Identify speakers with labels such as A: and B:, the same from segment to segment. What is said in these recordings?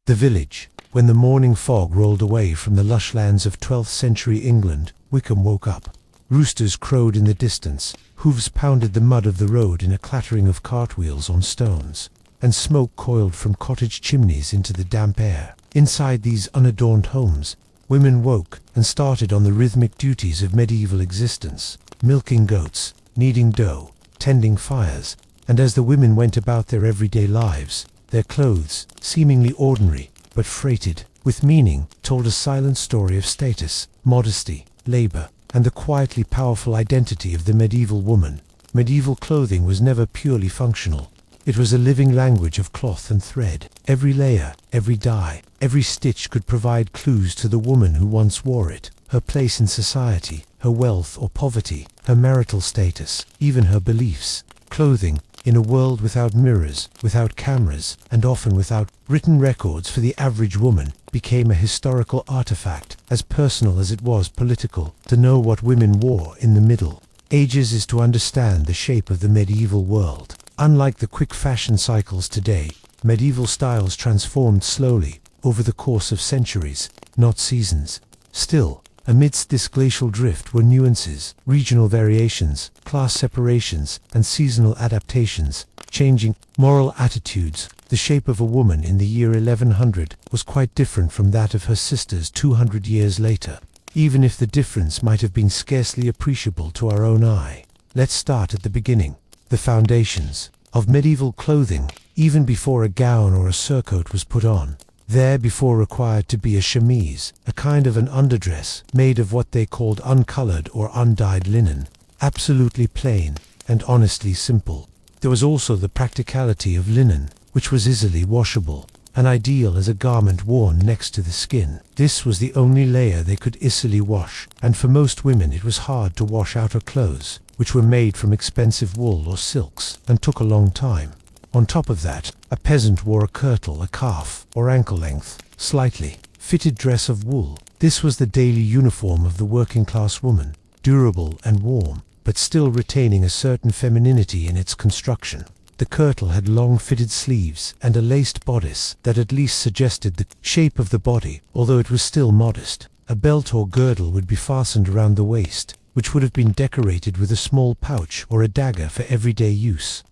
A: The village. When the morning fog rolled away from the lush lands of 12th century England, Wickham woke up. Roosters crowed in the distance, hooves pounded the mud of the road in a clattering of cartwheels on stones, and smoke coiled from cottage chimneys into the damp air. Inside these unadorned homes, women woke and started on the rhythmic duties of medieval existence, milking goats, kneading dough, tending fires, and as the women went about their everyday lives, their clothes, seemingly ordinary, but freighted with meaning, told a silent story of status, modesty, labor, and the quietly powerful identity of the medieval woman. Medieval clothing was never purely functional. It was a living language of cloth and thread. Every layer, every dye, every stitch could provide clues to the woman who once wore it, her place in society, her wealth or poverty, her marital status, even her beliefs. Clothing, in a world without mirrors, without cameras, and often without written records for the average woman, became a historical artifact, as personal as it was political. To know what women wore in the Middle Ages is to understand the shape of the medieval world. Unlike the quick fashion cycles today, medieval styles transformed slowly, over the course of centuries, not seasons. Still, amidst this glacial drift were nuances, regional variations, class separations, and seasonal adaptations, changing moral attitudes. The shape of a woman in the year 1100 was quite different from that of her sisters 200 years later, even if the difference might have been scarcely appreciable to our own eye. Let's start at the beginning. The foundations of medieval clothing, even before a gown or a surcoat was put on. There before required to be a chemise, a kind of an underdress, made of what they called uncolored or undyed linen, absolutely plain and honestly simple. There was also the practicality of linen, which was easily washable, an ideal as a garment worn next to the skin. This was the only layer they could easily wash, and for most women it was hard to wash outer clothes, which were made from expensive wool or silks, and took a long time. On top of that, a peasant wore a kirtle, a calf or ankle-length, slightly fitted dress of wool. This was the daily uniform of the working-class woman, durable and warm, but still retaining a certain femininity in its construction. The kirtle had long fitted sleeves and a laced bodice that at least suggested the shape of the body, although it was still modest. A belt or girdle would be fastened around the waist, which would have been decorated with a small pouch or a dagger for everyday use.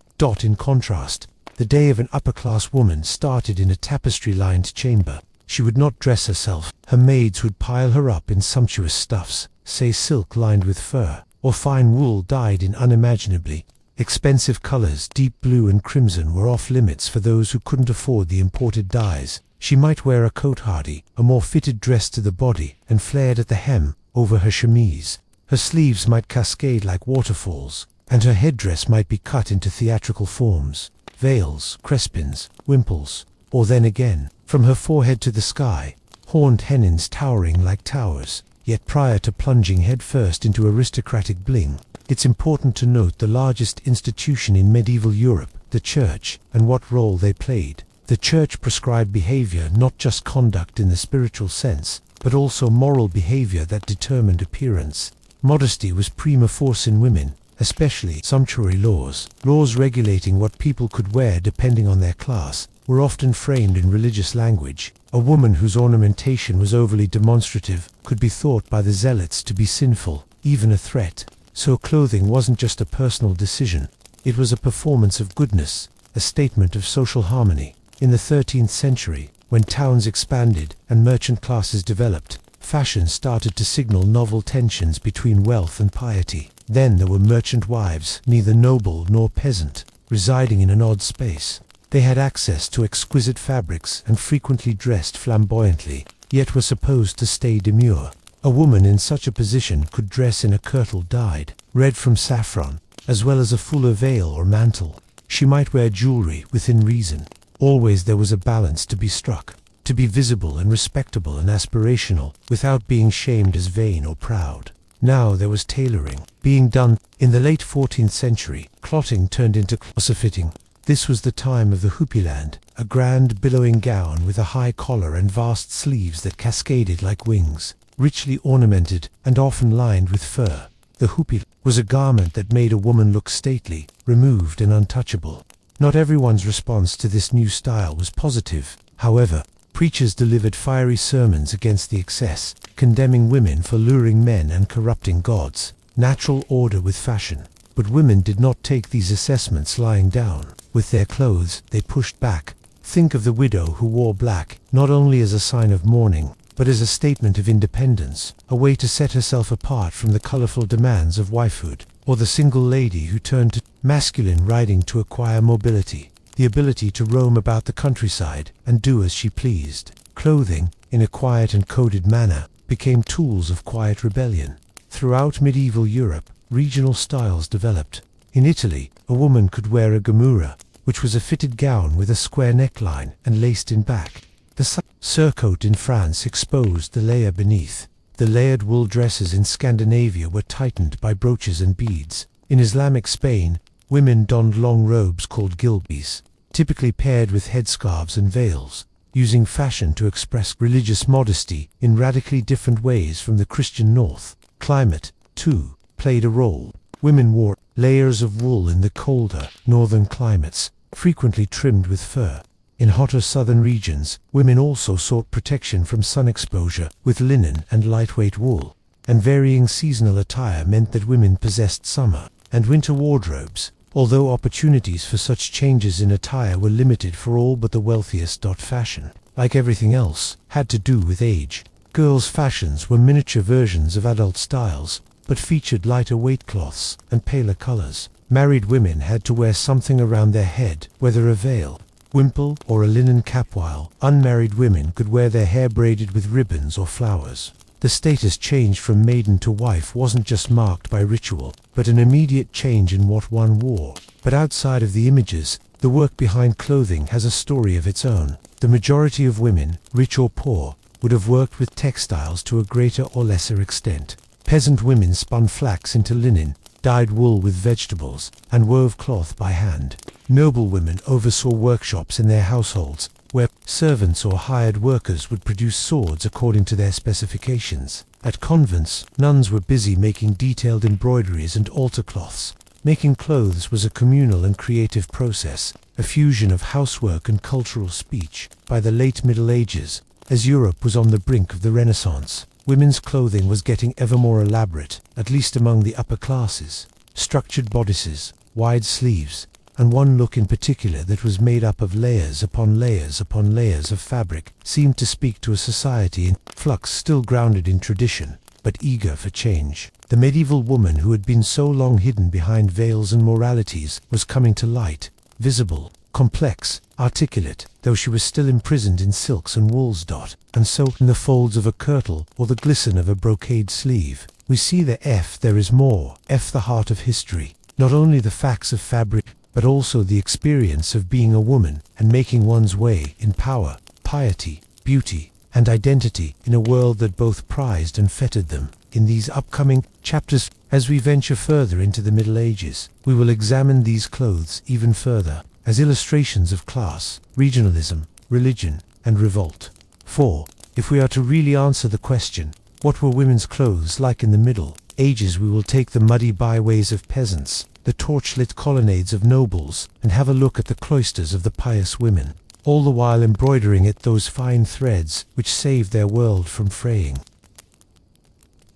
A: In contrast, the day of an upper-class woman started in a tapestry-lined chamber. She would not dress herself. Her maids would pile her up in sumptuous stuffs, say silk lined with fur, or fine wool dyed in unimaginably expensive colors. Deep blue and crimson were off-limits for those who couldn't afford the imported dyes. She might wear a cotehardie, a more fitted dress to the body, and flared at the hem, over her chemise. Her sleeves might cascade like waterfalls, and her headdress might be cut into theatrical forms, veils, crespins, wimples, or then again, from her forehead to the sky, horned hennins towering like towers. Yet prior to plunging headfirst into aristocratic bling, it's important to note the largest institution in medieval Europe, the church, and what role they played. The church prescribed behavior, not just conduct in the spiritual sense, but also moral behavior that determined appearance. Modesty was prima force in women, especially sumptuary laws. Laws regulating what people could wear depending on their class were often framed in religious language. A woman whose ornamentation was overly demonstrative could be thought by the zealots to be sinful, even a threat. So clothing wasn't just a personal decision, it was a performance of goodness, a statement of social harmony. In the 13th century, when towns expanded and merchant classes developed, fashion started to signal novel tensions between wealth and piety. Then there were merchant wives, neither noble nor peasant, residing in an odd space. They had access to exquisite fabrics and frequently dressed flamboyantly, yet were supposed to stay demure. A woman in such a position could dress in a kirtle dyed red from saffron, as well as a fuller veil or mantle. She might wear jewelry within reason. Always there was a balance to be struck, to be visible and respectable and aspirational, without being shamed as vain or proud. Now there was tailoring being done. In the late 14th century, clotting turned into cloth-fitting. This was the time of the houppeland, a grand billowing gown with a high collar and vast sleeves that cascaded like wings, richly ornamented and often lined with fur. The houppeland was a garment that made a woman look stately, removed and untouchable. Not everyone's response to this new style was positive. However, Preachers delivered fiery sermons against the excess, condemning women for luring men and corrupting gods. Natural order with fashion. But women did not take these assessments lying down. With their clothes, they pushed back. Think of the widow who wore black, not only as a sign of mourning, but as a statement of independence, a way to set herself apart from the colorful demands of wifehood. Or the single lady who turned to masculine riding to acquire mobility, the ability to roam about the countryside and do as she pleased. Clothing, in a quiet and coded manner, became tools of quiet rebellion. Throughout medieval Europe, regional styles developed. In Italy, a woman could wear a gamura, which was a fitted gown with a square neckline and laced in back. The surcoat in France exposed the layer beneath. The layered wool dresses in Scandinavia were tightened by brooches and beads. In Islamic Spain, women donned long robes called gilbis, typically paired with headscarves and veils, using fashion to express religious modesty in radically different ways from the Christian North. Climate, too, played a role. Women wore layers of wool in the colder, northern climates, frequently trimmed with fur. In hotter southern regions, women also sought protection from sun exposure with linen and lightweight wool. And varying seasonal attire meant that women possessed summer and winter wardrobes, although opportunities for such changes in attire were limited for all but the wealthiest. Fashion, like everything else, had to do with age. Girls' fashions were miniature versions of adult styles, but featured lighter weight cloths and paler colors. Married women had to wear something around their head, whether a veil, wimple, or a linen cap, while unmarried women could wear their hair braided with ribbons or flowers. The status change from maiden to wife wasn't just marked by ritual, but an immediate change in what one wore. But outside of the images, the work behind clothing has a story of its own. The majority of women, rich or poor, would have worked with textiles to a greater or lesser extent. Peasant women spun flax into linen, dyed wool with vegetables, and wove cloth by hand. Noble women oversaw workshops in their households, where servants or hired workers would produce swords according to their specifications. At convents, nuns were busy making detailed embroideries and altar cloths. Making clothes was a communal and creative process, a fusion of housework and cultural speech. By the late Middle Ages, as Europe was on the brink of the Renaissance, women's clothing was getting ever more elaborate, at least among the upper classes. Structured bodices, wide sleeves, and one look in particular that was made up of layers upon layers upon layers of fabric seemed to speak to a society in flux, still grounded in tradition, but eager for change. The medieval woman who had been so long hidden behind veils and moralities was coming to light, visible, complex, articulate, though she was still imprisoned in silks and wools. And so, in the folds of a kirtle or the glisten of a brocade sleeve, we see there is more, the heart of history. Not only the facts of fabric, but also the experience of being a woman and making one's way in power, piety, beauty, and identity in a world that both prized and fettered them. In these upcoming chapters, as we venture further into the Middle Ages, we will examine these clothes even further, as illustrations of class, regionalism, religion, and revolt. For, if we are to really answer the question, what were women's clothes like in the Middle Ages, we will take the muddy byways of peasants, the torchlit colonnades of nobles, and have a look at the cloisters of the pious women, all the while embroidering at those fine threads which saved their world from fraying.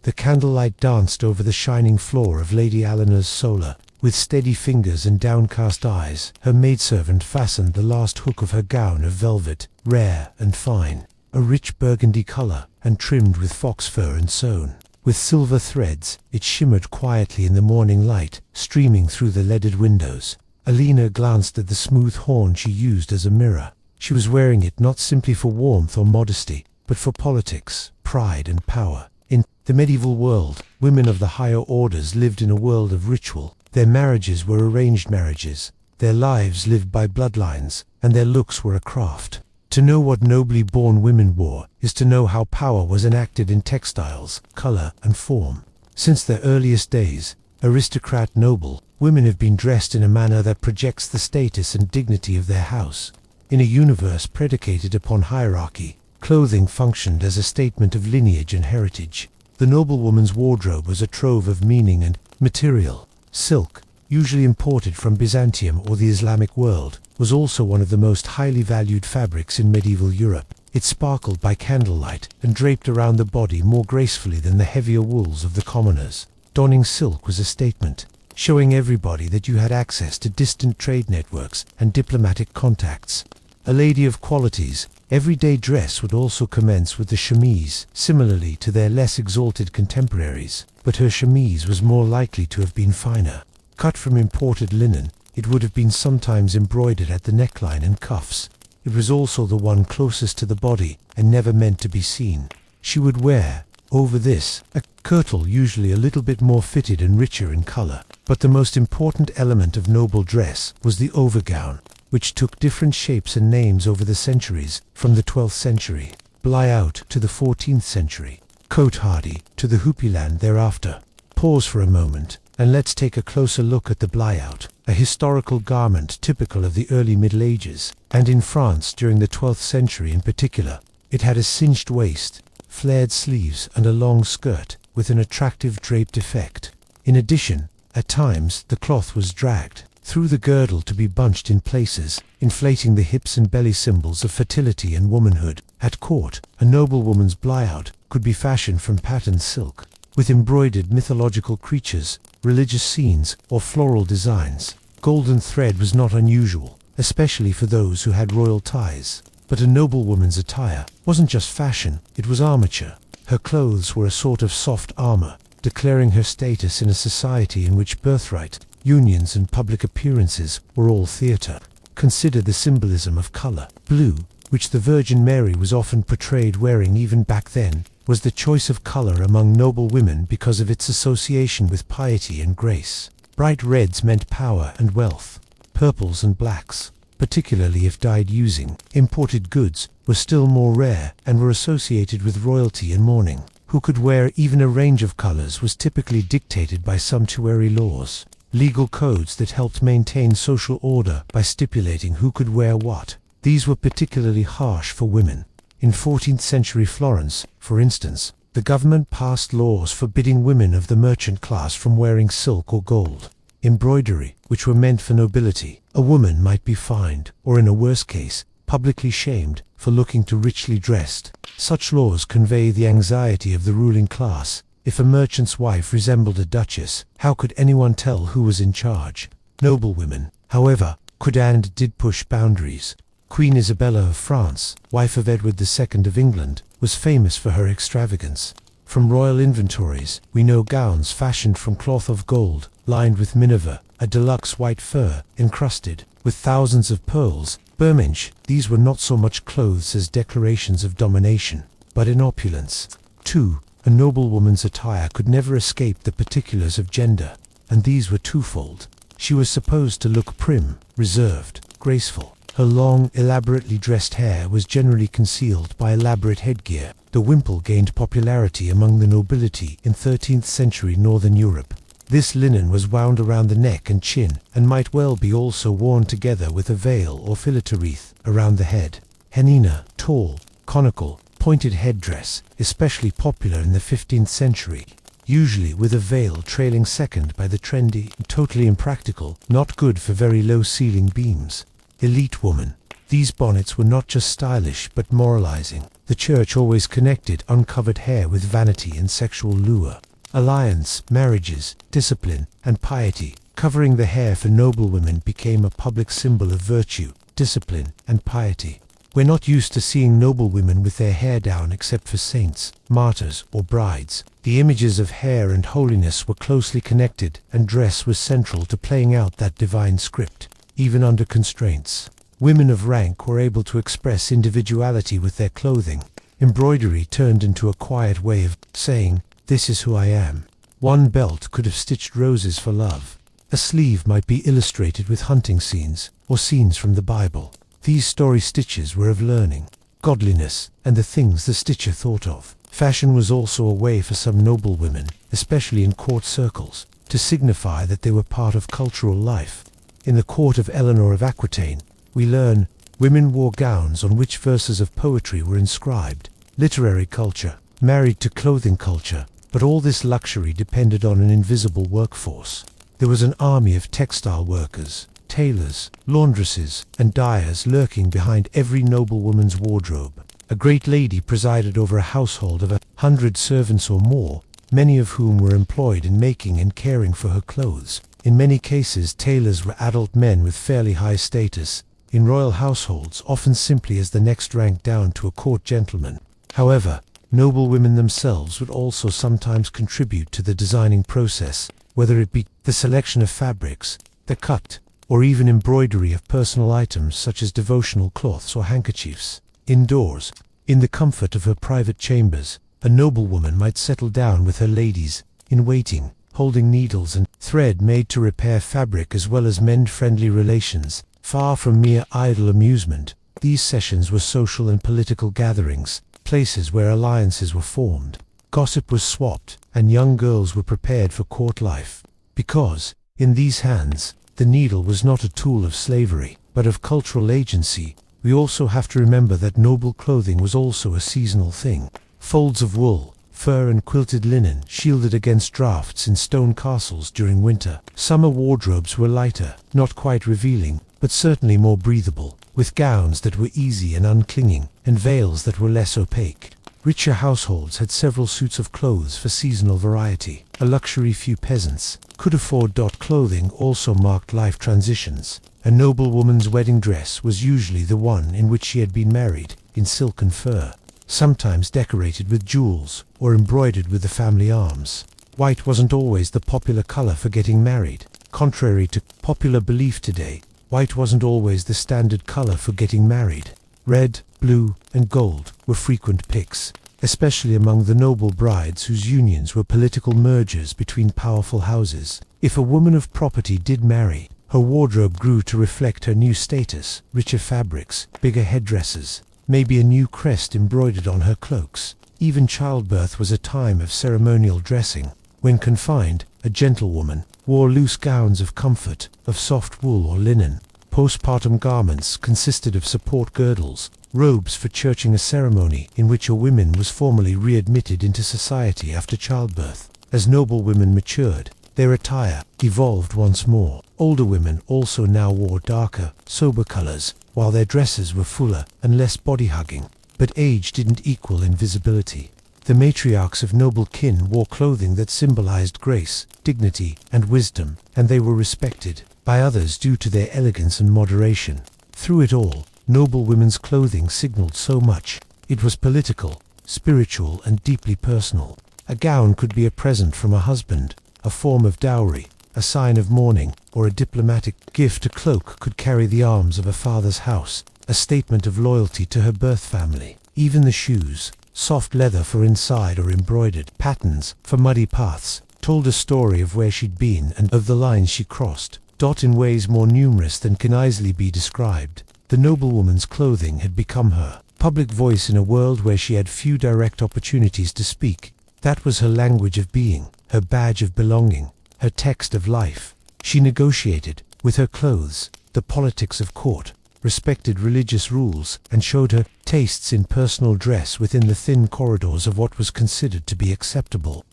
A: The candlelight danced over the shining floor of Lady Eleanor's solar. With steady fingers and downcast eyes, her maidservant fastened the last hook of her gown of velvet, rare and fine, a rich burgundy color, and trimmed with fox fur and sewn. With silver threads, it shimmered quietly in the morning light, streaming through the leaded windows. Alina glanced at the smooth horn she used as a mirror. She was wearing it not simply for warmth or modesty, but for politics, pride, and power. In the medieval world, women of the higher orders lived in a world of ritual. Their marriages were arranged marriages, their lives lived by bloodlines, and their looks were a craft. To know what nobly born women wore is to know how power was enacted in textiles, color, and form. Since their earliest days, aristocrat, noble, women have been dressed in a manner that projects the status and dignity of their house. In a universe predicated upon hierarchy, clothing functioned as a statement of lineage and heritage. The noblewoman's wardrobe was a trove of meaning and material. Silk, usually imported from Byzantium or the Islamic world, was also one of the most highly valued fabrics in medieval Europe. It sparkled by candlelight and draped around the body more gracefully than the heavier wools of the commoners. Donning silk was a statement, showing everybody that you had access to distant trade networks and diplomatic contacts. A lady of qualities, everyday dress would also commence with the chemise, similarly to their less exalted contemporaries, but her chemise was more likely to have been finer. Cut from imported linen, it would have been sometimes embroidered at the neckline and cuffs. It was also the one closest to the body and never meant to be seen. She would wear, over this, a kirtle usually a little bit more fitted and richer in color. But the most important element of noble dress was the overgown, which took different shapes and names over the centuries, from the 12th century, blouse to the 14th century, cotehardie to the houppelande thereafter. Pause for a moment, and let's take a closer look at the blouse, a historical garment typical of the early Middle Ages, and in France during the 12th century in particular. It had a cinched waist, flared sleeves and a long skirt, with an attractive draped effect. In addition, at times the cloth was dragged through the girdle to be bunched in places, inflating the hips and belly, symbols of fertility and womanhood. At court, a noblewoman's blouse could be fashioned from patterned silk, with embroidered mythological creatures, religious scenes, or floral designs. Golden thread was not unusual, especially for those who had royal ties. But a noblewoman's attire wasn't just fashion, it was armature. Her clothes were a sort of soft armor, declaring her status in a society in which birthright, unions and public appearances were all theatre. Consider the symbolism of color. Blue, which the Virgin Mary was often portrayed wearing even back then, was the choice of color among noble women because of its association with piety and grace. Bright reds meant power and wealth. Purples and blacks, particularly if dyed using imported goods, were still more rare and were associated with royalty and mourning. Who could wear even a range of colors was typically dictated by sumptuary laws, legal codes that helped maintain social order by stipulating who could wear what. These were particularly harsh for women. In 14th century Florence, for instance, the government passed laws forbidding women of the merchant class from wearing silk or gold. Embroidery, which were meant for nobility. A woman might be fined, or in a worse case, publicly shamed, for looking too richly dressed. Such laws convey the anxiety of the ruling class. If a merchant's wife resembled a duchess, how could anyone tell who was in charge? Noblewomen, however, could and did push boundaries. Queen Isabella of France, wife of Edward II of England, was famous for her extravagance. From royal inventories, we know gowns fashioned from cloth of gold, lined with minever, a deluxe white fur, encrusted with thousands of pearls. Bermensch, these were not so much clothes as declarations of domination, but in opulence. 2. A noblewoman's attire could never escape the particulars of gender, and these were twofold. She was supposed to look prim, reserved, graceful. Her long, elaborately dressed hair was generally concealed by elaborate headgear. The wimple gained popularity among the nobility in 13th century Northern Europe. This linen was wound around the neck and chin, and might well be also worn together with a veil or fillet wreath around the head. Henina, tall, conical, pointed headdress, especially popular in the 15th century, usually with a veil trailing second by the trendy, totally impractical, not good for very low ceiling beams. Elite woman. These bonnets were not just stylish but moralizing. The church always connected uncovered hair with vanity and sexual lure. Alliance, marriages, discipline, and piety. Covering the hair for noblewomen became a public symbol of virtue, discipline, and piety. We're not used to seeing noblewomen with their hair down except for saints, martyrs, or brides. The images of hair and holiness were closely connected, and dress was central to playing out that divine script. Even under constraints, women of rank were able to express individuality with their clothing. Embroidery turned into a quiet way of saying, "This is who I am." One belt could have stitched roses for love. A sleeve might be illustrated with hunting scenes, or scenes from the Bible. These story stitches were of learning, godliness, and the things the stitcher thought of. Fashion was also a way for some noblewomen, especially in court circles, to signify that they were part of cultural life. In the court of Eleanor of Aquitaine, we learn, women wore gowns on which verses of poetry were inscribed. Literary culture, married to clothing culture, but all this luxury depended on an invisible workforce. There was an army of textile workers, tailors, laundresses, and dyers lurking behind every noblewoman's wardrobe. A great lady presided over a household of 100 servants or more, many of whom were employed in making and caring for her clothes. In many cases, tailors were adult men with fairly high status, in royal households often simply as the next rank down to a court gentleman. However, noble women themselves would also sometimes contribute to the designing process, whether it be the selection of fabrics, the cut, or even embroidery of personal items such as devotional cloths or handkerchiefs. Indoors, in the comfort of her private chambers, a noblewoman might settle down with her ladies in waiting, holding needles and thread made to repair fabric as well as mend friendly relations. Far from mere idle amusement, these sessions were social and political gatherings, places where alliances were formed, gossip was swapped, and young girls were prepared for court life. Because, in these hands, the needle was not a tool of slavery, but of cultural agency, we also have to remember that noble clothing was also a seasonal thing. Folds of wool, fur and quilted linen shielded against drafts in stone castles during winter. Summer wardrobes were lighter, not quite revealing, but certainly more breathable, with gowns that were easy and unclinging, and veils that were less opaque. Richer households had several suits of clothes for seasonal variety. A luxury few peasants could afford. Clothing also marked life transitions. A noblewoman's wedding dress was usually the one in which she had been married, in silk and fur, sometimes decorated with jewels or embroidered with the family arms. White wasn't always the popular color for getting married. Contrary to popular belief today, white wasn't always the standard color for getting married. Red, blue, and gold were frequent picks, especially among the noble brides whose unions were political mergers between powerful houses. If a woman of property did marry, her wardrobe grew to reflect her new status: richer fabrics, bigger headdresses, maybe a new crest embroidered on her cloaks. Even childbirth was a time of ceremonial dressing. When confined, a gentlewoman wore loose gowns of comfort, of soft wool or linen. Postpartum garments consisted of support girdles, robes for churching, a ceremony in which a woman was formally readmitted into society after childbirth. As noble women matured, their attire evolved once more. Older women also now wore darker, sober colors, while their dresses were fuller and less body-hugging. But age didn't equal invisibility. The matriarchs of noble kin wore clothing that symbolized grace, dignity, and wisdom, and they were respected by others due to their elegance and moderation. Through it all, noble women's clothing signaled so much. It was political, spiritual, and deeply personal. A gown could be a present from a husband, a form of dowry, a sign of mourning, or a diplomatic gift. A cloak could carry the arms of a father's house, a statement of loyalty to her birth family. Even the shoes, soft leather for inside or embroidered patterns for muddy paths, told a story of where she'd been and of the lines she crossed. In ways more numerous than can easily be described, the noblewoman's clothing had become her public voice in a world where she had few direct opportunities to speak. That was her language of being, her badge of belonging, her text of life. She negotiated, with her clothes, the politics of court, respected religious rules, and showed her tastes in personal dress within the thin corridors of what was considered to be acceptable.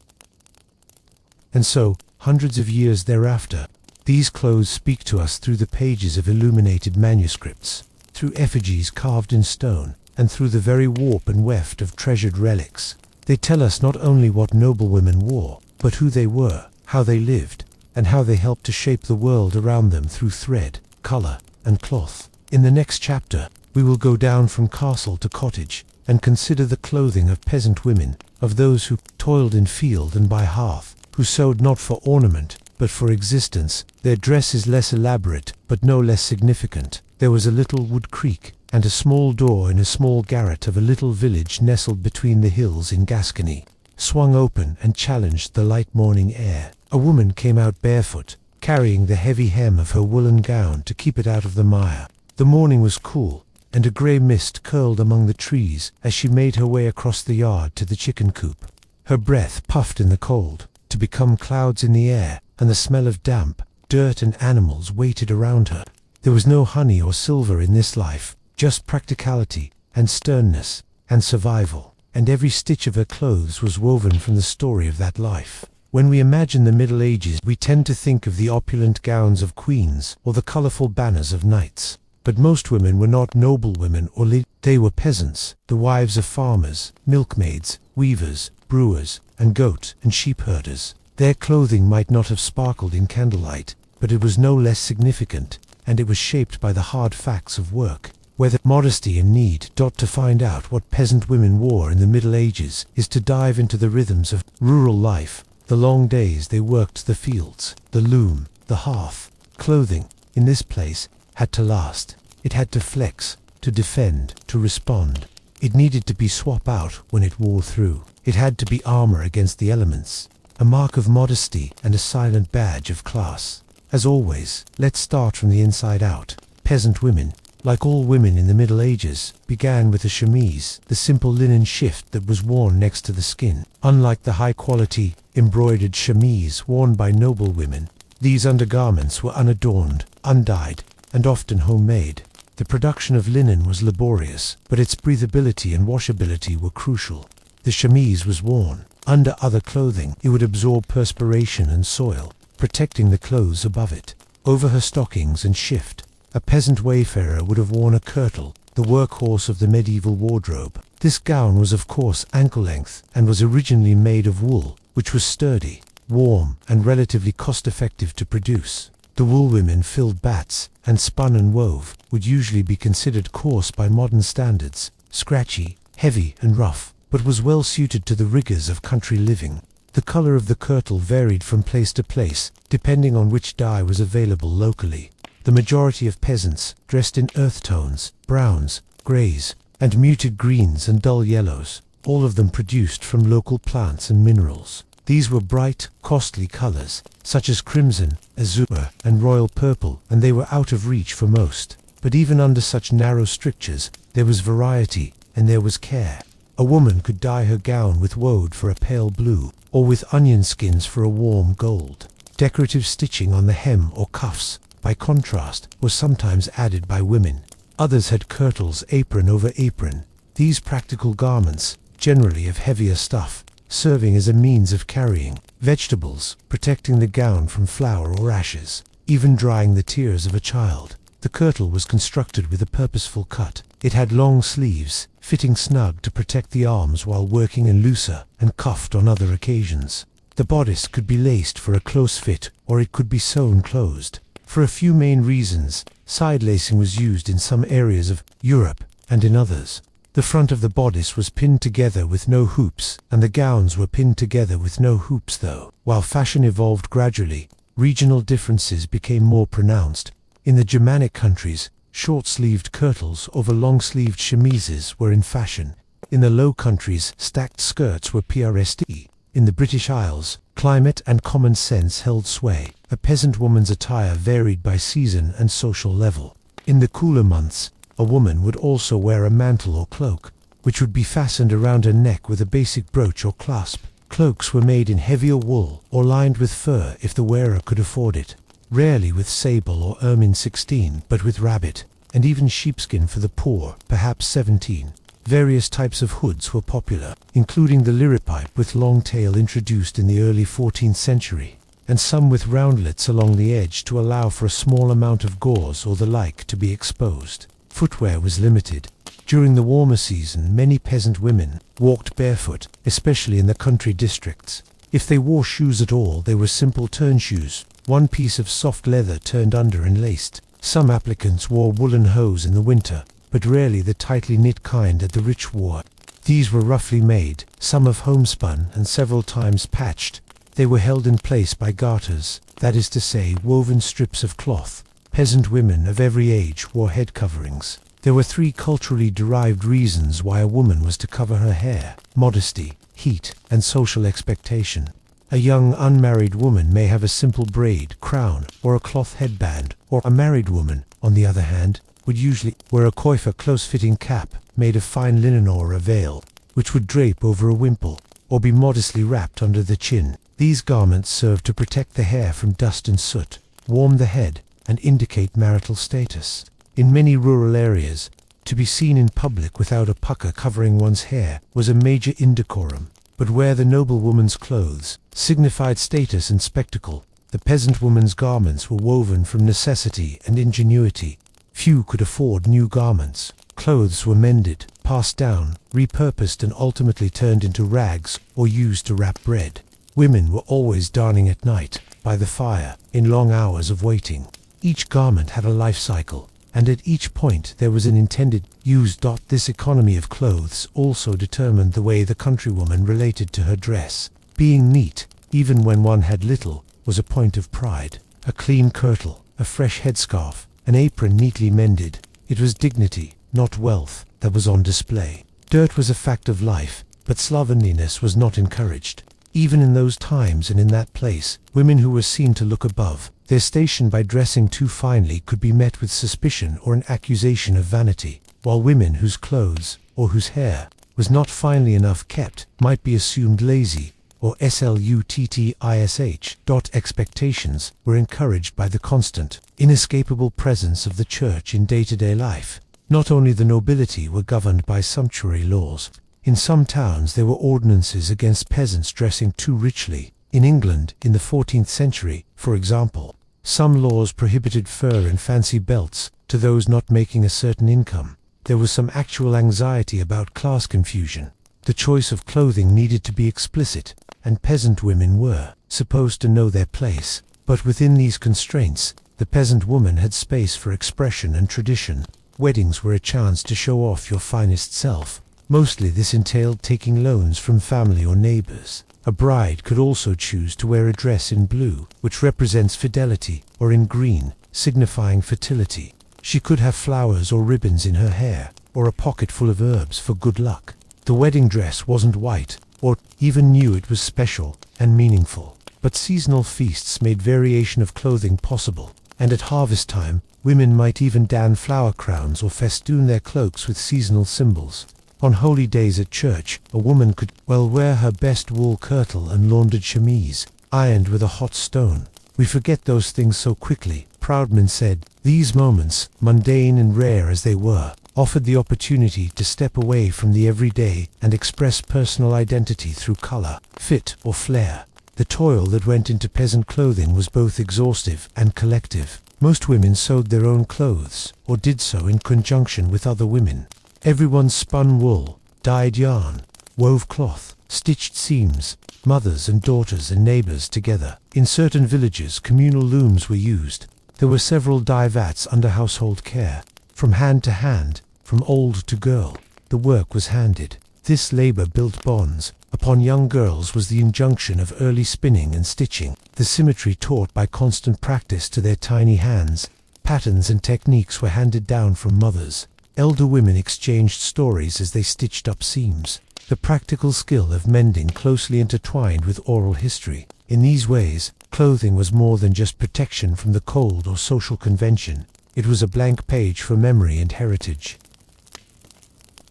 A: And so, hundreds of years thereafter, these clothes speak to us through the pages of illuminated manuscripts, through effigies carved in stone, and through the very warp and weft of treasured relics. They tell us not only what noblewomen wore, but who they were, how they lived, and how they helped to shape the world around them through thread, color, and cloth. In the next chapter, we will go down from castle to cottage, and consider the clothing of peasant women, of those who toiled in field and by hearth, who sewed not for ornament, but for existence. Their dress is less elaborate, but no less significant. There was a little wood creek, and a small door in a small garret of a little village nestled between the hills in Gascony, swung open and challenged the light morning air. A woman came out barefoot, carrying the heavy hem of her woolen gown to keep it out of the mire. The morning was cool, and a grey mist curled among the trees as she made her way across the yard to the chicken coop. Her breath puffed in the cold, to become clouds in the air, and the smell of damp, dirt, and animals waited around her. There was no honey or silver in this life, just practicality, and sternness, and survival, and every stitch of her clothes was woven from the story of that life. When we imagine the Middle Ages, we tend to think of the opulent gowns of queens or the colorful banners of knights. But most women were not noblewomen or they were peasants, the wives of farmers, milkmaids, weavers, brewers, and goat and sheep herders. Their clothing might not have sparkled in candlelight, but it was no less significant, and it was shaped by the hard facts of work. Whether modesty and need. To find out what peasant women wore in the Middle Ages is to dive into the rhythms of rural life, the long days they worked the fields, the loom, the hearth. Clothing, in this place, had to last. It had to flex, to defend, to respond. It needed to be swap out when it wore through. It had to be armor against the elements, a mark of modesty and a silent badge of class. As always, let's start from the inside out. Peasant women, like all women in the Middle Ages, began with a chemise, the simple linen shift that was worn next to the skin. Unlike the high-quality, embroidered chemise worn by noble women, these undergarments were unadorned, undyed, and often homemade. The production of linen was laborious, but its breathability and washability were crucial. The chemise was worn under other clothing. It would absorb perspiration and soil, protecting the clothes above it. Over her stockings and shift, a peasant wayfarer would have worn a kirtle, the workhorse of the medieval wardrobe. This gown was of course ankle-length and was originally made of wool, which was sturdy, warm, and relatively cost-effective to produce. The wool women filled bats and spun and wove, would usually be considered coarse by modern standards, scratchy, heavy, and rough, but was well suited to the rigors of country living. The color of the kirtle varied from place to place, depending on which dye was available locally. The majority of peasants dressed in earth tones, browns, greys, and muted greens and dull yellows, all of them produced from local plants and minerals. These were bright, costly colors, such as crimson, azure, and royal purple, and they were out of reach for most. But even under such narrow strictures, there was variety, and there was care. A woman could dye her gown with woad for a pale blue, or with onion skins for a warm gold. Decorative stitching on the hem or cuffs, by contrast, was sometimes added by women. Others had kirtles apron over apron. These practical garments, generally of heavier stuff, serving as a means of carrying vegetables, protecting the gown from flour or ashes, even drying the tears of a child. The kirtle was constructed with a purposeful cut. It had long sleeves, fitting snug to protect the arms while working, and looser and cuffed on other occasions. The bodice could be laced for a close fit, or it could be sewn closed. For a few main reasons, side lacing was used in some areas of Europe and in others. The front of the bodice was pinned together with no hoops, and the gowns were pinned together with no hoops though. While fashion evolved gradually, regional differences became more pronounced. In the Germanic countries, short-sleeved kirtles over long-sleeved chemises were in fashion. In the Low Countries, stacked skirts were PRST. In the British Isles, climate and common sense held sway. A peasant woman's attire varied by season and social level. In the cooler months, a woman would also wear a mantle or cloak, which would be fastened around her neck with a basic brooch or clasp. Cloaks were made in heavier wool or lined with fur if the wearer could afford it. Rarely with sable or ermine 16, but with rabbit, and even sheepskin for the poor, perhaps 17. Various types of hoods were popular, including the liripipe with long tail introduced in the early 14th century, and some with roundlets along the edge to allow for a small amount of gauze or the like to be exposed. Footwear was limited. During the warmer season, many peasant women walked barefoot, especially in the country districts. If they wore shoes at all, they were simple turn shoes, one piece of soft leather turned under and laced. Some applicants wore woolen hose in the winter, but rarely the tightly knit kind that the rich wore. These were roughly made, some of homespun and several times patched. They were held in place by garters, that is to say, woven strips of cloth. Peasant women of every age wore head coverings. There were 3 culturally derived reasons why a woman was to cover her hair: modesty, heat, and social expectation. A young unmarried woman may have a simple braid, crown, or a cloth headband, or a married woman, on the other hand, would usually wear a coiffure close-fitting cap made of fine linen or a veil, which would drape over a wimple, or be modestly wrapped under the chin. These garments served to protect the hair from dust and soot, warm the head, and indicate marital status. In many rural areas, to be seen in public without a pucker covering one's hair was a major indecorum. But where the noblewoman's clothes signified status and spectacle, the peasant woman's garments were woven from necessity and ingenuity. Few could afford new garments. Clothes were mended, passed down, repurposed and ultimately turned into rags or used to wrap bread. Women were always darning at night, by the fire, in long hours of waiting. Each garment had a life cycle, and at each point there was an intended use. This economy of clothes also determined the way the countrywoman related to her dress. Being neat, even when one had little, was a point of pride. A clean kirtle, a fresh headscarf, an apron neatly mended. It was dignity, not wealth, that was on display. Dirt was a fact of life, but slovenliness was not encouraged. Even in those times and in that place, women who were seen to look above their station by dressing too finely could be met with suspicion or an accusation of vanity, while women whose clothes, or whose hair, was not finely enough kept, might be assumed lazy, or sluttish. Expectations were encouraged by the constant, inescapable presence of the church in day-to-day life. Not only the nobility were governed by sumptuary laws. In some towns there were ordinances against peasants dressing too richly. In England, in the 14th century, for example, some laws prohibited fur and fancy belts to those not making a certain income. There was some actual anxiety about class confusion. The choice of clothing needed to be explicit, and peasant women were supposed to know their place. But within these constraints, the peasant woman had space for expression and tradition. Weddings were a chance to show off your finest self. Mostly this entailed taking loans from family or neighbors. A bride could also choose to wear a dress in blue, which represents fidelity, or in green, signifying fertility. She could have flowers or ribbons in her hair, or a pocket full of herbs for good luck. The wedding dress wasn't white, or even knew it was special and meaningful. But seasonal feasts made variation of clothing possible, and at harvest time, women might even don flower crowns or festoon their cloaks with seasonal symbols. On holy days at church, a woman could wear her best wool kirtle and laundered chemise, ironed with a hot stone. We forget those things so quickly, Proudman said. These moments, mundane and rare as they were, offered the opportunity to step away from the everyday and express personal identity through color, fit, or flair. The toil that went into peasant clothing was both exhaustive and collective. Most women sewed their own clothes, or did so in conjunction with other women. Everyone spun wool, dyed yarn, wove cloth, stitched seams, mothers and daughters and neighbors together. In certain villages, communal looms were used. There were several dye vats under household care. From hand to hand, from old to girl, the work was handed. This labor built bonds. Upon young girls was the injunction of early spinning and stitching, the symmetry taught by constant practice to their tiny hands. Patterns and techniques were handed down from mothers. Elder women exchanged stories as they stitched up seams. The practical skill of mending closely intertwined with oral history. In these ways, clothing was more than just protection from the cold or social convention. It was a blank page for memory and heritage.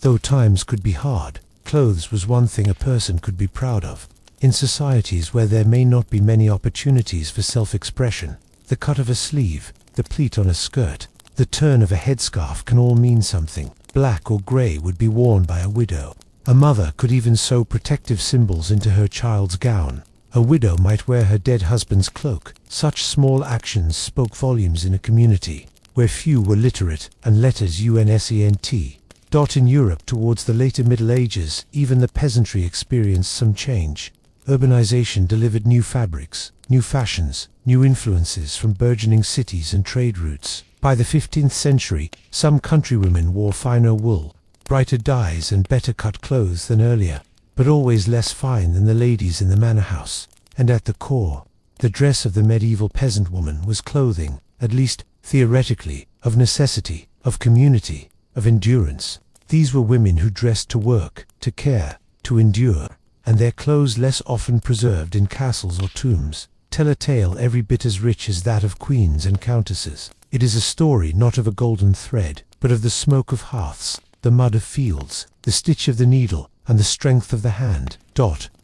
A: Though times could be hard, clothes was one thing a person could be proud of. In societies where there may not be many opportunities for self-expression, the cut of a sleeve, the pleat on a skirt, the turn of a headscarf can all mean something. Black or grey would be worn by a widow. A mother could even sew protective symbols into her child's gown. A widow might wear her dead husband's cloak. Such small actions spoke volumes in a community where few were literate, and letters unsent. In Europe towards the later Middle Ages, even the peasantry experienced some change. Urbanization delivered new fabrics, new fashions, new influences from burgeoning cities and trade routes. By the 15th century, some countrywomen wore finer wool, brighter dyes and better cut clothes than earlier, but always less fine than the ladies in the manor house. And at the core, the dress of the medieval peasant woman was clothing, at least theoretically, of necessity, of community, of endurance. These were women who dressed to work, to care, to endure, and their clothes less often preserved in castles or tombs, tell a tale every bit as rich as that of queens and countesses. It is a story not of a golden thread, but of the smoke of hearths, the mud of fields, the stitch of the needle, and the strength of the hand.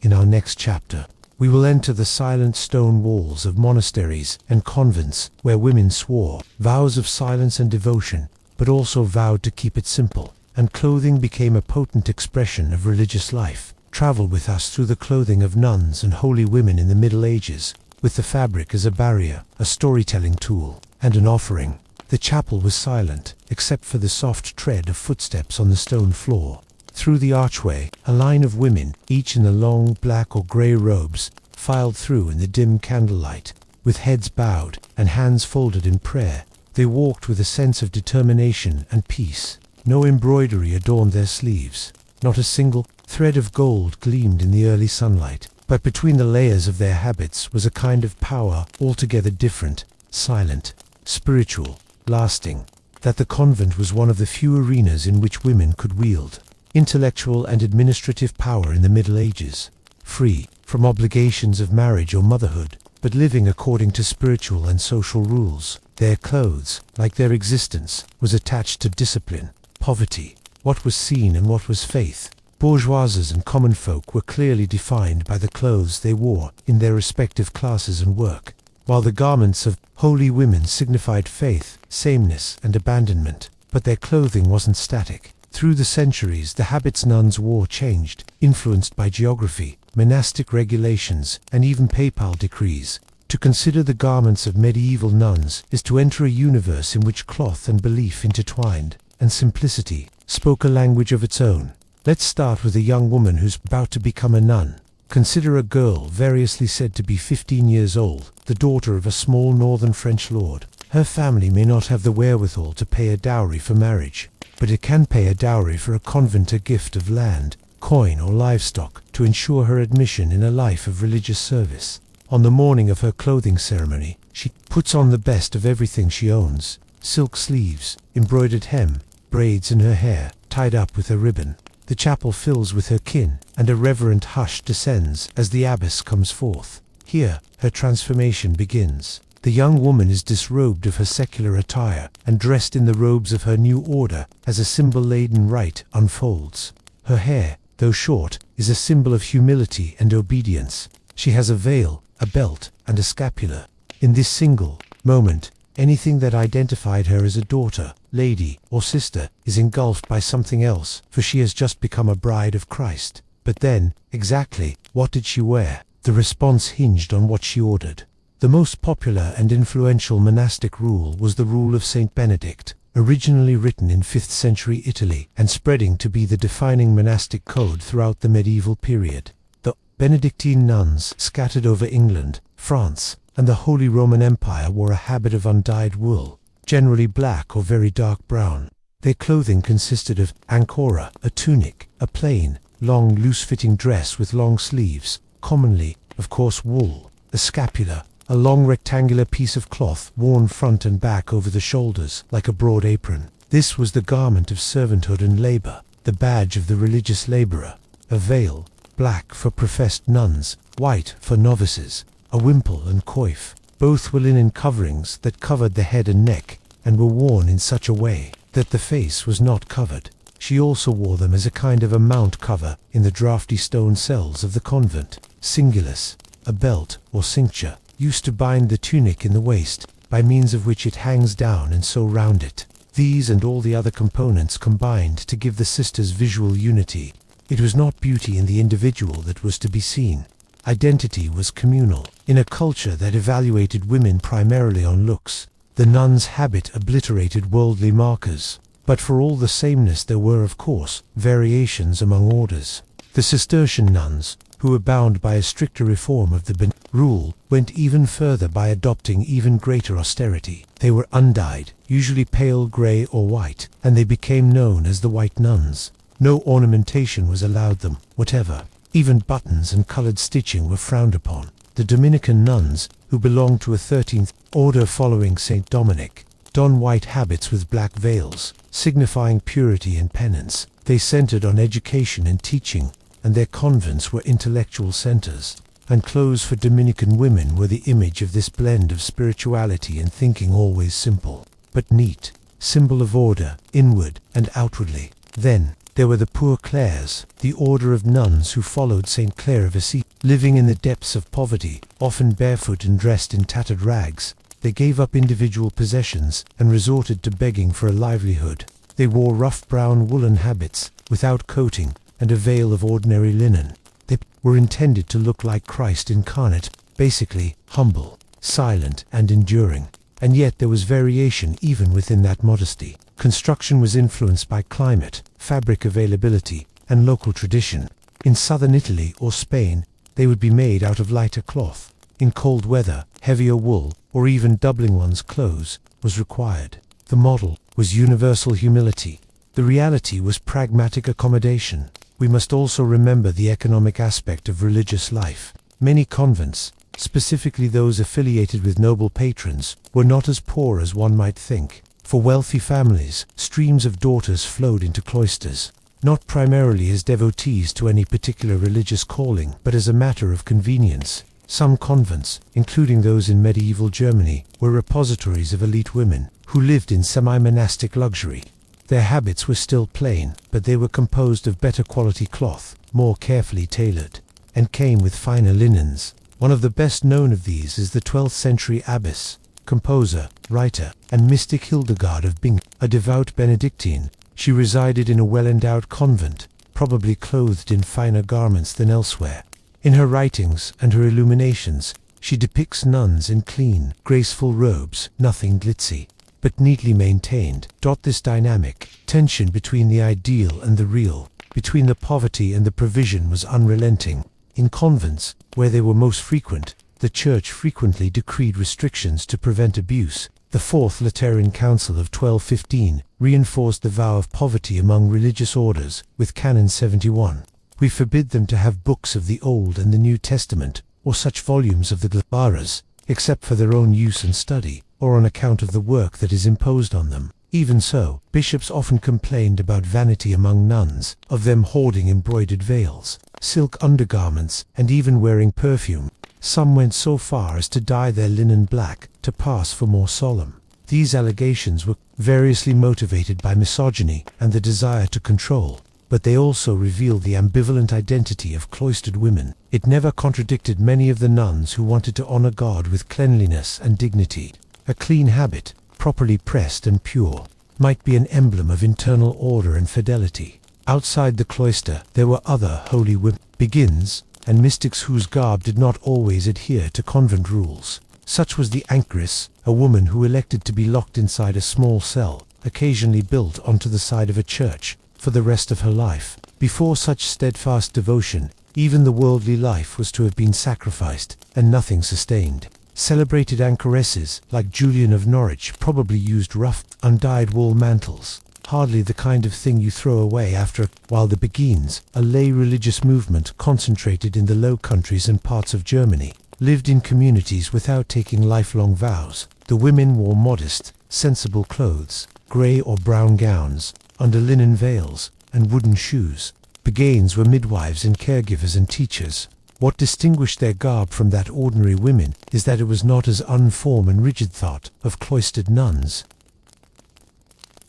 A: In our next chapter, we will enter the silent stone walls of monasteries and convents, where women swore vows of silence and devotion, but also vowed to keep it simple, and clothing became a potent expression of religious life. Travel with us through the clothing of nuns and holy women in the Middle Ages, with the fabric as a barrier, a storytelling tool, and an offering. The chapel was silent, except for the soft tread of footsteps on the stone floor. Through the archway, a line of women, each in the long black or grey robes, filed through in the dim candlelight. With heads bowed and hands folded in prayer, they walked with a sense of determination and peace. No embroidery adorned their sleeves. Not a single thread of gold gleamed in the early sunlight. But between the layers of their habits was a kind of power altogether different, silent, spiritual, lasting. That the convent was one of the few arenas in which women could wield intellectual and administrative power in the Middle Ages, free from obligations of marriage or motherhood, but living according to spiritual and social rules. Their clothes, like their existence, was attached to discipline, poverty, what was seen and what was faith. Bourgeoises and common folk were clearly defined by the clothes they wore in their respective classes and work, while the garments of holy women signified faith, sameness, and abandonment. But their clothing wasn't static. Through the centuries, the habits nuns wore changed, influenced by geography, monastic regulations, and even papal decrees. To consider the garments of medieval nuns is to enter a universe in which cloth and belief intertwined, and simplicity spoke a language of its own. Let's start with a young woman who's about to become a nun. Consider a girl variously said to be 15 years old, the daughter of a small northern French lord. Her family may not have the wherewithal to pay a dowry for marriage, but it can pay a dowry for a convent, a gift of land, coin or livestock, to ensure her admission in a life of religious service. On the morning of her clothing ceremony, she puts on the best of everything she owns: silk sleeves, embroidered hem, braids in her hair, tied up with a ribbon. The chapel fills with her kin, and a reverent hush descends as the abbess comes forth. Here, her transformation begins. The young woman is disrobed of her secular attire and dressed in the robes of her new order as a symbol-laden rite unfolds. Her hair, though short, is a symbol of humility and obedience. She has a veil, a belt, and a scapular. In this single moment, anything that identified her as a daughter, lady, or sister is engulfed by something else, for she has just become a bride of Christ. But then, exactly what did she wear? The response hinged on what she ordered. The most popular and influential monastic rule was the Rule of Saint Benedict, originally written in 5th century Italy and spreading to be the defining monastic code throughout the medieval period. The Benedictine nuns scattered over England, France, and the Holy Roman Empire wore a habit of undyed wool, generally black or very dark brown. Their clothing consisted of ancora, a tunic, a plain, long, loose-fitting dress with long sleeves, commonly, of course, wool, a scapula, a long rectangular piece of cloth worn front and back over the shoulders like a broad apron. This was the garment of servanthood and labor, the badge of the religious laborer. A veil, black for professed nuns, white for novices, a wimple and coif. Both were linen coverings that covered the head and neck, and were worn in such a way that the face was not covered. She also wore them as a kind of a mount cover in the draughty stone cells of the convent. Singulus, a belt or cincture, used to bind the tunic in the waist, by means of which it hangs down and so round it. These and all the other components combined to give the sisters visual unity. It was not beauty in the individual that was to be seen. Identity was communal. In a culture that evaluated women primarily on looks, the nun's habit obliterated worldly markers. But for all the sameness there were, of course, variations among orders. The Cistercian nuns, who were bound by a stricter reform of the rule, went even further by adopting even greater austerity. They were undyed, usually pale grey or white, and they became known as the White Nuns. No ornamentation was allowed them, whatever. Even buttons and coloured stitching were frowned upon. The Dominican nuns, who belonged to a 13th order following Saint Dominic, don white habits with black veils, signifying purity and penance. They centered on education and teaching, and their convents were intellectual centers. And clothes for Dominican women were the image of this blend of spirituality and thinking, always simple, but neat, symbol of order, inward and outwardly. Then, there were the Poor Clares, the order of nuns who followed Saint Clare of Assisi. Living in the depths of poverty, often barefoot and dressed in tattered rags, they gave up individual possessions and resorted to begging for a livelihood. They wore rough brown woolen habits, without coating, and a veil of ordinary linen. They were intended to look like Christ incarnate, basically humble, silent, and enduring. And yet there was variation even within that modesty. Construction was influenced by climate, fabric availability, and local tradition. In southern Italy or Spain, they would be made out of lighter cloth. In cold weather, heavier wool, or even doubling one's clothes, was required. The model was universal humility. The reality was pragmatic accommodation. We must also remember the economic aspect of religious life. Many convents, specifically those affiliated with noble patrons, were not as poor as one might think. For wealthy families, streams of daughters flowed into cloisters, not primarily as devotees to any particular religious calling, but as a matter of convenience. Some convents, including those in medieval Germany, were repositories of elite women, who lived in semi-monastic luxury. Their habits were still plain, but they were composed of better quality cloth, more carefully tailored, and came with finer linens. One of the best known of these is the 12th century abbess, composer, writer, and mystic Hildegard of Bingen, a devout Benedictine. She resided in a well-endowed convent, probably clothed in finer garments than elsewhere. In her writings and her illuminations, she depicts nuns in clean, graceful robes, nothing glitzy, but neatly maintained. This dynamic tension between the ideal and the real, between the poverty and the provision, was unrelenting. In convents, where they were most frequent, the Church frequently decreed restrictions to prevent abuse. The Fourth Lateran Council of 1215 reinforced the vow of poverty among religious orders with Canon 71. We forbid them to have books of the Old and the New Testament, or such volumes of the Glabras, except for their own use and study, or on account of the work that is imposed on them. Even so, bishops often complained about vanity among nuns, of them hoarding embroidered veils, silk undergarments, and even wearing perfume. Some went so far as to dye their linen black, to pass for more solemn. These allegations were variously motivated by misogyny and the desire to control, but they also revealed the ambivalent identity of cloistered women. It never contradicted many of the nuns who wanted to honor God with cleanliness and dignity. A clean habit, properly pressed and pure, might be an emblem of internal order and fidelity. Outside the cloister, there were other holy women, beguines, and mystics whose garb did not always adhere to convent rules. Such was the anchoress, a woman who elected to be locked inside a small cell, occasionally built onto the side of a church, for the rest of her life. Before such steadfast devotion, even the worldly life was to have been sacrificed, and nothing sustained. Celebrated anchoresses, like Julian of Norwich, probably used rough, undyed wool mantles, hardly the kind of thing you throw away after, while the beguines, a lay religious movement concentrated in the Low Countries and parts of Germany, lived in communities without taking lifelong vows. The women wore modest, sensible clothes, grey or brown gowns, under linen veils, and wooden shoes. Beguines were midwives and caregivers and teachers. What distinguished their garb from that ordinary women is that it was not as unformed and rigid thought of cloistered nuns.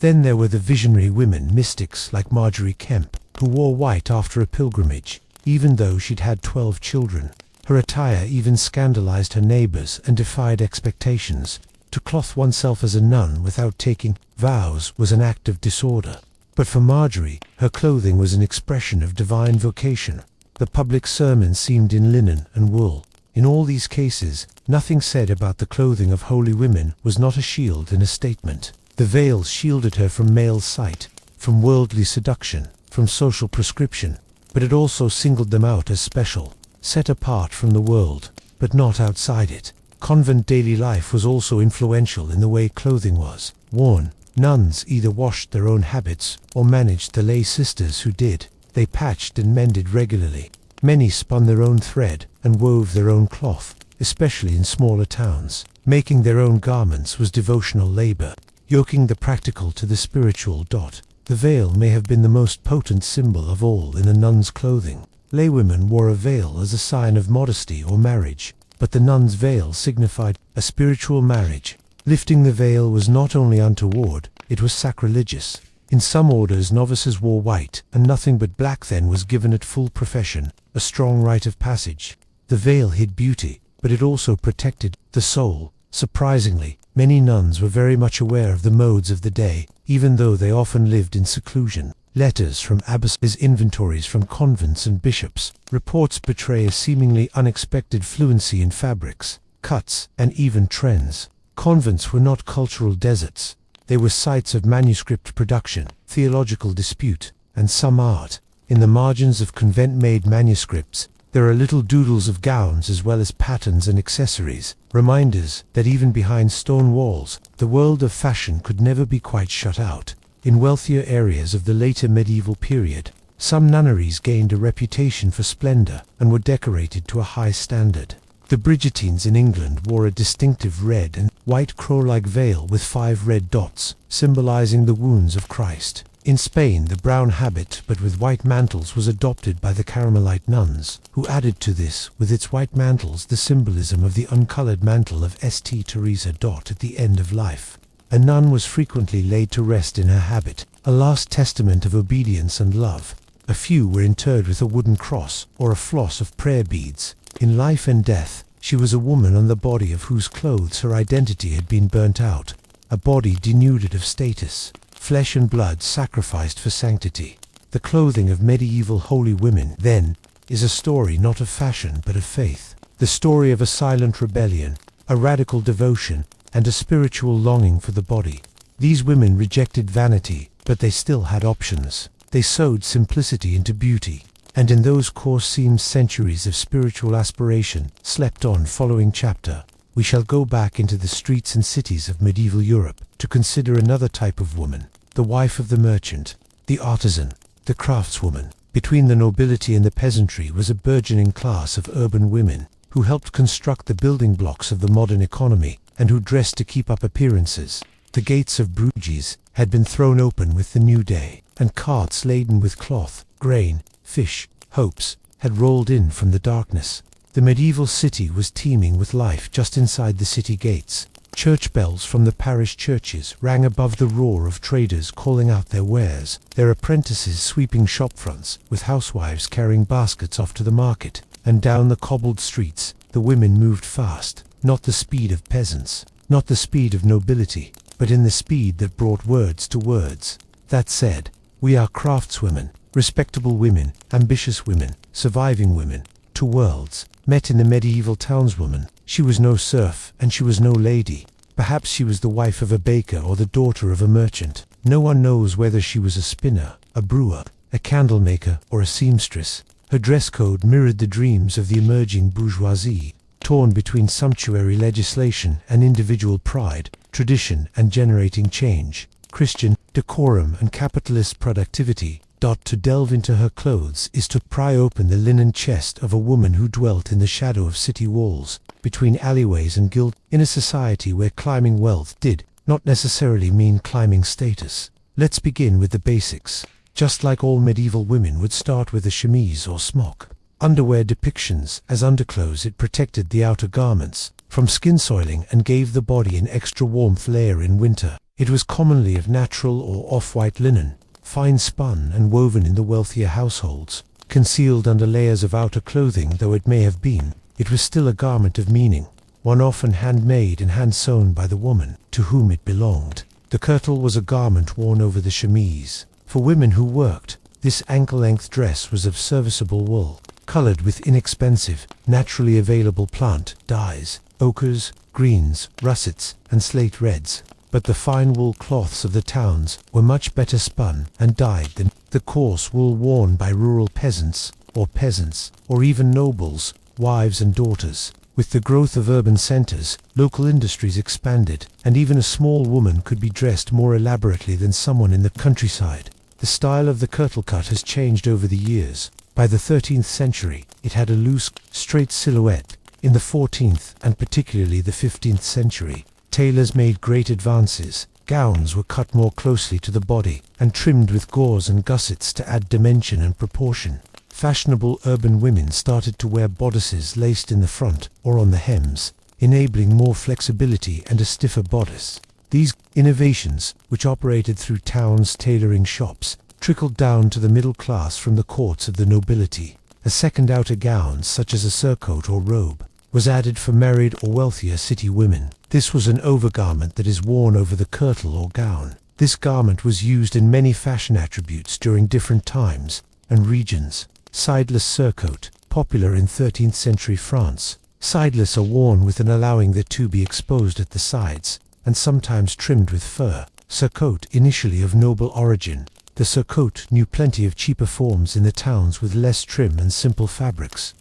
A: Then there were the visionary women, mystics like Marjorie Kemp, who wore white after a pilgrimage, even though she'd had 12 children. Her attire even scandalized her neighbors and defied expectations. To clothe oneself as a nun without taking vows was an act of disorder. But for Marjorie, her clothing was an expression of divine vocation. The public sermon seemed in linen and wool. In all these cases, nothing said about the clothing of holy women was not a shield and a statement. The veils shielded her from male sight, from worldly seduction, from social prescription, but it also singled them out as special, set apart from the world, but not outside it. Convent daily life was also influential in the way clothing was worn. Nuns either washed their own habits or managed the lay sisters who did. They patched and mended regularly. Many spun their own thread and wove their own cloth, especially in smaller towns. Making their own garments was devotional labor, yoking the practical to the spiritual. The veil may have been the most potent symbol of all in a nun's clothing. Laywomen wore a veil as a sign of modesty or marriage, but the nun's veil signified a spiritual marriage. Lifting the veil was not only untoward, it was sacrilegious. In some orders, novices wore white, and nothing but black then was given at full profession, a strong rite of passage. The veil hid beauty, but it also protected the soul. Surprisingly, many nuns were very much aware of the modes of the day, even though they often lived in seclusion. Letters from abbesses, inventories from convents and bishops, reports betray a seemingly unexpected fluency in fabrics, cuts, and even trends. Convents were not cultural deserts. They were sites of manuscript production, theological dispute, and some art. In the margins of convent-made manuscripts, there are little doodles of gowns as well as patterns and accessories, reminders that even behind stone walls, the world of fashion could never be quite shut out. In wealthier areas of the later medieval period, some nunneries gained a reputation for splendor and were decorated to a high standard. The Bridgetines in England wore a distinctive red and white crow-like veil with 5 red dots, symbolizing the wounds of Christ. In Spain, the brown habit, but with white mantles, was adopted by the Carmelite nuns, who added to this, with its white mantles, the symbolism of the uncolored mantle of St. Teresa. At the end of life, a nun was frequently laid to rest in her habit, a last testament of obedience and love. A few were interred with a wooden cross or a floss of prayer beads. In life and death, she was a woman on the body of whose clothes her identity had been burnt out, a body denuded of status, flesh and blood sacrificed for sanctity. The clothing of medieval holy women, then, is a story not of fashion but of faith, the story of a silent rebellion, a radical devotion, and a spiritual longing for the body. These women rejected vanity, but they still had options. They sewed simplicity into beauty, and in those coarse-seamed centuries of spiritual aspiration slept on. Following chapter, we shall go back into the streets and cities of medieval Europe to consider another type of woman, the wife of the merchant, the artisan, the craftswoman. Between the nobility and the peasantry was a burgeoning class of urban women who helped construct the building blocks of the modern economy and who dressed to keep up appearances. The gates of Bruges had been thrown open with the new day, and carts laden with cloth, grain, fish, hopes, had rolled in from the darkness. The medieval city was teeming with life just inside the city gates. Church bells from the parish churches rang above the roar of traders calling out their wares, their apprentices sweeping shop fronts, with housewives carrying baskets off to the market. And down the cobbled streets, the women moved fast, not the speed of peasants, not the speed of nobility, but in the speed that brought words to words. That said, we are craftswomen, respectable women, ambitious women, surviving women, 2 worlds, met in the medieval townswoman. She was no serf, and she was no lady. Perhaps she was the wife of a baker or the daughter of a merchant. No one knows whether she was a spinner, a brewer, a candlemaker, or a seamstress. Her dress code mirrored the dreams of the emerging bourgeoisie, torn between sumptuary legislation and individual pride, tradition and generating change, Christian decorum and capitalist productivity. To delve into her clothes is to pry open the linen chest of a woman who dwelt in the shadow of city walls, between alleyways and guild, in a society where climbing wealth did not necessarily mean climbing status. Let's begin with the basics. Just like all medieval women would start with a chemise or smock. Underwear depictions as underclothes, it protected the outer garments from skin soiling and gave the body an extra warmth layer in winter. It was commonly of natural or off-white linen, fine spun and woven in the wealthier households. Concealed under layers of outer clothing though it may have been, it was still a garment of meaning, one often handmade and hand-sewn by the woman to whom it belonged. The kirtle was a garment worn over the chemise. For women who worked, this ankle-length dress was of serviceable wool, colored with inexpensive, naturally available plant dyes, ochres, greens, russets, and slate reds. But the fine wool cloths of the towns were much better spun and dyed than the coarse wool worn by rural peasants, or even nobles, wives and daughters. With the growth of urban centers, local industries expanded, and even a small woman could be dressed more elaborately than someone in the countryside. The style of the kirtle cut has changed over the years. By the 13th century, it had a loose, straight silhouette. In the 14th, and particularly the 15th century, tailors made great advances. Gowns were cut more closely to the body and trimmed with gauze and gussets to add dimension and proportion. Fashionable urban women started to wear bodices laced in the front or on the hems, enabling more flexibility and a stiffer bodice. These innovations, which operated through towns' tailoring shops, trickled down to the middle class from the courts of the nobility. A second outer gown, such as a surcoat or robe, was added for married or wealthier city women. This was an overgarment that is worn over the kirtle or gown. This garment was used in many fashion attributes during different times and regions. Sideless surcoat, popular in 13th century France. Sideless are worn with an allowing the to be exposed at the sides, and sometimes trimmed with fur. Surcoat, initially of noble origin. The surcoat knew plenty of cheaper forms in the towns with less trim and simple fabrics.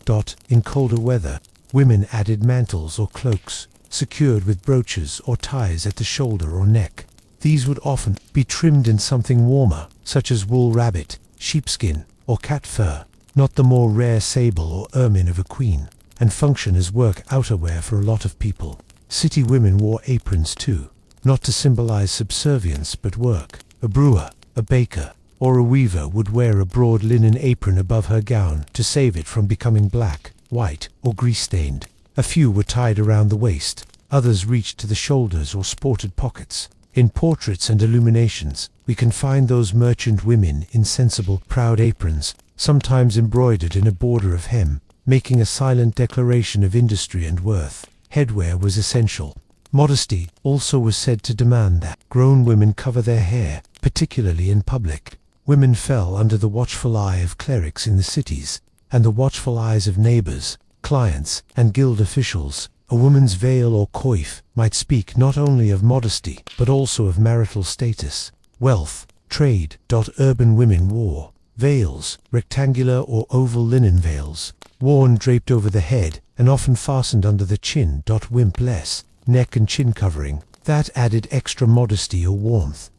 A: In colder weather, women added mantles or cloaks, secured with brooches or ties at the shoulder or neck. These would often be trimmed in something warmer, such as wool rabbit, sheepskin, or cat fur, not the more rare sable or ermine of a queen, and function as work outerwear for a lot of people. City women wore aprons too, not to symbolize subservience but work. A brewer, a baker, or a weaver would wear a broad linen apron above her gown to save it from becoming black, white, or grease-stained. A few were tied around the waist, others reached to the shoulders or sported pockets. In portraits and illuminations, we can find those merchant women in sensible, proud aprons, sometimes embroidered in a border of hem, making a silent declaration of industry and worth. Headwear was essential. Modesty also was said to demand that grown women cover their hair, particularly in public. Women fell under the watchful eye of clerics in the cities, and the watchful eyes of neighbors, clients, and guild officials. A woman's veil or coif might speak not only of modesty, but also of marital status, wealth, trade. Urban women wore veils, rectangular or oval linen veils, worn draped over the head and often fastened under the chin. Wimp-less neck and chin covering that added extra modesty or warmth.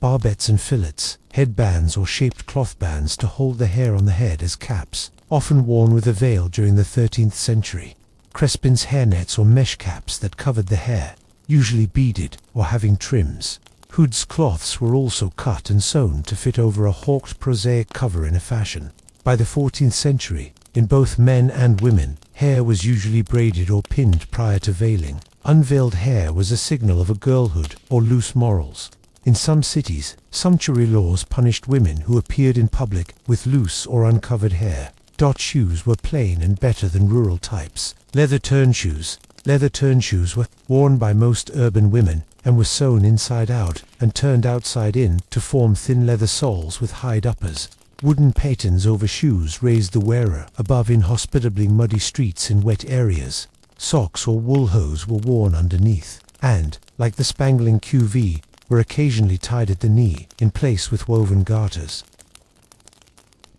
A: Barbettes and fillets, headbands or shaped cloth bands to hold the hair on the head as caps, often worn with a veil during the 13th century. Crespins hairnets or mesh caps that covered the hair, usually beaded or having trims. Hoods cloths were also cut and sewn to fit over a hawked prosaic cover in a fashion. By the 14th century, in both men and women, hair was usually braided or pinned prior to veiling. Unveiled hair was a signal of a girlhood or loose morals. In some cities, sumptuary laws punished women who appeared in public with loose or uncovered hair. Shoes were plain and better than rural types. Leather turnshoes. Leather turnshoes were worn by most urban women and were sewn inside out and turned outside in to form thin leather soles with hide uppers. Wooden patins over shoes raised the wearer above inhospitably muddy streets in wet areas. Socks or wool hose were worn underneath, and, like the spangling QV, were occasionally tied at the knee, in place with woven garters.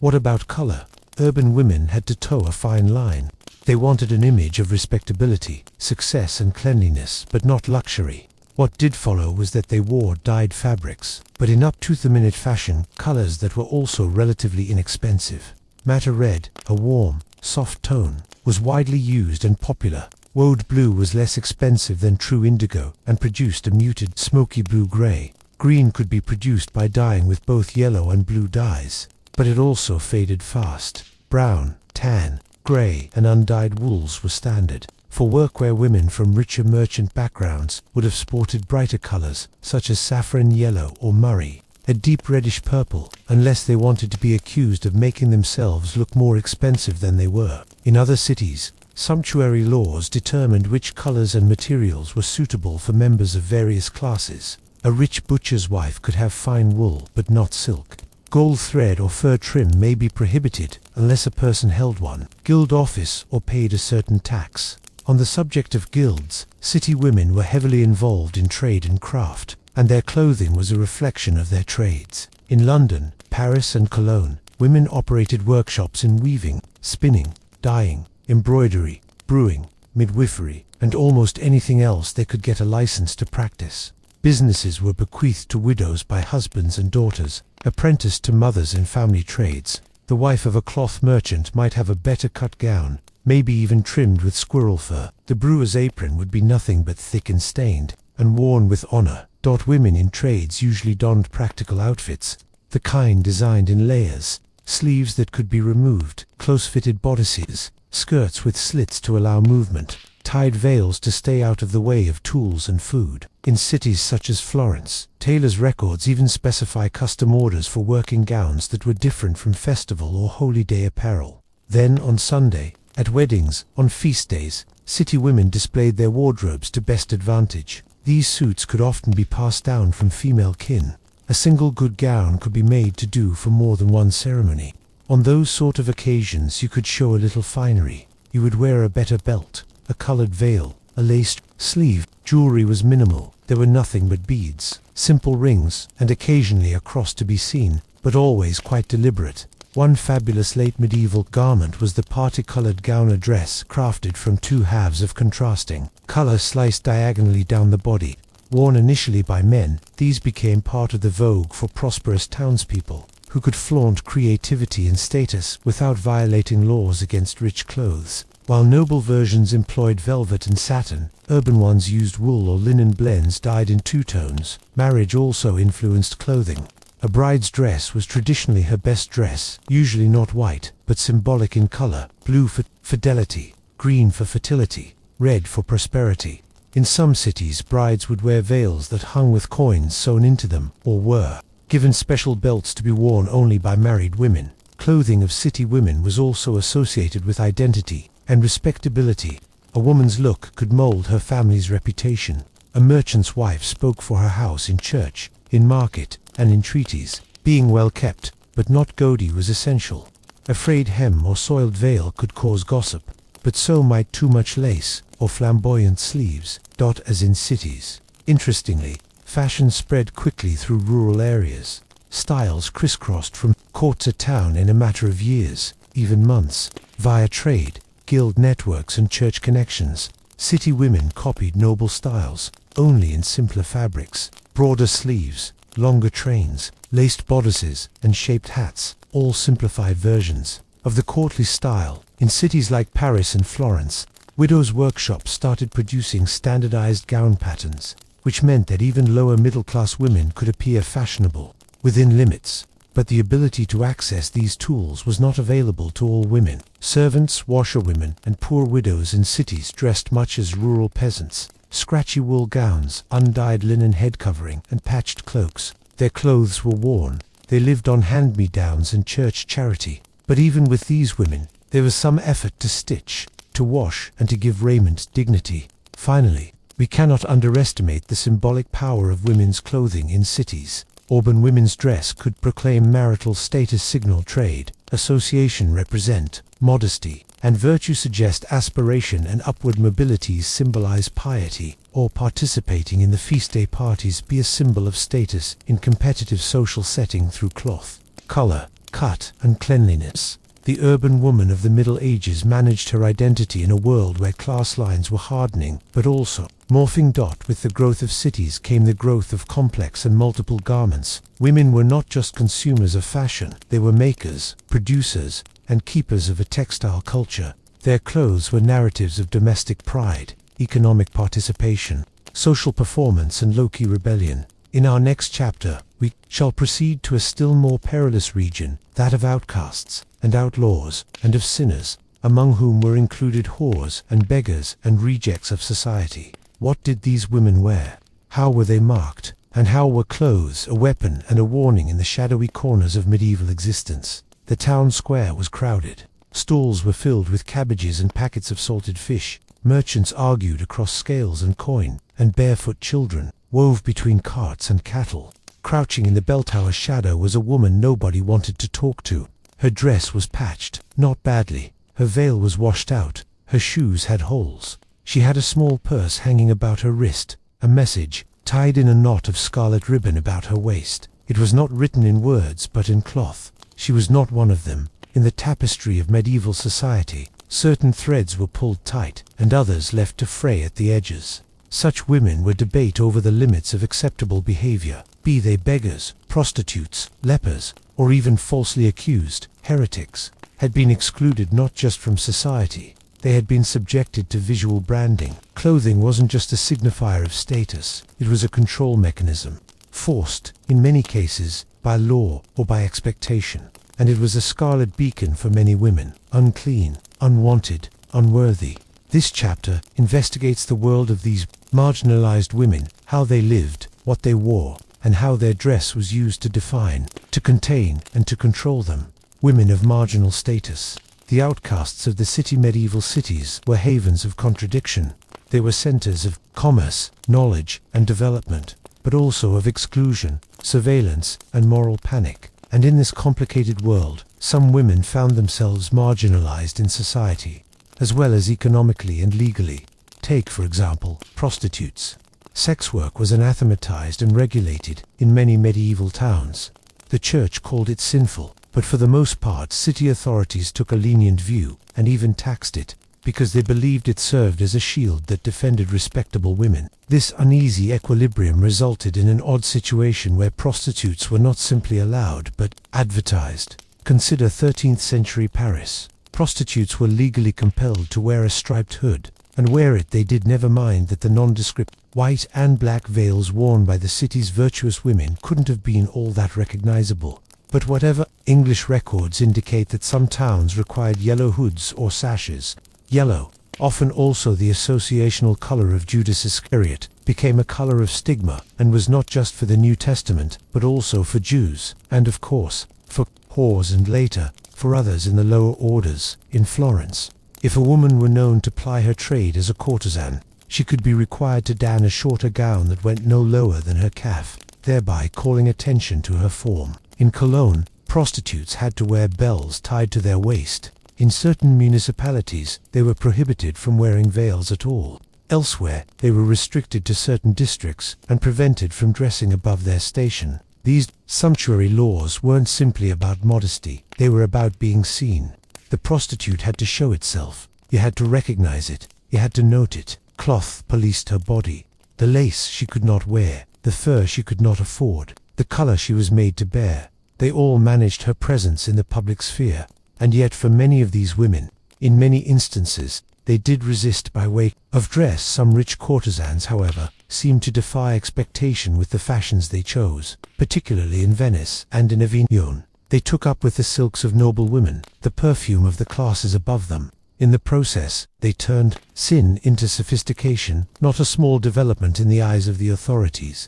A: What about color? Urban women had to toe a fine line. They wanted an image of respectability, success and cleanliness, but not luxury. What did follow was that they wore dyed fabrics, but in up-to-the-minute fashion, colors that were also relatively inexpensive. Matte red, a warm, soft tone, was widely used and popular. Woad blue was less expensive than true indigo and produced a muted, smoky blue-gray. Green could be produced by dyeing with both yellow and blue dyes, but it also faded fast. Brown, tan, grey, and undyed wools were standard. For workwear, women from richer merchant backgrounds would have sported brighter colors, such as saffron yellow or murrey, a deep reddish purple, unless they wanted to be accused of making themselves look more expensive than they were. In other cities, sumptuary laws determined which colors and materials were suitable for members of various classes. A rich butcher's wife could have fine wool, but not silk. Gold thread or fur trim may be prohibited unless a person held one, guild office, or paid a certain tax. On the subject of guilds, city women were heavily involved in trade and craft, and their clothing was a reflection of their trades. In London, Paris, and Cologne, women operated workshops in weaving, spinning, dyeing, embroidery, brewing, midwifery, and almost anything else they could get a license to practice. Businesses were bequeathed to widows by husbands and daughters, apprenticed to mothers in family trades. The wife of a cloth merchant might have a better cut gown, maybe even trimmed with squirrel fur. The brewer's apron would be nothing but thick and stained, and worn with honor. Women in trades usually donned practical outfits, the kind designed in layers, sleeves that could be removed, close-fitted bodices, skirts with slits to allow movement, tied veils to stay out of the way of tools and food. In cities such as Florence, tailors' records even specify custom orders for working gowns that were different from festival or holy day apparel. Then on Sunday, at weddings, on feast days, city women displayed their wardrobes to best advantage. These suits could often be passed down from female kin. A single good gown could be made to do for more than one ceremony. On those sort of occasions you could show a little finery. You would wear a better belt, a colored veil, a laced sleeve. Jewelry was minimal. There were nothing but beads, simple rings, and occasionally a cross to be seen, but always quite deliberate. One fabulous late medieval garment was the parti-colored gown or dress, crafted from two halves of contrasting color sliced diagonally down the body. Worn initially by men, these became part of the vogue for prosperous townspeople, who could flaunt creativity and status without violating laws against rich clothes. While noble versions employed velvet and satin, urban ones used wool or linen blends dyed in two tones. Marriage also influenced clothing. A bride's dress was traditionally her best dress, usually not white, but symbolic in color: blue for fidelity, green for fertility, red for prosperity. In some cities, brides would wear veils that hung with coins sewn into them, or were given special belts to be worn only by married women. Clothing of city women was also associated with identity and respectability. A woman's look could mold her family's reputation. A merchant's wife spoke for her house in church, in market, and in treaties. Being well kept, but not gaudy, was essential. A frayed hem or soiled veil could cause gossip, but so might too much lace or flamboyant sleeves, as in cities. Interestingly, fashion spread quickly through rural areas. Styles crisscrossed from court to town in a matter of years, even months, via trade, guild networks, and church connections. City women copied noble styles, only in simpler fabrics: broader sleeves, longer trains, laced bodices, and shaped hats, all simplified versions of the courtly style. In cities like Paris and Florence, widows' workshops started producing standardized gown patterns, which meant that even lower middle-class women could appear fashionable, within limits. But the ability to access these tools was not available to all women. Servants, washerwomen, and poor widows in cities dressed much as rural peasants: scratchy wool gowns, undyed linen head covering, and patched cloaks. Their clothes were worn. They lived on hand-me-downs and church charity. But even with these women, there was some effort to stitch, to wash, and to give raiment dignity. Finally, we cannot underestimate the symbolic power of women's clothing in cities. Urban women's dress could proclaim marital status, signal trade, association, represent modesty, and virtue, suggest aspiration, and upward mobility symbolize piety, or participating in the feast day parties be a symbol of status in competitive social setting through cloth, color, cut, and cleanliness. The urban woman of the Middle Ages managed her identity in a world where class lines were hardening, but also morphing. With the growth of cities came the growth of complex and multiple garments. Women were not just consumers of fashion, they were makers, producers, and keepers of a textile culture. Their clothes were narratives of domestic pride, economic participation, social performance, and low-key rebellion. In our next chapter, we shall proceed to a still more perilous region, that of outcasts, and outlaws, and of sinners, among whom were included whores and beggars and rejects of society. What did these women wear? How were they marked? And how were clothes a weapon and a warning in the shadowy corners of medieval existence? The town square was crowded. Stalls were filled with cabbages and packets of salted fish. Merchants argued across scales and coin, and barefoot children wove between carts and cattle. Crouching in the bell tower's shadow was a woman nobody wanted to talk to. Her dress was patched, not badly. Her veil was washed out. Her shoes had holes. She had a small purse hanging about her wrist, a message tied in a knot of scarlet ribbon about her waist. It was not written in words but in cloth. She was not one of them. In the tapestry of medieval society, certain threads were pulled tight, and others left to fray at the edges. Such women were debate over the limits of acceptable behavior, be they beggars, prostitutes, lepers, or even falsely accused heretics, had been excluded not just from society, they had been subjected to visual branding. Clothing wasn't just a signifier of status, it was a control mechanism, forced, in many cases, by law or by expectation. And it was a scarlet beacon for many women: unclean, unwanted, unworthy. This chapter investigates the world of these marginalized women, how they lived, what they wore, and how their dress was used to define, to contain, and to control them. Women of marginal status. The outcasts of the city. Medieval cities were havens of contradiction. They were centers of commerce, knowledge, and development, but also of exclusion, surveillance, and moral panic. And in this complicated world, some women found themselves marginalized in society. as well as economically and legally. Take, for example, prostitutes. Sex work was anathematized and regulated in many medieval towns. The church called it sinful, but for the most part city authorities took a lenient view and even taxed it, because they believed it served as a shield that defended respectable women. This uneasy equilibrium resulted in an odd situation where prostitutes were not simply allowed but advertised. Consider 13th century Paris. Prostitutes were legally compelled to wear a striped hood, and wear it they did, never mind that the nondescript white and black veils worn by the city's virtuous women couldn't have been all that recognizable. But whatever, English records indicate that some towns required yellow hoods or sashes. Yellow, often also the associational color of Judas Iscariot, became a color of stigma and was not just for the New Testament, but also for Jews, and of course, for whores and later, for others in the lower orders. In Florence, if a woman were known to ply her trade as a courtesan, she could be required to don a shorter gown that went no lower than her calf, thereby calling attention to her form. In Cologne, prostitutes had to wear bells tied to their waist. In certain municipalities, they were prohibited from wearing veils at all. Elsewhere, they were restricted to certain districts and prevented from dressing above their station. These sumptuary laws weren't simply about modesty, they were about being seen. The prostitute had to show itself. You had to recognize it. You had to note it. Cloth policed her body. The lace she could not wear, the fur she could not afford, the color she was made to bear. They all managed her presence in the public sphere. And yet for many of these women, in many instances, they did resist by way of dress. Some rich courtesans, however, seemed to defy expectation with the fashions they chose, particularly in Venice and in Avignon. They took up with the silks of noble women, the perfume of the classes above them. In the process, they turned sin into sophistication, not a small development in the eyes of the authorities.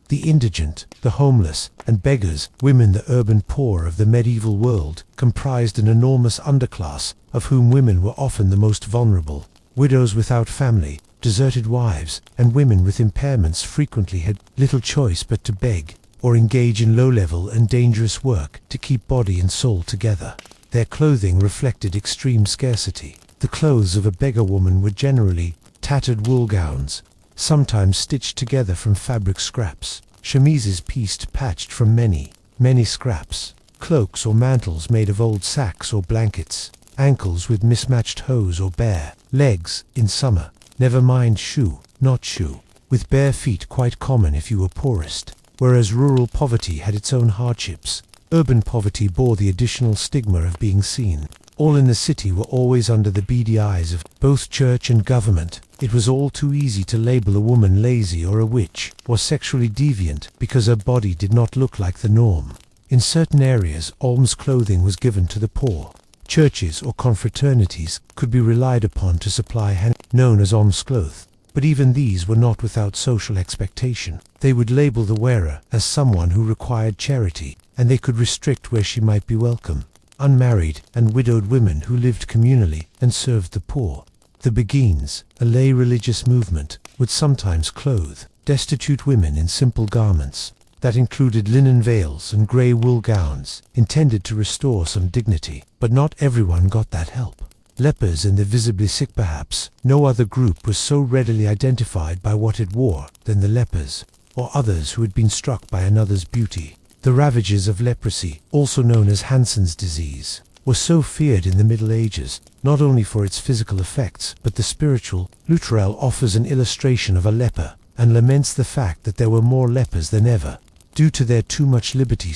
A: The indigent, the homeless, and beggars, women, the urban poor of the medieval world, comprised an enormous underclass, of whom women were often the most vulnerable. Widows without family, deserted wives, and women with impairments frequently had little choice but to beg, or engage in low-level and dangerous work to keep body and soul together. Their clothing reflected extreme scarcity. The clothes of a beggar woman were generally tattered wool gowns, sometimes stitched together from fabric scraps, chemises pieced patched from many scraps, cloaks or mantles made of old sacks or blankets, ankles with mismatched hose or bare legs in summer, never mind not shoe, with bare feet quite common if you were poorest. Whereas rural poverty had its own hardships, urban poverty bore the additional stigma of being seen. All in the city were always under the beady eyes of both church and government. It was all too easy to label a woman lazy or a witch or sexually deviant because her body did not look like the norm. In certain areas, alms clothing was given to the poor. Churches or confraternities could be relied upon to supply known as almscloth. But even these were not without social expectation. They would label the wearer as someone who required charity, and they could restrict where she might be welcome. Unmarried and widowed women who lived communally and served the poor. The Beguines, a lay religious movement, would sometimes clothe destitute women in simple garments that included linen veils and grey wool gowns, intended to restore some dignity. But not everyone got that help. Lepers and the visibly sick perhaps. No other group was so readily identified by what it wore than the lepers, or others who had been struck by another's beauty. The ravages of leprosy, also known as Hansen's disease, were so feared in the Middle Ages, not only for its physical effects, but the spiritual. Luttrell offers an illustration of a leper, and laments the fact that there were more lepers than ever. Due to their too much liberty,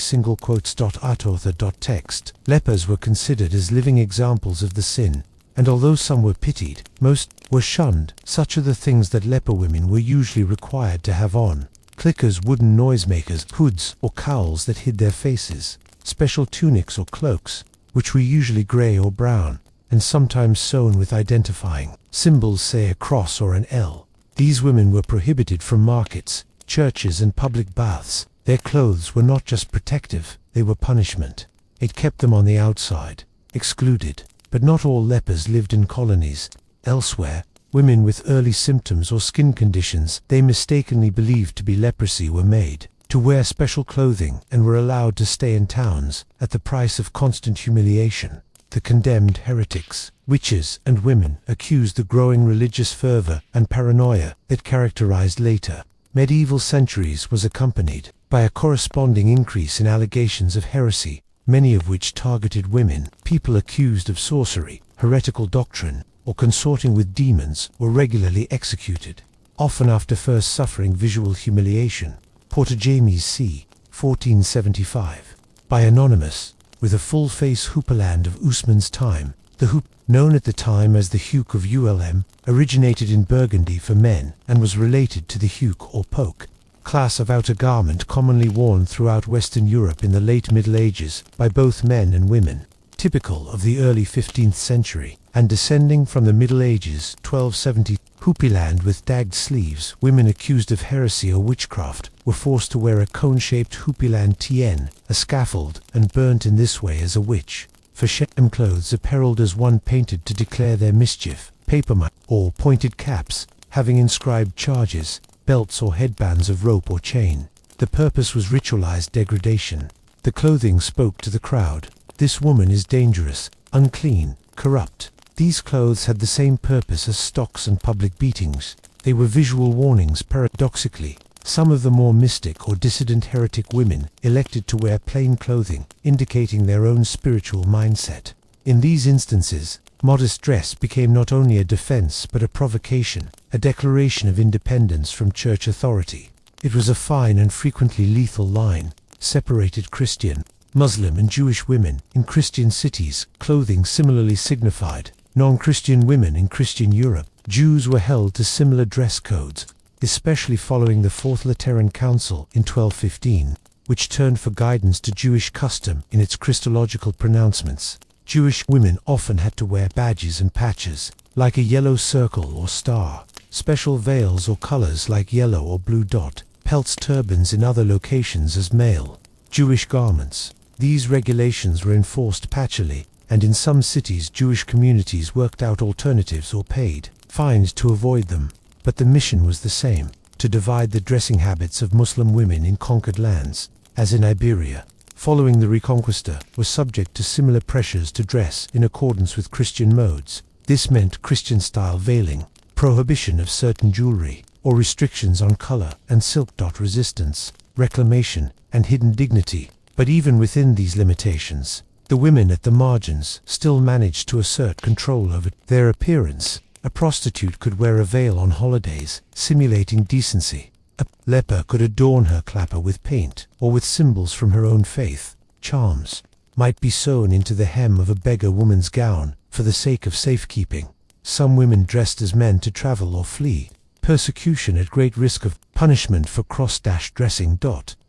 A: @author.text, lepers were considered as living examples of the sin, and although some were pitied, most were shunned. Such are the things that leper women were usually required to have on: clickers, wooden noisemakers, hoods or cowls that hid their faces, special tunics or cloaks, which were usually grey or brown, and sometimes sewn with identifying symbols, say a cross or an L. These women were prohibited from markets, churches and public baths. Their clothes were not just protective, they were punishment. It kept them on the outside, excluded. But not all lepers lived in colonies. Elsewhere, women with early symptoms or skin conditions they mistakenly believed to be leprosy were made to wear special clothing and were allowed to stay in towns at the price of constant humiliation. the condemned heretics, witches, and women accused the growing religious fervor and paranoia that characterized later medieval centuries was accompanied by a corresponding increase in allegations of heresy, many of which targeted women. People accused of sorcery, heretical doctrine, or consorting with demons were regularly executed, often after first suffering visual humiliation. Porter James c. 1475. By Anonymous, with a full-face hooperland of Usman's time. The hoop, known at the time as the huque of Ulm, originated in Burgundy for men and was related to the huque or poke, class of outer garment commonly worn throughout Western Europe in the late Middle Ages by both men and women. Typical of the early 15th century, and descending from the Middle Ages 1270, hoopiland with dagged sleeves. Women accused of heresy or witchcraft were forced to wear a cone-shaped hoopiland tien, a scaffold, and burnt in this way as a witch. For shem clothes apparelled as one painted to declare their mischief, paperma, or pointed caps, having inscribed charges, belts or headbands of rope or chain. The purpose was ritualized degradation. The clothing spoke to the crowd. This woman is dangerous, unclean, corrupt. These clothes had the same purpose as stocks and public beatings. They were visual warnings. Paradoxically, some of the more mystic or dissident heretic women elected to wear plain clothing, indicating their own spiritual mindset. In these instances, modest dress became not only a defense but a provocation, a declaration of independence from church authority. It was a fine and frequently lethal line, separated Christian, Muslim and Jewish women. In Christian cities, clothing similarly signified non-Christian women. In Christian Europe, Jews were held to similar dress codes, especially following the Fourth Lateran Council in 1215, which turned for guidance to Jewish custom in its Christological pronouncements. Jewish women often had to wear badges and patches, like a yellow circle or star, special veils or colors like yellow or blue dot, pelts, turbans in other locations as male Jewish garments. These regulations were enforced patchily, and in some cities Jewish communities worked out alternatives or paid fines to avoid them. But the mission was the same, to divide the dressing habits of Muslim women in conquered lands, as in Iberia, following the Reconquista, were subject to similar pressures to dress in accordance with Christian modes. This meant Christian-style veiling, prohibition of certain jewelry, or restrictions on color and silk. Resistance, reclamation, and hidden dignity. But even within these limitations, the women at the margins still managed to assert control over their appearance. A prostitute could wear a veil on holidays, simulating decency. A leper could adorn her clapper with paint, or with symbols from her own faith. Charms might be sewn into the hem of a beggar woman's gown, for the sake of safekeeping. Some women dressed as men to travel or flee. Persecution at great risk of punishment for cross-dressing.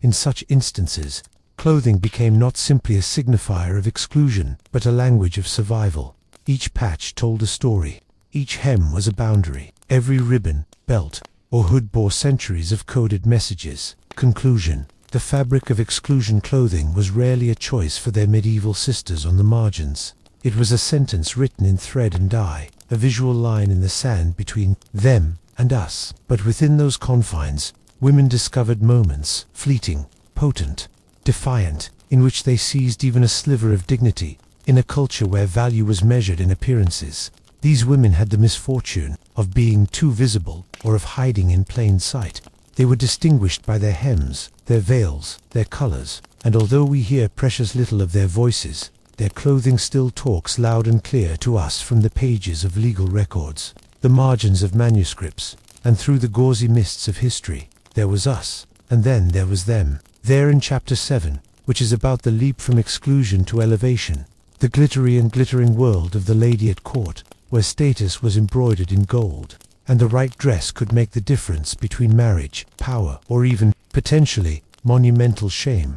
A: In such instances, clothing became not simply a signifier of exclusion, but a language of survival. Each patch told a story. Each hem was a boundary. Every ribbon, belt, or hood bore centuries of coded messages. Conclusion: the fabric of exclusion clothing was rarely a choice for their medieval sisters on the margins. It was a sentence written in thread and dye, a visual line in the sand between them and us. But within those confines, women discovered moments, fleeting, potent, defiant, in which they seized even a sliver of dignity. In a culture where value was measured in appearances, these women had the misfortune of being too visible or of hiding in plain sight. They were distinguished by their hems, their veils, their colors, and although we hear precious little of their voices, their clothing still talks loud and clear to us from the pages of legal records, the margins of manuscripts, and through the gauzy mists of history. There was us, and then there was them. There in chapter 7, which is about the leap from exclusion to elevation, the glittery and glittering world of the lady at court, where status was embroidered in gold, and the right dress could make the difference between marriage, power, or even, potentially, monumental shame.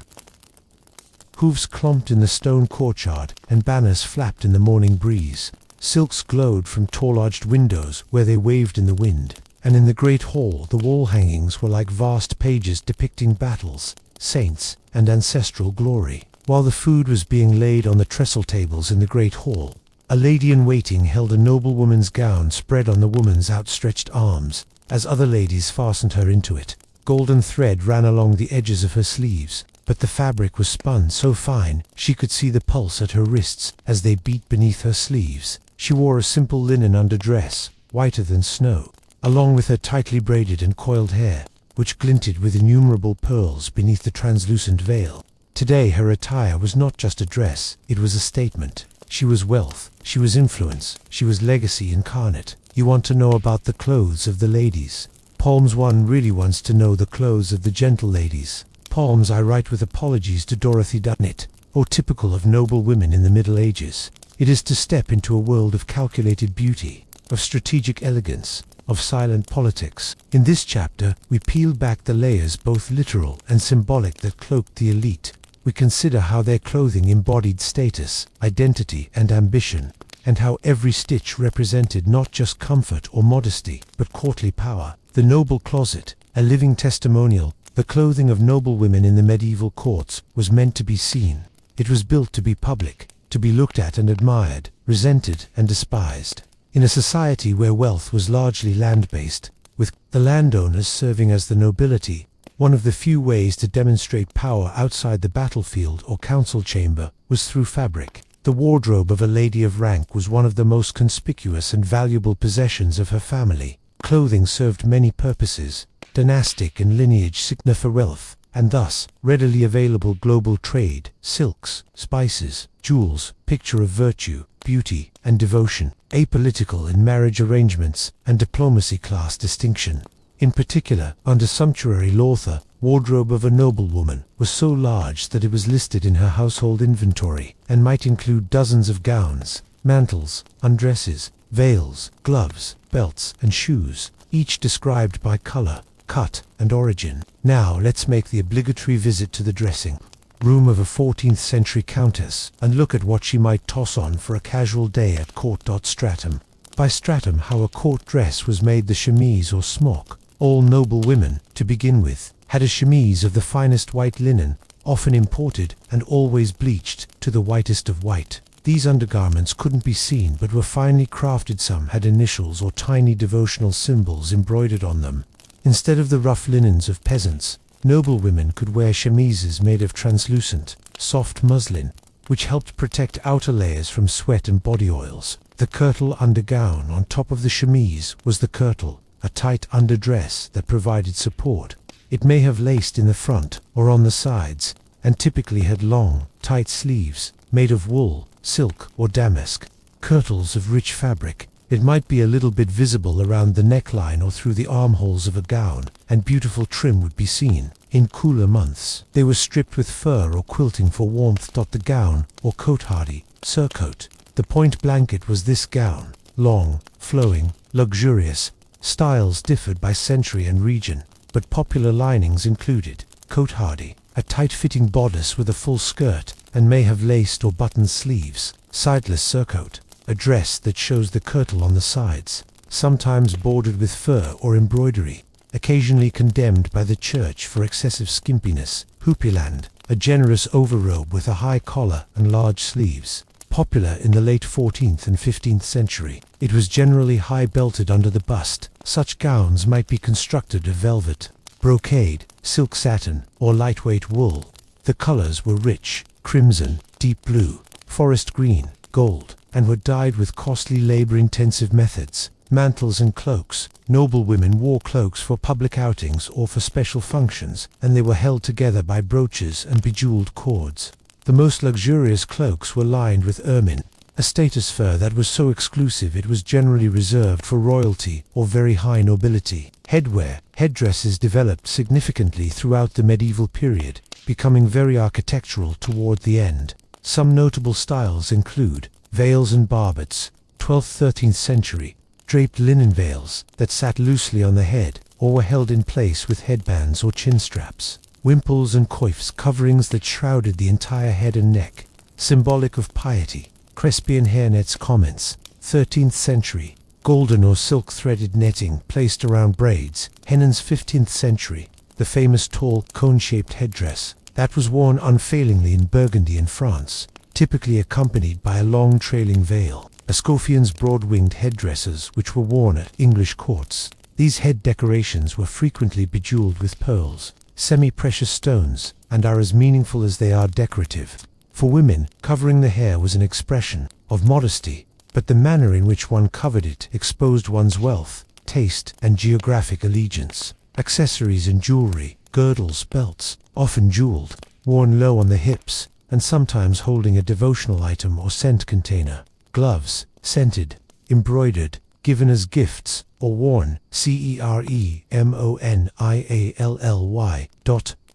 A: Hooves clomped in the stone courtyard, and banners flapped in the morning breeze. Silks glowed from tall-arched windows where they waved in the wind, and in the great hall the wall hangings were like vast pages depicting battles, saints, and ancestral glory. While the food was being laid on the trestle tables in the great hall, a lady-in-waiting held a noblewoman's gown spread on the woman's outstretched arms, as other ladies fastened her into it. Golden thread ran along the edges of her sleeves, but the fabric was spun so fine she could see the pulse at her wrists as they beat beneath her sleeves. She wore a simple linen underdress, whiter than snow, along with her tightly braided and coiled hair, which glinted with innumerable pearls beneath the translucent veil. Today her attire was not just a dress, it was a statement. She was wealth, she was influence, she was legacy incarnate. You want to know about the clothes of the ladies. Palms 1 really wants to know the clothes of the gentle ladies. Palms I write with apologies to Dorothy Dunnett, or typical of noble women in the Middle Ages. It is to step into a world of calculated beauty, of strategic elegance, of silent politics. In this chapter, we peel back the layers both literal and symbolic that cloaked the elite. We consider how their clothing embodied status, identity, and ambition, and how every stitch represented not just comfort or modesty, but courtly power. The noble closet, a living testimonial, the clothing of noble women in the medieval courts, was meant to be seen. It was built to be public, to be looked at and admired, resented and despised. In a society where wealth was largely land-based, with the landowners serving as the nobility, one of the few ways to demonstrate power outside the battlefield or council chamber was through fabric. The wardrobe of a lady of rank was one of the most conspicuous and valuable possessions of her family. Clothing served many purposes. Dynastic and lineage signify wealth, and thus readily available global trade, silks, spices, jewels, picture of virtue, beauty, and devotion, apolitical in marriage arrangements, and diplomacy class distinction. In particular, under sumptuary Lotha, wardrobe of a noblewoman was so large that it was listed in her household inventory, and might include dozens of gowns, mantles, undresses, veils, gloves, belts, and shoes, each described by color, cut, and origin. Now let's make the obligatory visit to the dressing room of a 14th century countess, and look at what she might toss on for a casual day at court. Stratum. By stratum, how a court dress was made. The chemise or smock. All noble women, to begin with, had a chemise of the finest white linen, often imported and always bleached to the whitest of white. These undergarments couldn't be seen but were finely crafted. Some had initials or tiny devotional symbols embroidered on them. Instead of the rough linens of peasants, noble women could wear chemises made of translucent, soft muslin, which helped protect outer layers from sweat and body oils. The kirtle undergown on top of the chemise was the kirtle, a tight underdress that provided support. It may have laced in the front or on the sides, and typically had long, tight sleeves, made of wool, silk, or damask. Kirtles of rich fabric. It might be a little bit visible around the neckline or through the armholes of a gown, and beautiful trim would be seen. In cooler months, they were stripped with fur or quilting for warmth. The gown, or coat hardy, surcoat. The point blanket was this gown, long, flowing, luxurious. Styles differed by century and region, but popular linings included coat hardy, a tight-fitting bodice with a full skirt, and may have laced or buttoned sleeves. Sideless surcoat, a dress that shows the kirtle on the sides, sometimes bordered with fur or embroidery, occasionally condemned by the church for excessive skimpiness. Hoopyland, a generous overrobe with a high collar and large sleeves. Popular in the late 14th and 15th century, it was generally high-belted under the bust. Such gowns might be constructed of velvet, brocade, silk satin, or lightweight wool. The colors were rich, crimson, deep blue, forest green, gold, and were dyed with costly labor-intensive methods. Mantles and cloaks. Noble women wore cloaks for public outings or for special functions, and they were held together by brooches and bejeweled cords. The most luxurious cloaks were lined with ermine, a status fur that was so exclusive it was generally reserved for royalty or very high nobility. Headwear. Headdresses developed significantly throughout the medieval period, becoming very architectural toward the end. Some notable styles include veils and barbets, 12th–13th century, draped linen veils that sat loosely on the head or were held in place with headbands or chin straps. Wimples and coifs, coverings that shrouded the entire head and neck, symbolic of piety. Crespian hairnets. Comments. 13th century, golden or silk-threaded netting placed around braids. Hennons. 15th century, the famous tall, cone-shaped headdress that was worn unfailingly in Burgundy and France, typically accompanied by a long trailing veil. Escoffians. Broad-winged headdresses which were worn at English courts. These head decorations were frequently bejeweled with pearls, semi-precious stones, and are as meaningful as they are decorative. For women, covering the hair was an expression of modesty, but the manner in which one covered it exposed one's wealth, taste, and geographic allegiance. Accessories and jewelry, girdles, belts, often jeweled, worn low on the hips, and sometimes holding a devotional item or scent container. Gloves, scented, embroidered, given as gifts, or worn, ceremonially.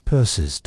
A: Purses.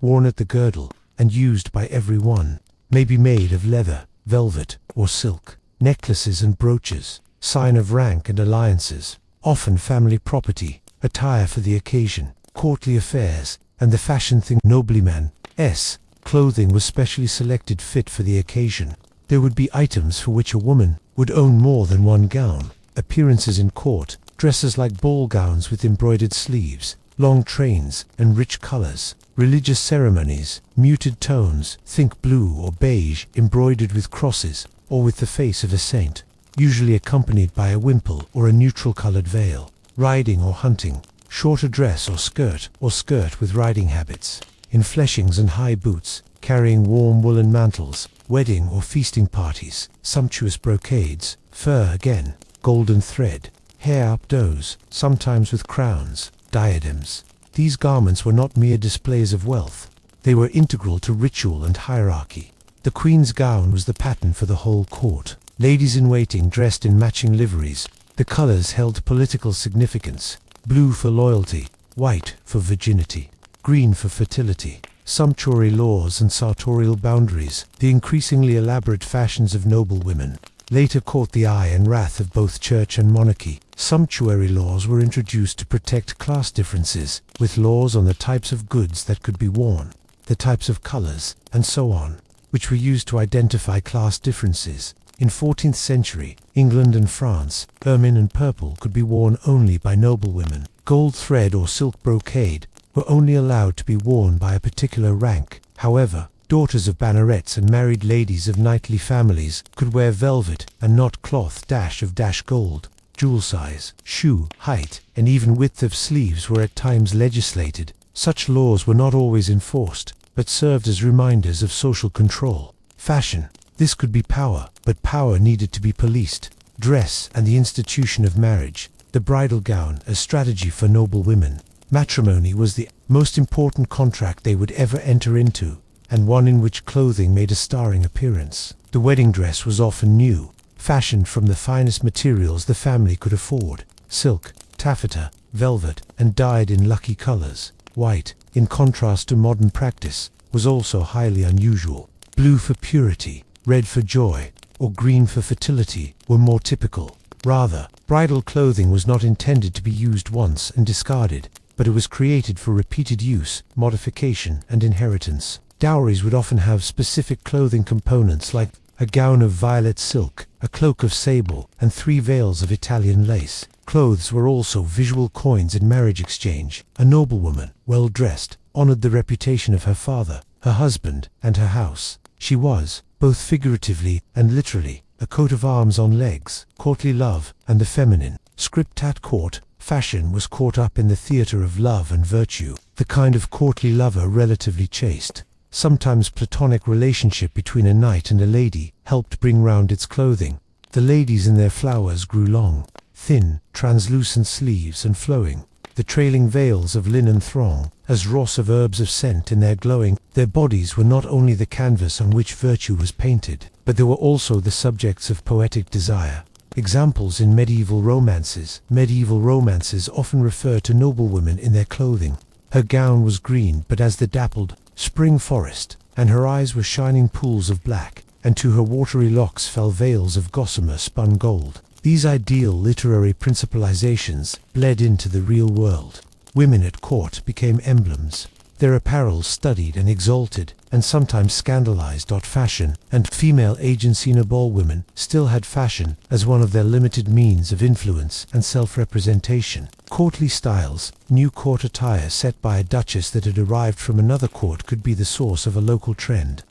A: Worn at the girdle, and used by every one, may be made of leather, velvet, or silk. Necklaces and brooches, sign of rank and alliances, often family property, attire for the occasion, courtly affairs, and the fashion thing. Nobleman's clothing was specially selected fit for the occasion. There would be items for which a woman would own more than one gown. Appearances in court, dresses like ball gowns with embroidered sleeves, long trains, and rich colors. Religious ceremonies, muted tones, think blue or beige, embroidered with crosses, or with the face of a saint, usually accompanied by a wimple or a neutral-colored veil. Riding or hunting, shorter dress or skirt with riding habits. In fleshings and high boots, carrying warm woolen mantles. Wedding or feasting parties, sumptuous brocades, fur again, golden thread, hair updos, sometimes with crowns, diadems. These garments were not mere displays of wealth. They were integral to ritual and hierarchy. The queen's gown was the pattern for the whole court. Ladies-in-waiting dressed in matching liveries. The colors held political significance. Blue for loyalty, white for virginity, green for fertility. Sumptuary laws and sartorial boundaries, the increasingly elaborate fashions of noble women, later caught the eye and wrath of both church and monarchy. Sumptuary laws were introduced to protect class differences, with laws on the types of goods that could be worn, the types of colors, and so on, which were used to identify class differences. In 14th century, England and France, ermine and purple could be worn only by noble women. Gold thread or silk brocade were only allowed to be worn by a particular rank. However, daughters of bannerets and married ladies of knightly families could wear velvet and not cloth of gold. Jewel size, shoe, height, and even width of sleeves were at times legislated. Such laws were not always enforced, but served as reminders of social control. Fashion. This could be power, but power needed to be policed. Dress and the institution of marriage. The bridal gown, a strategy for noble women. Matrimony was the most important contract they would ever enter into, and one in which clothing made a starring appearance. The wedding dress was often new, fashioned from the finest materials the family could afford. Silk, taffeta, velvet, and dyed in lucky colors. White, in contrast to modern practice, was also highly unusual. Blue for purity, red for joy, or green for fertility were more typical. Rather, bridal clothing was not intended to be used once and discarded, but it was created for repeated use, modification, and inheritance. Dowries would often have specific clothing components like a gown of violet silk, a cloak of sable, and 3 veils of Italian lace. Clothes were also visual coins in marriage exchange. A noblewoman, well dressed, honored the reputation of her father, her husband, and her house. She was, both figuratively and literally, a coat of arms on legs, courtly love, and the feminine. Script at court. Fashion was caught up in the theatre of love and virtue, the kind of courtly lover relatively chaste. Sometimes platonic relationship between a knight and a lady helped bring round its clothing. The ladies in their flowers grew long, thin, translucent sleeves and flowing. The trailing veils of linen throng, as ross of herbs of scent in their glowing. Their bodies were not only the canvas on which virtue was painted, but they were also the subjects of poetic desire. Examples in medieval romances. Medieval romances often refer to noblewomen in their clothing. Her gown was green, but as the dappled spring forest, and her eyes were shining pools of black, and to her watery locks fell veils of gossamer spun gold. These ideal literary principalizations bled into the real world. Women at court became emblems. Their apparel studied and exalted, and sometimes scandalized. Fashion and female agency. Noble women still had fashion as one of their limited means of influence and self-representation. Courtly styles, new court attire set by a duchess that had arrived from another court could be the source of a local trend.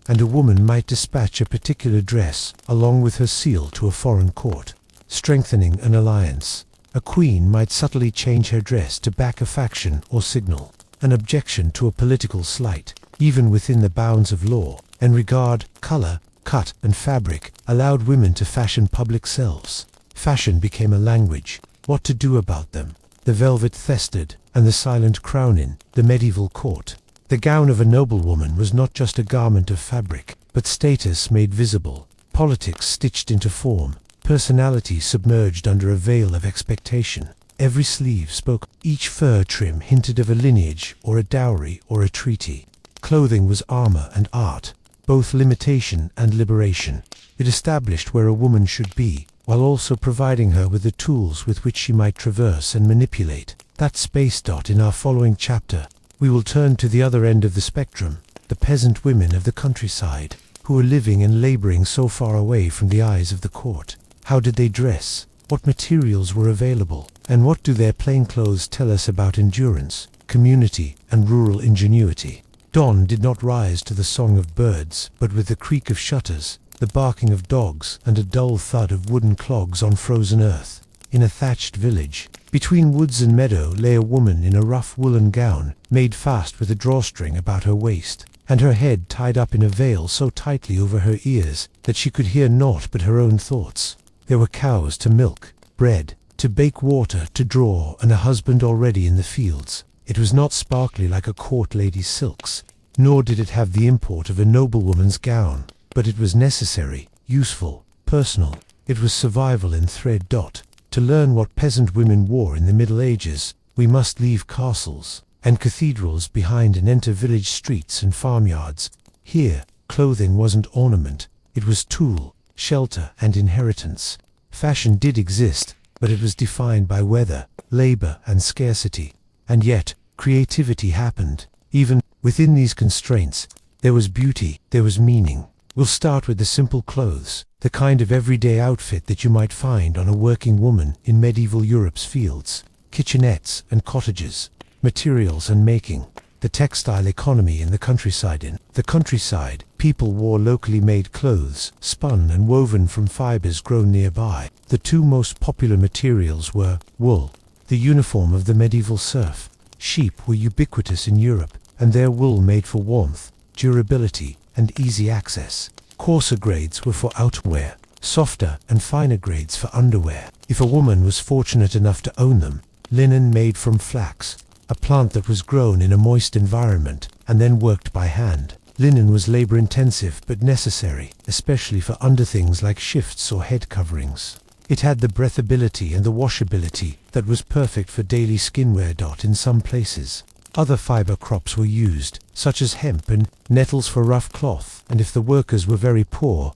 A: And a woman might dispatch a particular dress along with her seal to a foreign court, strengthening an alliance. A queen might subtly change her dress to back a faction or signal an objection to a political slight, even within the bounds of law, and regard, color, cut, and fabric allowed women to fashion public selves. Fashion became a language. What to do about them? The velvet thested, and the silent crown in the medieval court. The gown of a noblewoman was not just a garment of fabric, but status made visible, politics stitched into form, personality submerged under a veil of expectation. Every sleeve spoke, each fur trim hinted of a lineage or a dowry or a treaty. Clothing was armor and art, both limitation and liberation. It established where a woman should be, while also providing her with the tools with which she might traverse and manipulate that space. In our following chapter, we will turn to the other end of the spectrum, the peasant women of the countryside, who were living and laboring so far away from the eyes of the court. How did they dress? What materials were available? And what do their plain clothes tell us about endurance, community, and rural ingenuity? Dawn did not rise to the song of birds, but with the creak of shutters, the barking of dogs, and a dull thud of wooden clogs on frozen earth. In a thatched village, between woods and meadow, lay a woman in a rough woolen gown, made fast with a drawstring about her waist, and her head tied up in a veil so tightly over her ears that she could hear naught but her own thoughts. There were cows to milk, bread to bake, water to draw, and a husband already in the fields. It was not sparkly like a court lady's silks, nor did it have the import of a noblewoman's gown, but it was necessary, useful, personal. It was survival in thread. To learn what peasant women wore in the Middle Ages, we must leave castles and cathedrals behind and enter village streets and farmyards. Here, clothing wasn't ornament, it was tool, shelter, and inheritance. Fashion did exist, but it was defined by weather, labor, and scarcity. And yet, creativity happened. Even within these constraints, there was beauty, there was meaning. We'll start with the simple clothes, the kind of everyday outfit that you might find on a working woman in medieval Europe's fields. Kitchenettes and cottages, materials and making, the textile economy in the countryside. In the countryside, people wore locally made clothes, spun and woven from fibers grown nearby. The two most popular materials were wool, the uniform of the medieval serf. Sheep were ubiquitous in Europe, and their wool made for warmth, durability, and easy access. Coarser grades were for outerwear, softer and finer grades for underwear. If a woman was fortunate enough to own them, linen made from flax, a plant that was grown in a moist environment and then worked by hand. Linen was labor-intensive but necessary, especially for underthings like shifts or head coverings. It had the breathability and the washability that was perfect for daily skinwear. In some places, other fiber crops were used, such as hemp and nettles for rough cloth, and if the workers were very poor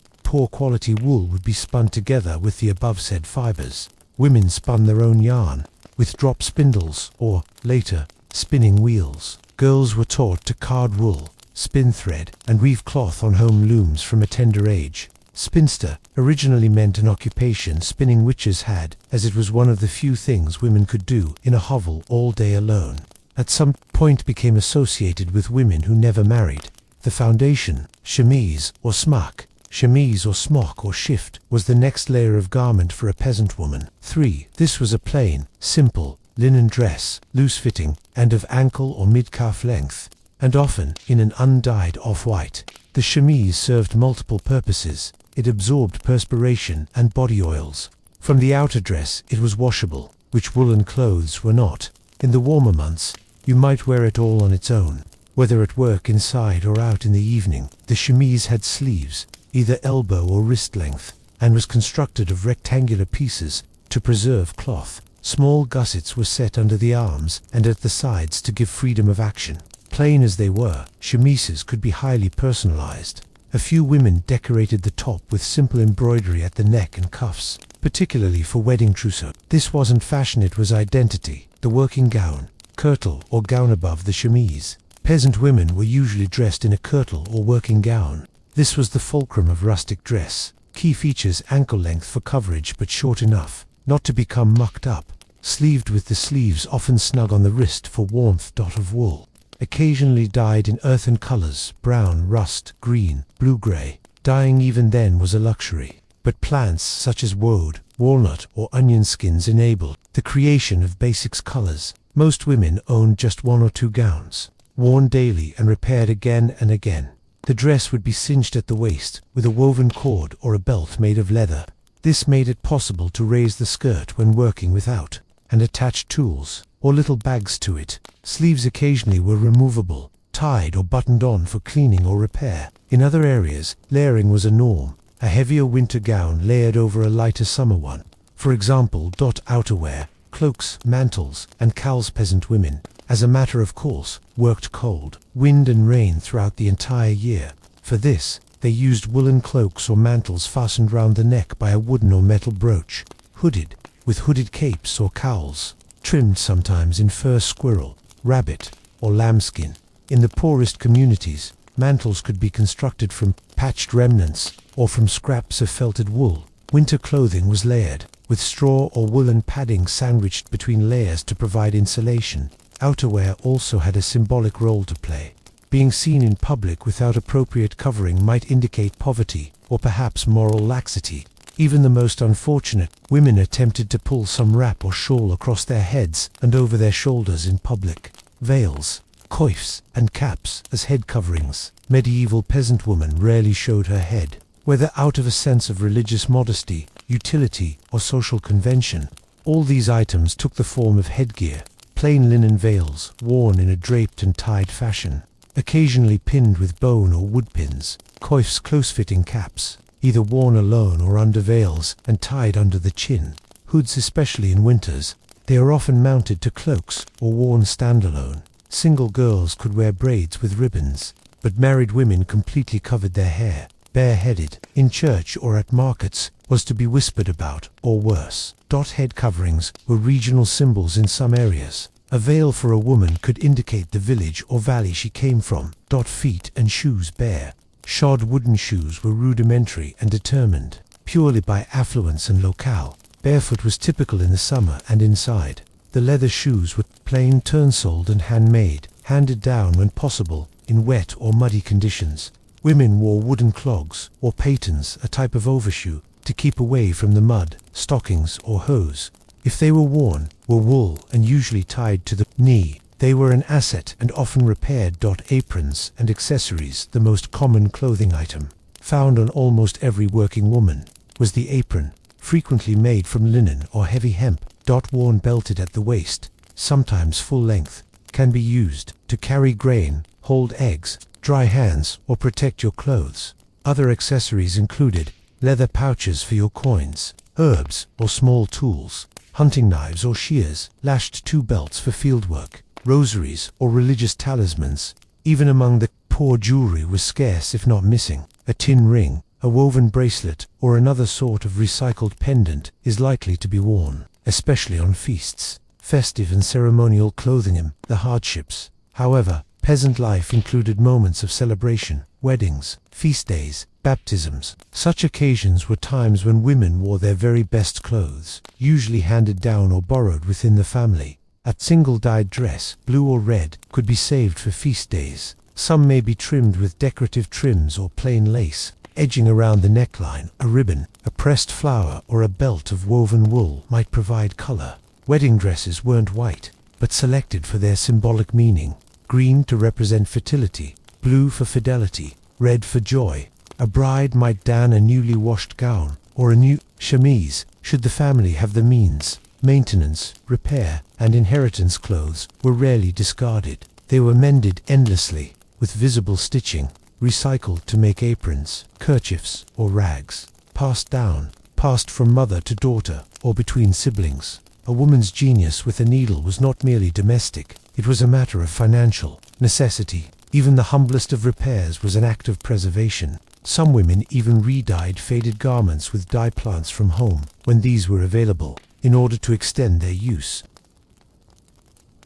A: quality wool would be spun together with the above said fibers. Women spun their own yarn, with drop spindles, or, later, spinning wheels. Girls were taught to card wool, spin thread, and weave cloth on home looms from a tender age. Spinster originally meant an occupation spinning witches had, as it was one of the few things women could do in a hovel all day alone. At some point became associated with women who never married. The foundation, chemise or smock, chemise or smock or shift, was the next layer of garment for a peasant woman. 3. This was a plain, simple, linen dress, loose-fitting, and of ankle or mid-calf length, and often in an undyed off-white. The chemise served multiple purposes. It absorbed perspiration and body oils. From the outer dress, it was washable, which woolen clothes were not. In the warmer months, you might wear it all on its own, whether at work inside or out in the evening. The chemise had sleeves, either elbow or wrist length, and was constructed of rectangular pieces to preserve cloth. Small gussets were set under the arms and at the sides to give freedom of action. Plain as they were, chemises could be highly personalized. A few women decorated the top with simple embroidery at the neck and cuffs, particularly for wedding trousseaux. This wasn't fashion, it was identity. The working gown, kirtle or gown above the chemise. Peasant women were usually dressed in a kirtle or working gown. This was the fulcrum of rustic dress. Key features: ankle length for coverage but short enough not to become mucked up, sleeved with the sleeves often snug on the wrist for warmth. Of wool, occasionally dyed in earthen colors: brown, rust, green, blue-gray. Dyeing even then was a luxury, but plants such as woad walnut or onion skins enabled the creation of basic colors. Most women owned just one or two gowns, worn daily and repaired again and again. The dress would be cinched at the waist with a woven cord or a belt made of leather. This made it possible to raise the skirt when working without, and attach tools or little bags to it. Sleeves occasionally were removable, tied or buttoned on for cleaning or repair. In other areas, layering was a norm, a heavier winter gown layered over a lighter summer one. For example, outerwear, cloaks, mantles, and cowls. Peasant women, as a matter of course, worked cold, wind and rain throughout the entire year. For this, they used woolen cloaks or mantles fastened round the neck by a wooden or metal brooch, hooded, with hooded capes or cowls, trimmed sometimes in fur, squirrel, rabbit, or lambskin. In the poorest communities, mantles could be constructed from patched remnants or from scraps of felted wool. Winter clothing was layered, with straw or woolen padding sandwiched between layers to provide insulation. Outerwear also had a symbolic role to play. Being seen in public without appropriate covering might indicate poverty or perhaps moral laxity. Even the most unfortunate women attempted to pull some wrap or shawl across their heads and over their shoulders in public. Veils, coifs, and caps as head coverings. Medieval peasant woman rarely showed her head, whether out of a sense of religious modesty, utility, or social convention. All these items took the form of headgear, plain linen veils worn in a draped and tied fashion, occasionally pinned with bone or wood pins. Coifs, close-fitting caps, either worn alone or under veils and tied under the chin. Hoods, especially in winters, they are often mounted to cloaks or worn standalone. Single girls could wear braids with ribbons, but married women completely covered their hair. Bareheaded, in church or at markets, was to be whispered about, or worse. Head coverings were regional symbols in some areas. A veil for a woman could indicate the village or valley she came from. Feet and shoes bare. Shod wooden shoes were rudimentary and determined purely by affluence and locale. Barefoot was typical in the summer and inside. The leather shoes were plain, turn-soled and handmade, handed down when possible in wet or muddy conditions. Women wore wooden clogs or pattens, a type of overshoe, to keep away from the mud. Stockings or hose, if they were worn, were wool and usually tied to the knee. They were an asset and often repaired. Aprons and accessories, the most common clothing item, found on almost every working woman, was the apron, frequently made from linen or heavy hemp. Worn belted at the waist, sometimes full length, can be used to carry grain, hold eggs, dry hands, or protect your clothes. Other accessories included leather pouches for your coins, herbs or small tools, hunting knives or shears, lashed two belts for fieldwork, rosaries or religious talismans. Even among the poor, jewelry was scarce if not missing. A tin ring, a woven bracelet, or another sort of recycled pendant is likely to be worn, especially on feasts. Festive and ceremonial clothing. The hardships, however, peasant life included moments of celebration, weddings, feast days, baptisms. Such occasions were times when women wore their very best clothes, usually handed down or borrowed within the family. A single dyed dress, blue or red, could be saved for feast days. Some may be trimmed with decorative trims or plain lace, edging around the neckline. A ribbon, a pressed flower, or a belt of woven wool might provide color. Wedding dresses weren't white, but selected for their symbolic meaning. Green to represent fertility, blue for fidelity, red for joy. A bride might don a newly washed gown, or a new chemise, should the family have the means. Maintenance, repair, and inheritance clothes were rarely discarded. They were mended endlessly, with visible stitching, recycled to make aprons, kerchiefs, or rags. Passed down, passed from mother to daughter, or between siblings. A woman's genius with a needle was not merely domestic, it was a matter of financial necessity. Even the humblest of repairs was an act of preservation. Some women even re-dyed faded garments with dye plants from home, when these were available, in order to extend their use.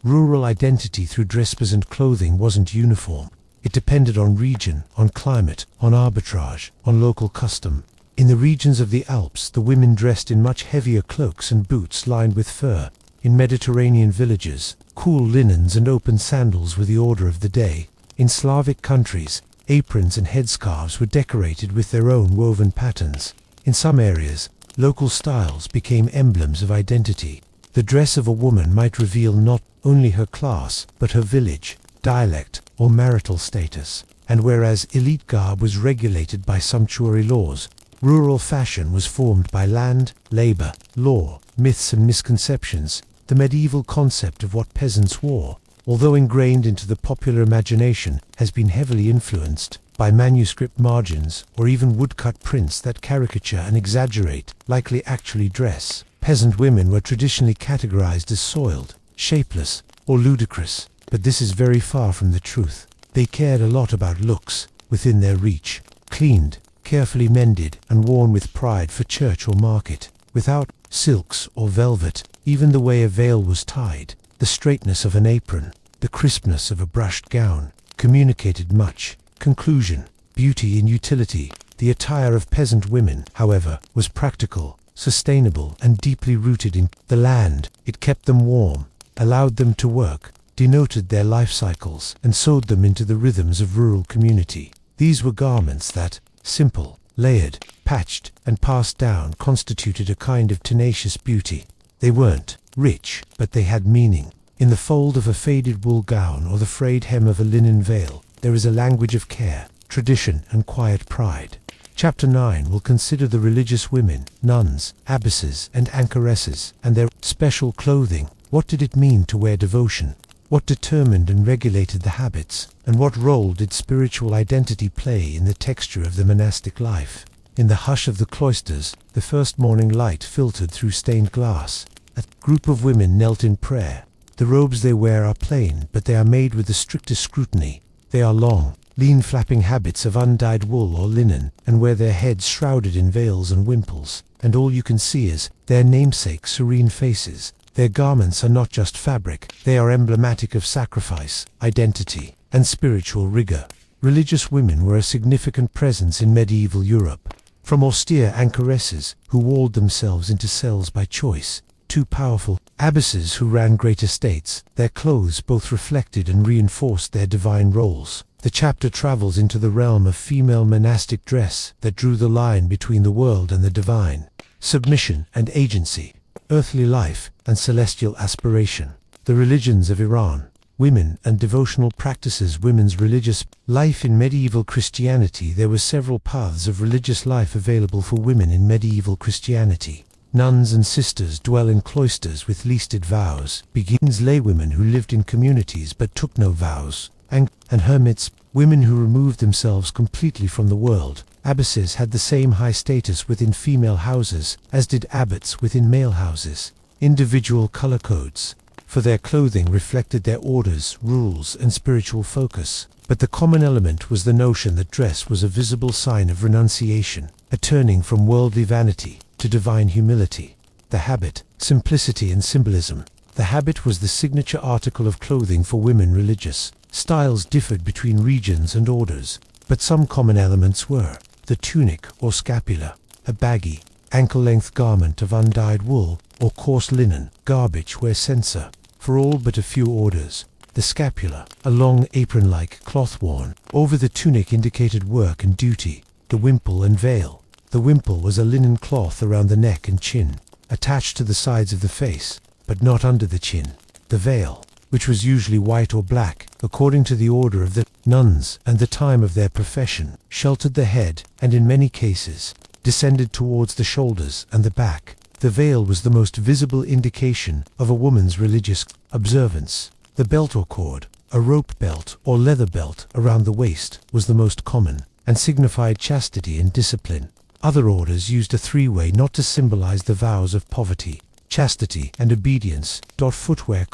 A: Rural identity through dress. Peasant clothing wasn't uniform. It depended on region, on climate, on arbitrage, on local custom. In the regions of the Alps, the women dressed in much heavier cloaks and boots lined with fur. In Mediterranean villages, cool linens and open sandals were the order of the day. In Slavic countries, aprons and headscarves were decorated with their own woven patterns. In some areas, local styles became emblems of identity. The dress of a woman might reveal not only her class, but her village, dialect, or marital status. And whereas elite garb was regulated by sumptuary laws, rural fashion was formed by land, labor, law, myths and misconceptions. The medieval concept of what peasants wore, although ingrained into the popular imagination, has been heavily influenced by manuscript margins or even woodcut prints that caricature and exaggerate, likely actually dress. Peasant women were traditionally categorized as soiled, shapeless, or ludicrous, but this is very far from the truth. They cared a lot about looks, within their reach, cleaned, carefully mended, and worn with pride for church or market. Without silks or velvet, even the way a veil was tied, the straightness of an apron, the crispness of a brushed gown, communicated much. Conclusion: beauty and utility. The attire of peasant women, however, was practical, sustainable, and deeply rooted in the land. It kept them warm, allowed them to work, denoted their life cycles, and sewed them into the rhythms of rural community. These were garments that, simple, layered, patched, and passed down, constituted a kind of tenacious beauty. They weren't rich, but they had meaning. In the fold of a faded wool gown or the frayed hem of a linen veil, there is a language of care, tradition, and quiet pride. Chapter 9 will consider the religious women, nuns, abbesses, and anchoresses, and their special clothing. What did it mean to wear devotion? What determined and regulated the habits? And what role did spiritual identity play in the texture of the monastic life? In the hush of the cloisters, the first morning light filtered through stained glass. A group of women knelt in prayer. The robes they wear are plain, but they are made with the strictest scrutiny. They are long, lean flapping habits of undyed wool or linen, and wear their heads shrouded in veils and wimples, and all you can see is their namesake serene faces. Their garments are not just fabric, they are emblematic of sacrifice, identity, and spiritual rigor. Religious women were a significant presence in medieval Europe. From austere anchoresses, who walled themselves into cells by choice, to powerful abbesses who ran great estates, their clothes both reflected and reinforced their divine roles. The chapter travels into the realm of female monastic dress that drew the line between the world and the divine. Submission and agency, earthly life and celestial aspiration. The religions of Iran, women and devotional practices. Women's religious life in medieval Christianity. There were several paths of religious life available for women in medieval Christianity. Nuns and sisters dwell in cloisters with leasted vows. Begins laywomen who lived in communities but took no vows. And hermits, women who removed themselves completely from the world. Abbesses had the same high status within female houses as did abbots within male houses. Individual color codes for their clothing reflected their orders, rules, and spiritual focus. But the common element was the notion that dress was a visible sign of renunciation, a turning from worldly vanity to divine humility. The habit, simplicity and symbolism. The habit was the signature article of clothing for women religious. Styles differed between regions and orders, but some common elements were the tunic or scapula, a baggy, ankle-length garment of undyed wool or coarse linen, garbage where censer, for all but a few orders. The scapula, a long apron-like cloth worn over the tunic, indicated work and duty. The wimple and veil. The wimple was a linen cloth around the neck and chin, attached to the sides of the face, but not under the chin. The veil, which was usually white or black, according to the order of the nuns and the time of their profession, sheltered the head, and in many cases, descended towards the shoulders and the back. The veil was the most visible indication of a woman's religious observance. The belt or cord, a rope belt or leather belt around the waist, was the most common, and signified chastity and discipline. Other orders used a three-way knot to symbolize the vows of poverty, chastity, and obedience. Footwear: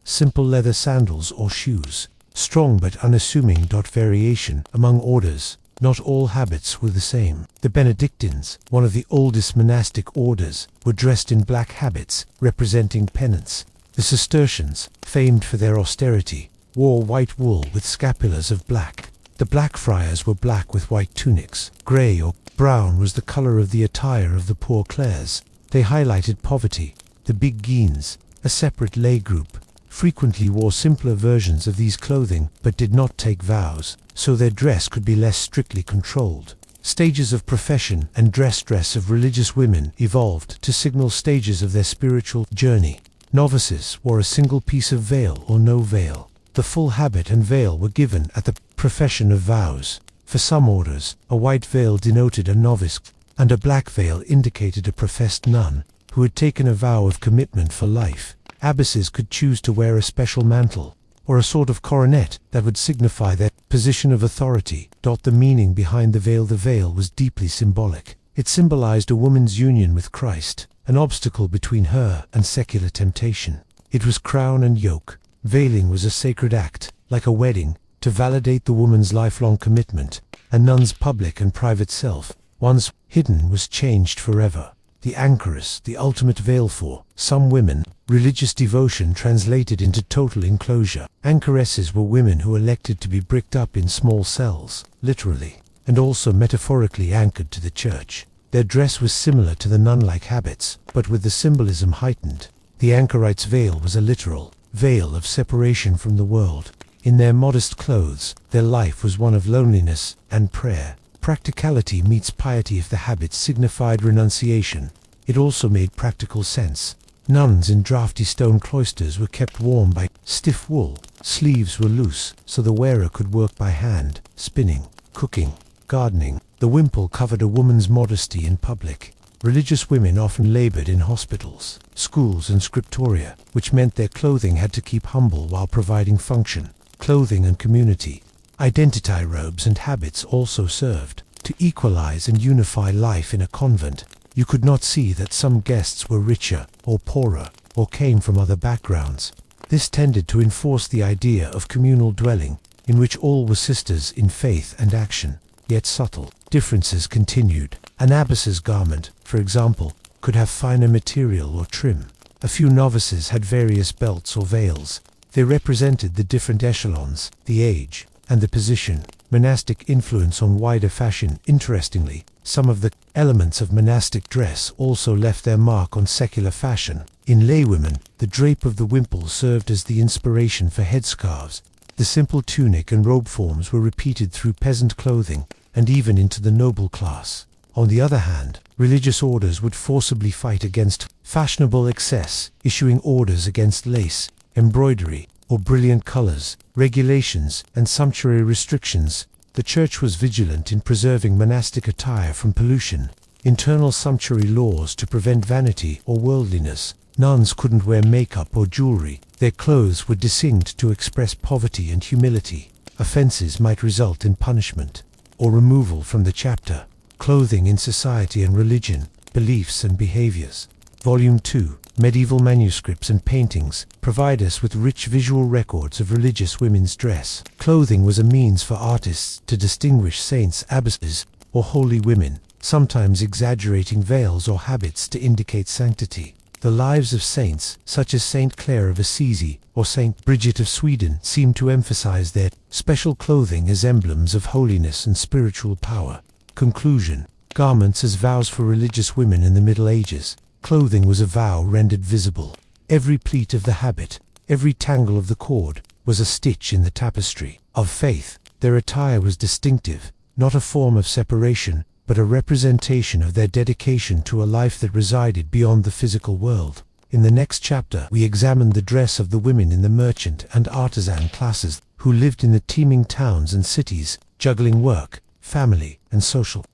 A: simple leather sandals or shoes. Strong but unassuming. Variation among orders. Not all habits were the same. The Benedictines, one of the oldest monastic orders, were dressed in black habits, representing penance. The Cistercians, famed for their austerity, wore white wool with scapulas of black. The Black Friars were black with white tunics. Grey or brown was the color of the attire of the Poor Clares. They highlighted poverty. The Beguines, a separate lay group, frequently wore simpler versions of these clothing but did not take vows, so their dress could be less strictly controlled. Stages of profession and dress of religious women evolved to signal stages of their spiritual journey. Novices wore a single piece of veil or no veil. The full habit and veil were given at the profession of vows. For some orders, a white veil denoted a novice, and a black veil indicated a professed nun who had taken a vow of commitment for life. Abbesses could choose to wear a special mantle, or a sort of coronet that would signify their position of authority. The meaning behind the veil was deeply symbolic. It symbolized a woman's union with Christ, an obstacle between her and secular temptation. It was crown and yoke. Veiling was a sacred act, like a wedding, to validate the woman's lifelong commitment. A nun's public and private self, once hidden, was changed forever. The anchoress, the ultimate veil for some women, religious devotion translated into total enclosure. Anchoresses were women who elected to be bricked up in small cells, literally, and also metaphorically anchored to the church. Their dress was similar to the nun-like habits, but with the symbolism heightened. The anchorite's veil was a literal veil of separation from the world. In their modest clothes, their life was one of loneliness and prayer. Practicality meets piety. If the habit signified renunciation, it also made practical sense. Nuns in drafty stone cloisters were kept warm by stiff wool. Sleeves were loose, so the wearer could work by hand, spinning, cooking, gardening. The wimple covered a woman's modesty in public. Religious women often labored in hospitals, schools and scriptoria, which meant their clothing had to keep humble while providing function, clothing and community. Identity robes and habits also served to equalize and unify life in a convent. You could not see that some guests were richer or poorer or came from other backgrounds. This tended to enforce the idea of communal dwelling, in which all were sisters in faith and action. Yet subtle differences continued. An abbess's garment, for example, could have finer material or trim. A few novices had various belts or veils. They represented the different echelons, the age, and the position. Monastic influence on wider fashion. Interestingly, some of the elements of monastic dress also left their mark on secular fashion. In laywomen, the drape of the wimple served as the inspiration for headscarves. The simple tunic and robe forms were repeated through peasant clothing, and even into the noble class. On the other hand, religious orders would forcibly fight against fashionable excess, issuing orders against lace, embroidery, or brilliant colors, regulations, and sumptuary restrictions. The church was vigilant in preserving monastic attire from pollution. Internal sumptuary laws to prevent vanity or worldliness. Nuns couldn't wear makeup or jewelry. Their clothes were distinct to express poverty and humility. Offenses might result in punishment or removal from the chapter. Clothing in society and religion, beliefs and behaviors. Volume 2, Medieval Manuscripts and Paintings, provide us with rich visual records of religious women's dress. Clothing was a means for artists to distinguish saints, abbesses, or holy women, sometimes exaggerating veils or habits to indicate sanctity. The lives of saints, such as Saint Clare of Assisi or Saint Bridget of Sweden, seem to emphasize their special clothing as emblems of holiness and spiritual power. Conclusion. Garments as vows for religious women in the Middle Ages. Clothing was a vow rendered visible. Every pleat of the habit, every tangle of the cord, was a stitch in the tapestry of faith. Their attire was distinctive, not a form of separation, but a representation of their dedication to a life that resided beyond the physical world. In the next chapter, we examine the dress of the women in the merchant and artisan classes who lived in the teeming towns and cities, juggling work, family, and social.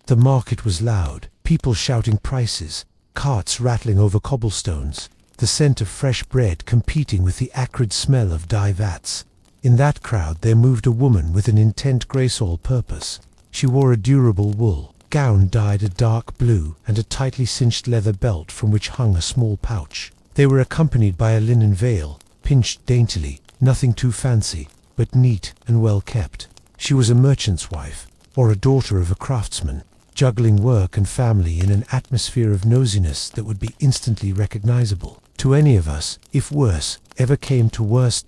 A: The market was loud, people shouting prices, carts rattling over cobblestones, the scent of fresh bread competing with the acrid smell of dye vats. In that crowd there moved a woman with an intent graceful purpose. She wore a durable wool gown dyed a dark blue and a tightly cinched leather belt from which hung a small pouch. They were accompanied by a linen veil, pinched daintily, nothing too fancy, but neat and well kept. She was a merchant's wife, or a daughter of a craftsman, juggling work and family in an atmosphere of nosiness that would be instantly recognizable to any of us, if worse ever came to worse.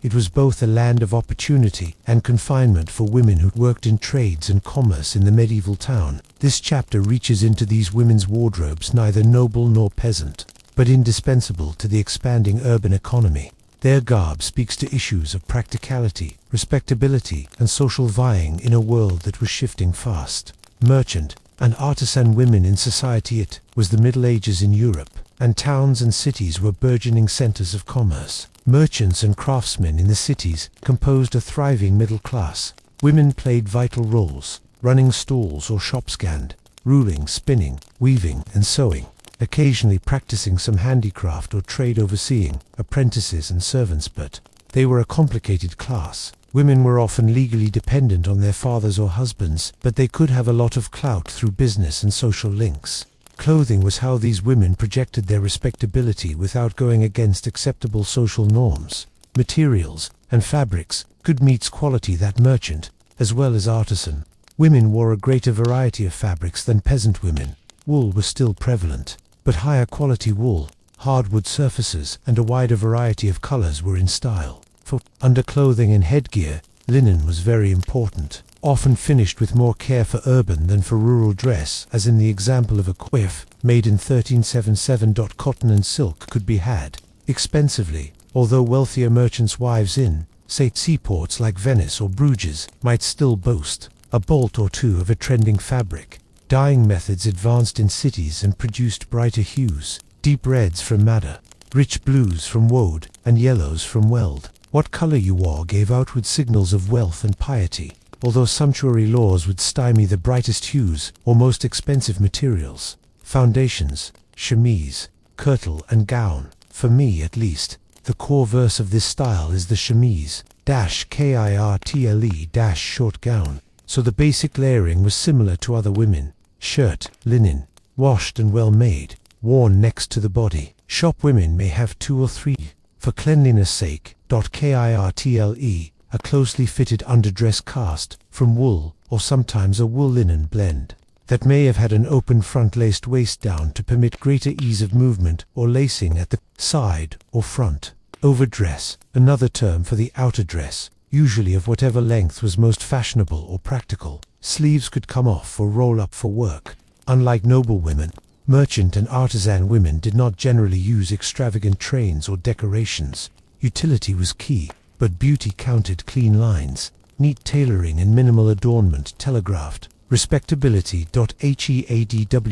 A: It was both a land of opportunity and confinement for women who worked in trades and commerce in the medieval town. This chapter reaches into these women's wardrobes, neither noble nor peasant, but indispensable to the expanding urban economy. Their garb speaks to issues of practicality, respectability, and social vying in a world that was shifting fast. Merchant and artisan women in society. It was the Middle Ages in Europe, and towns and cities were burgeoning centers of commerce. Merchants and craftsmen in the cities composed a thriving middle class. Women played vital roles, running stalls or shops, ruling, spinning, weaving, and sewing, occasionally practicing some handicraft or trade, overseeing apprentices and servants, but they were a complicated class. Women were often legally dependent on their fathers or husbands, but they could have a lot of clout through business and social links. Clothing was how these women projected their respectability without going against acceptable social norms. Materials and fabrics, good meets quality. That merchant, as well as artisan, women wore a greater variety of fabrics than peasant women. Wool was still prevalent, but higher quality wool, hardwood surfaces, and a wider variety of colors were in style. For underclothing and headgear, linen was very important, often finished with more care for urban than for rural dress, as in the example of a coif made in 1377. Cotton and silk could be had expensively, although wealthier merchants' wives in, say, seaports like Venice or Bruges might still boast a bolt or two of a trending fabric. Dyeing methods advanced in cities and produced brighter hues, deep reds from madder, rich blues from woad, and yellows from weld. What color you wore gave outward signals of wealth and piety, although sumptuary laws would stymie the brightest hues or most expensive materials. Foundations, chemise, kirtle, and gown. For me, at least, the core verse of this style is the chemise, kirtle, short gown. So the basic layering was similar to other women. Shirt, linen, washed and well made, worn next to the body. Shop women may have 2 or 3. For cleanliness' sake, kirtle, a closely fitted underdress cast from wool, or sometimes a wool-linen blend, that may have had an open front-laced waist down to permit greater ease of movement, or lacing at the side or front. Overdress, another term for the outer dress, usually of whatever length was most fashionable or practical. Sleeves could come off or roll up for work. Unlike noble women, merchant and artisan women did not generally use extravagant trains or decorations. Utility was key, but beauty counted. Clean lines, neat tailoring, and minimal adornment telegraphed respectability. Headwear,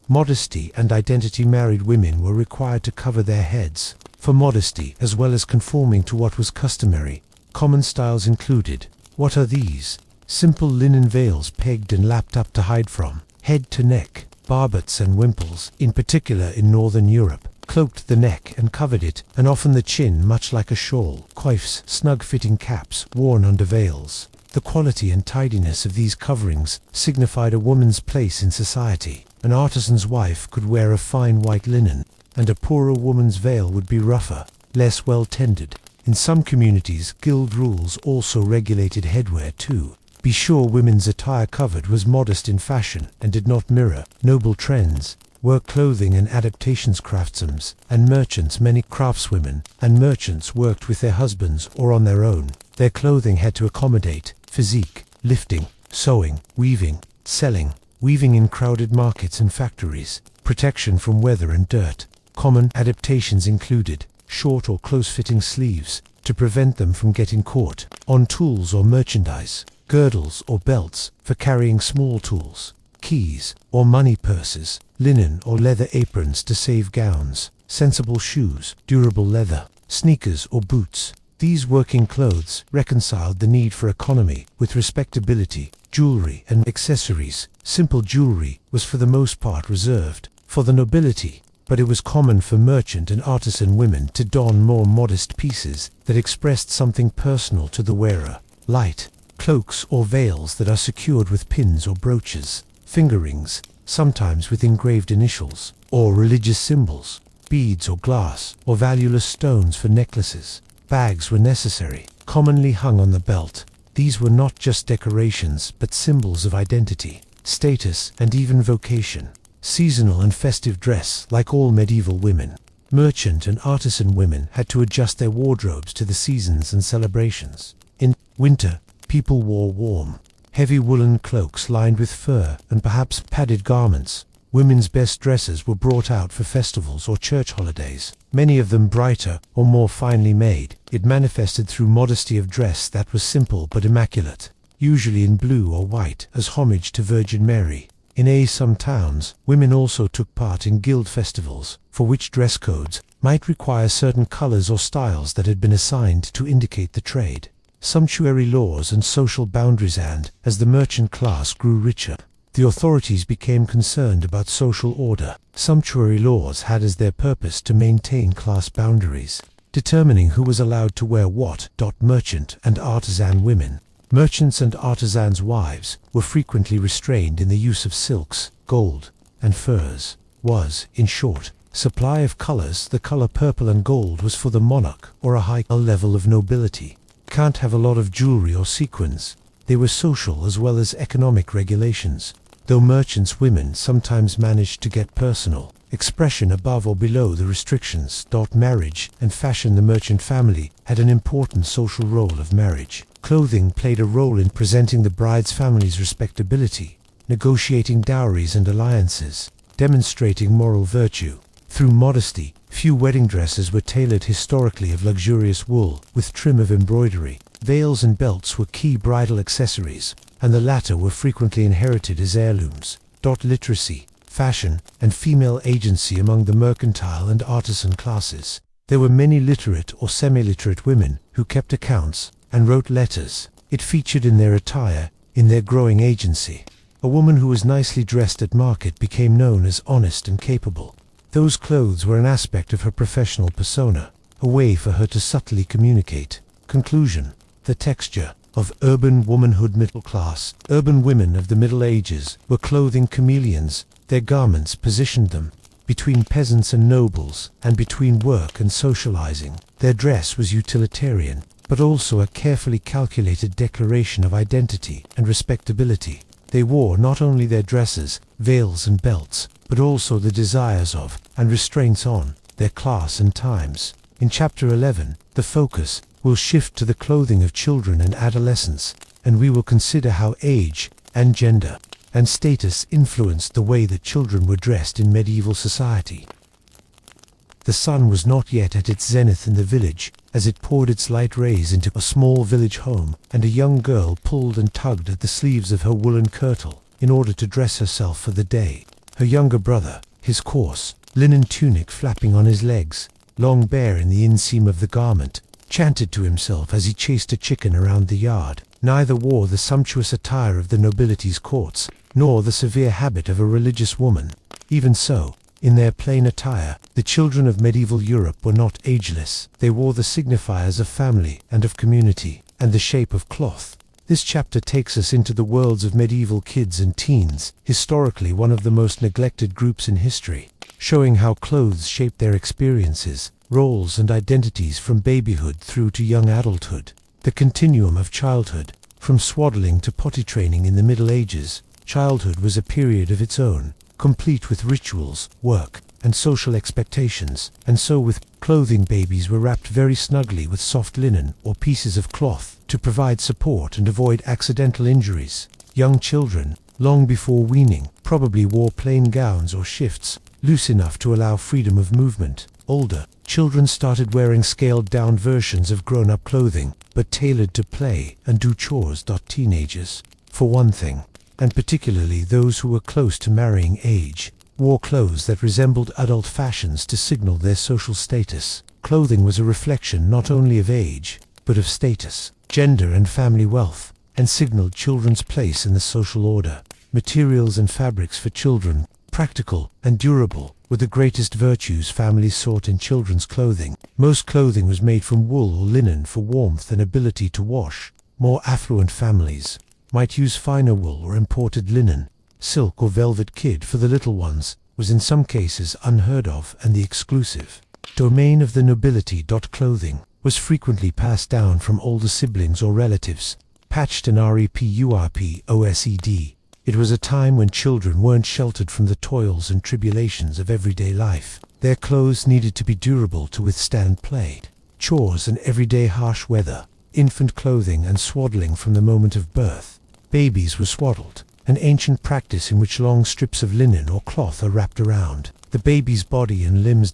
A: modesty and identity. Married women were required to cover their heads for modesty as well as conforming to what was customary. Common styles included, what are these? Simple linen veils pegged and lapped up to hide from head to neck. Barbets and wimples, in particular in northern Europe, cloaked the neck and covered it, and often the chin, much like a shawl. Coifs, snug-fitting caps worn under veils. The quality and tidiness of these coverings signified a woman's place in society. An artisan's wife could wear a fine white linen, and a poorer woman's veil would be rougher, less well-tended. In some communities, guild rules also regulated headwear too. Be sure women's attire covered was modest in fashion and did not mirror noble trends. Work clothing and adaptations. Craftsmen and merchants. Many craftswomen and merchants worked with their husbands or on their own. Their clothing had to accommodate physique, lifting, sewing, weaving, selling, weaving in crowded markets and factories, protection from weather and dirt. Common adaptations included short or close-fitting sleeves to prevent them from getting caught on tools or merchandise, girdles or belts for carrying small tools, keys or money purses, linen or leather aprons to save gowns, sensible shoes, durable leather, sneakers or boots. These working clothes reconciled the need for economy with respectability. Jewelry and accessories. Simple jewelry was for the most part reserved for the nobility, but it was common for merchant and artisan women to don more modest pieces that expressed something personal to the wearer. Light cloaks or veils that are secured with pins or brooches. Finger rings, sometimes with engraved initials or religious symbols. Beads or glass or valueless stones for necklaces. Bags were necessary, commonly hung on the belt. These were not just decorations, but symbols of identity, status, and even vocation. Seasonal and festive dress, like all medieval women. Merchant and artisan women had to adjust their wardrobes to the seasons and celebrations. In winter, people wore warm, heavy woolen cloaks lined with fur and perhaps padded garments. Women's best dresses were brought out for festivals or church holidays, many of them brighter or more finely made. It manifested through modesty of dress that was simple but immaculate, usually in blue or white, as homage to Virgin Mary. In some towns, women also took part in guild festivals, for which dress codes might require certain colors or styles that had been assigned to indicate the trade. Sumptuary laws and social boundaries, and, as the merchant class grew richer, the authorities became concerned about social order. Sumptuary laws had as their purpose to maintain class boundaries, determining who was allowed to wear what. Merchant and artisan women. Merchants' and artisans' wives were frequently restrained in the use of silks, gold, and furs. Was, in short, supply of colors. The color purple and gold was for the monarch or a high level of nobility. Can't have a lot of jewelry or sequins. They were social as well as economic regulations, though merchants' women sometimes managed to get personal expression above or below the restrictions. Marriage and fashion. The merchant family had an important social role of marriage. Clothing played a role in presenting the bride's family's respectability, negotiating dowries and alliances, demonstrating moral virtue. Through modesty, few wedding dresses were tailored historically of luxurious wool, with trim of embroidery. Veils and belts were key bridal accessories, and the latter were frequently inherited as heirlooms. Literacy, fashion, and female agency among the mercantile and artisan classes. There were many literate or semi-literate women who kept accounts and wrote letters. It featured in their attire, in their growing agency. A woman who was nicely dressed at market became known as honest and capable. Those clothes were an aspect of her professional persona, a way for her to subtly communicate. Conclusion. The texture of urban womanhood. Middle class. Urban women of the Middle Ages were clothing chameleons. Their garments positioned them between peasants and nobles, and between work and socializing. Their dress was utilitarian, but also a carefully calculated declaration of identity and respectability. They wore not only their dresses, veils and belts, but also the desires of, and restraints on, their class and times. In Chapter 11, the focus will shift to the clothing of children and adolescents, and we will consider how age, and gender, and status influenced the way that children were dressed in medieval society. The sun was not yet at its zenith in the village, as it poured its light rays into a small village home, and a young girl pulled and tugged at the sleeves of her woolen kirtle, in order to dress herself for the day. Her younger brother, his coarse, linen tunic flapping on his legs, long bare in the inseam of the garment, chanted to himself as he chased a chicken around the yard. Neither wore the sumptuous attire of the nobility's courts, nor the severe habit of a religious woman. Even so, in their plain attire, the children of medieval Europe were not ageless. They wore the signifiers of family and of community, and the shape of cloth. This chapter takes us into the worlds of medieval kids and teens, historically one of the most neglected groups in history, showing how clothes shaped their experiences, roles and identities from babyhood through to young adulthood. The continuum of childhood, from swaddling to potty training. In the Middle Ages, childhood was a period of its own, complete with rituals, work, and social expectations, and so with clothing. Babies were wrapped very snugly with soft linen or pieces of cloth to provide support and avoid accidental injuries. Young children, long before weaning, probably wore plain gowns or shifts, loose enough to allow freedom of movement. Older children started wearing scaled-down versions of grown-up clothing, but tailored to play and do chores. Teenagers, for one thing, and particularly those who were close to marrying age, wore clothes that resembled adult fashions to signal their social status. Clothing was a reflection not only of age, but of status, gender and family wealth, and signaled children's place in the social order. Materials and fabrics for children, practical and durable, were the greatest virtues families sought in children's clothing. Most clothing was made from wool or linen for warmth and ability to wash. More affluent families might use finer wool or imported linen. Silk or velvet kid for the little ones was in some cases unheard of and the exclusive domain of the nobility. Clothing was frequently passed down from older siblings or relatives. Patched and repurposed. It was a time when children weren't sheltered from the toils and tribulations of everyday life. Their clothes needed to be durable to withstand play, chores and everyday harsh weather. Infant clothing and swaddling. From the moment of birth, babies were swaddled an ancient practice in which long strips of linen or cloth are wrapped around the baby's body and limbs.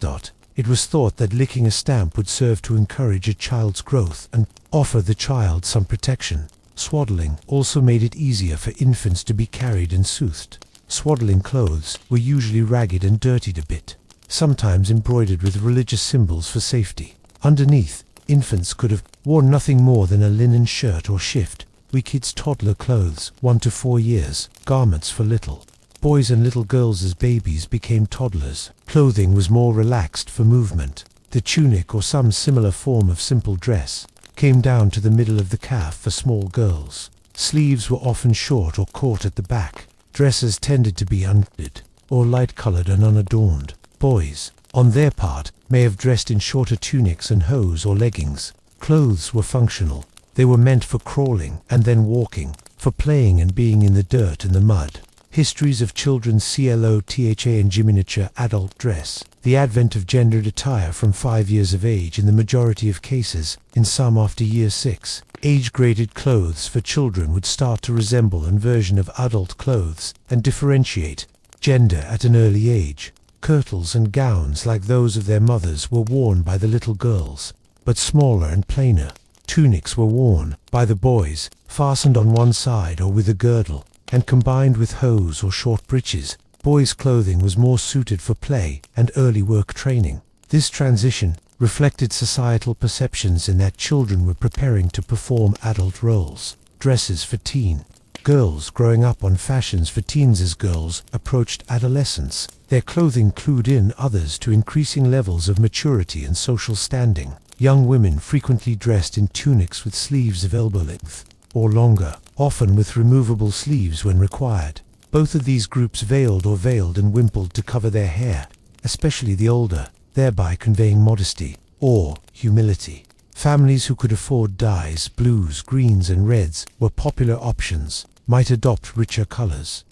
A: It was thought that licking a stamp would serve to encourage a child's growth and offer the child some protection. Swaddling also made it easier for infants to be carried and soothed. Swaddling clothes were usually ragged and dirtied a bit, sometimes embroidered with religious symbols for safety. Underneath, infants could have worn nothing more than a linen shirt or shift. We kids toddler clothes, 1 to 4 years, garments for little boys and little girls as babies became toddlers. Clothing was more relaxed for movement. The tunic or some similar form of simple dress came down to the middle of the calf for small girls. Sleeves were often short or caught at the back. Dresses tended to be unfitted or light-colored and unadorned. Boys, on their part, may have dressed in shorter tunics and hose or leggings. Clothes were functional. They were meant for crawling and then walking, for playing and being in the dirt and the mud. Histories of children's clotha and diminuture adult dress. The advent of gendered attire from 5 years of age in the majority of cases, in some after year 6. Age-graded clothes for children would start to resemble a version of adult clothes and differentiate gender at an early age. Kirtles and gowns like those of their mothers were worn by the little girls, but smaller and plainer. Tunics were worn by the boys, fastened on one side or with a girdle, and combined with hose or short breeches. Boys' clothing was more suited for play and early work training. This transition reflected societal perceptions in that children were preparing to perform adult roles. Dresses for teen. Girls growing up on fashions for teens. As girls approached adolescence, their clothing clued in others to increasing levels of maturity and social standing. Young women frequently dressed in tunics with sleeves of elbow length or longer, often with removable sleeves when required. Both of these groups veiled and wimpled to cover their hair, especially the older, thereby conveying modesty or humility. Families who could afford dyes, blues, greens and reds were popular options, might adopt richer colors.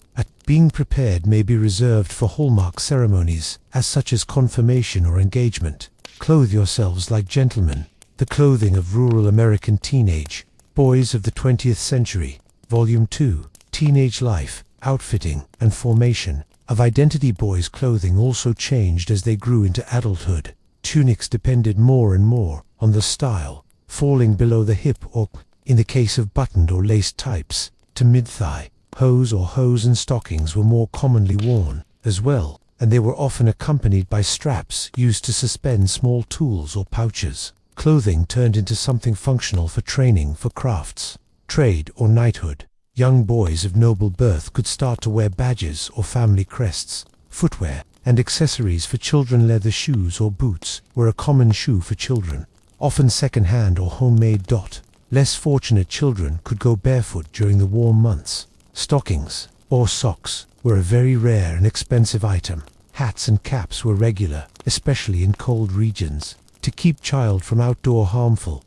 A: Being prepared may be reserved for hallmark ceremonies, as such as confirmation or engagement. Clothe yourselves like gentlemen. The clothing of rural American teenage boys of the 20th century. Volume 2. Teenage Life, Outfitting, and Formation of Identity. Boys' clothing also changed as they grew into adulthood. Tunics depended more and more on the style, falling below the hip or, in the case of buttoned or laced types, to mid-thigh. Hose and stockings were more commonly worn as well, and they were often accompanied by straps used to suspend small tools or pouches. Clothing turned into something functional for training for crafts, trade, or knighthood. Young boys of noble birth could start to wear badges or family crests. Footwear and accessories for children. Leather shoes or boots were a common shoe for children, often second-hand or homemade. Less fortunate children could go barefoot during the warm months. Stockings or socks were a very rare and expensive item. Hats and caps were regular, especially in cold regions, to keep child from outdoor harmful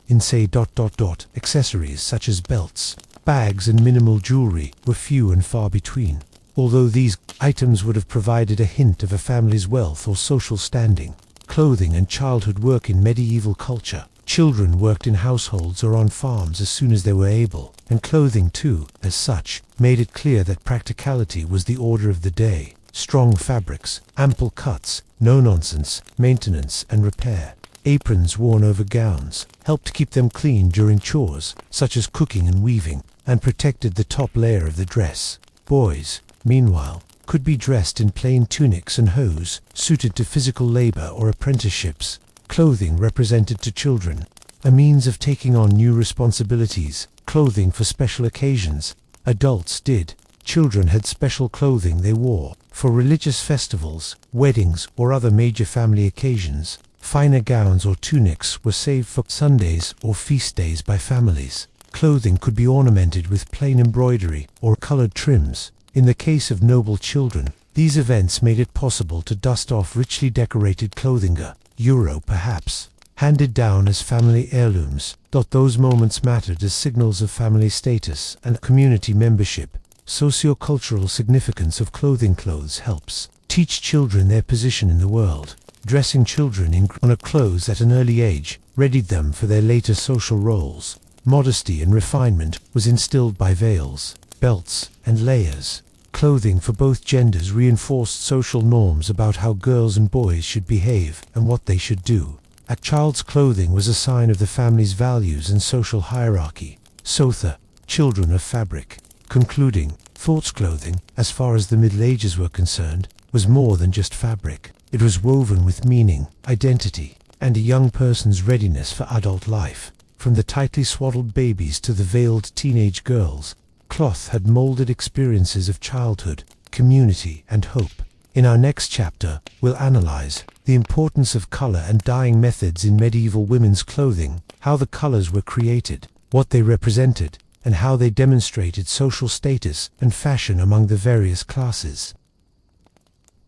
A: accessories such as belts, bags and minimal jewelry were few and far between. Although these items would have provided a hint of a family's wealth or social standing. Clothing and childhood work. In medieval culture, children worked in households or on farms as soon as they were able, and clothing too, as such, made it clear that practicality was the order of the day. Strong fabrics, ample cuts, no nonsense, maintenance and repair. Aprons worn over gowns helped keep them clean during chores, such as cooking and weaving, and protected the top layer of the dress. Boys, meanwhile, could be dressed in plain tunics and hose, suited to physical labor or apprenticeships. Clothing represented to children a means of taking on new responsibilities. Clothing for special occasions. Adults did. Children had special clothing they wore for religious festivals, weddings, or other major family occasions. Finer gowns or tunics were saved for Sundays or feast days by families. Clothing could be ornamented with plain embroidery or colored trims. In the case of noble children, these events made it possible to dust off richly decorated clothing, euro perhaps, handed down as family heirlooms. Those moments mattered as signals of family status and community membership. Socio-cultural significance of clothing. Clothes helps teach children their position in the world. Dressing children in clothes at an early age readied them for their later social roles. Modesty and refinement was instilled by veils, belts, and layers. Clothing for both genders reinforced social norms about how girls and boys should behave and what they should do. A child's clothing was a sign of the family's values and social hierarchy. Sotha, children of fabric. Concluding, thoughts clothing, as far as the Middle Ages were concerned, was more than just fabric. It was woven with meaning, identity, and a young person's readiness for adult life. From the tightly swaddled babies to the veiled teenage girls, cloth had molded experiences of childhood, community, and hope. In our next chapter, we'll analyze the importance of color and dyeing methods in medieval women's clothing, how the colors were created, what they represented, and how they demonstrated social status and fashion among the various classes.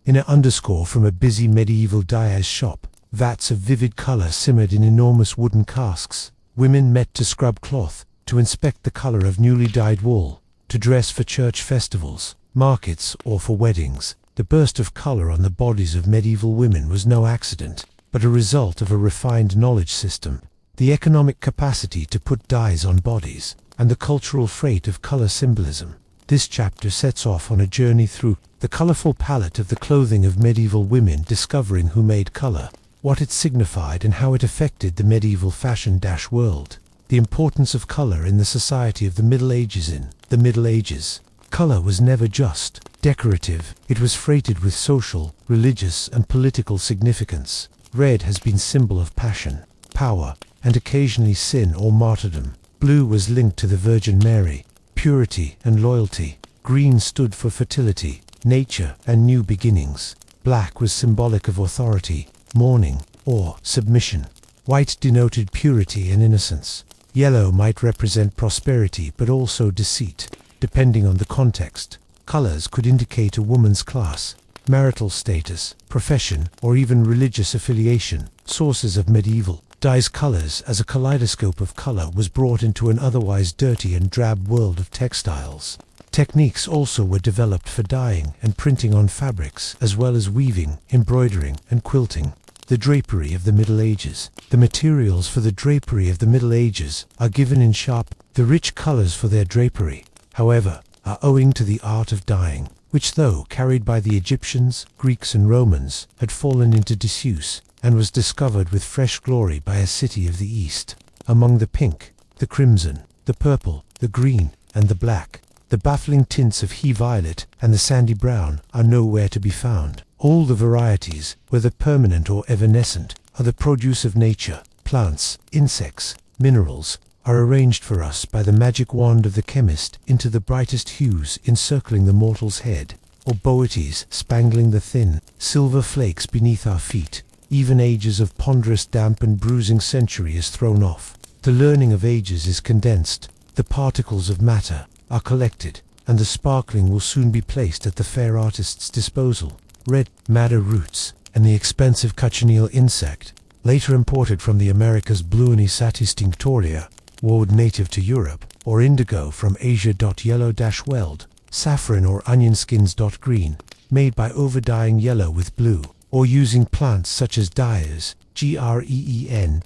A: In an underscore from a busy medieval dyer's shop, vats of vivid color simmered in enormous wooden casks. Women met to scrub cloth, to inspect the color of newly dyed wool, to dress for church festivals, markets, or for weddings. The burst of color on the bodies of medieval women was no accident, but a result of a refined knowledge system, the economic capacity to put dyes on bodies, and the cultural freight of color symbolism. This chapter sets off on a journey through the colorful palette of the clothing of medieval women, discovering who made color, what it signified, and how it affected the medieval fashion-world. The importance of color in the society of the Middle Ages. In the Middle Ages, color was never just decorative, it was freighted with social, religious, and political significance. Red has been symbol of passion, power, and occasionally sin or martyrdom. Blue was linked to the Virgin Mary, purity and loyalty. Green stood for fertility, nature, and new beginnings. Black was symbolic of authority, mourning, or submission. White denoted purity and innocence. Yellow might represent prosperity but also deceit, depending on the context. Colors could indicate a woman's class, marital status, profession, or even religious affiliation. Sources of medieval dyes. Colors as a kaleidoscope of color was brought into an otherwise dirty and drab world of textiles. Techniques also were developed for dyeing and printing on fabrics, as well as weaving, embroidering, and quilting. The drapery of the Middle Ages. The materials for the drapery of the Middle Ages are given in sharp. The rich colors for their drapery, however, are owing to the art of dyeing, which, though carried by the Egyptians, Greeks, and Romans, had fallen into disuse, and was discovered with fresh glory by a city of the East. Among the pink, the crimson, the purple, the green, and the black, the baffling tints of he-violet and the sandy brown are nowhere to be found. All the varieties, whether permanent or evanescent, are the produce of nature. Plants, insects, minerals, are arranged for us by the magic wand of the chemist into the brightest hues encircling the mortal's head, or boetes spangling the thin, silver flakes beneath our feet. Even ages of ponderous damp and bruising century is thrown off. The learning of ages is condensed, the particles of matter are collected, and the sparkling will soon be placed at the fair artist's disposal. Red madder roots, and the expensive cochineal insect, later imported from the Americas. Bluony satis tinctoria, woad native to Europe, or indigo from Asia. Yellow-weld, saffron or onion skins. Green, made by overdying yellow with blue, or using plants such as dyers. Greenweed.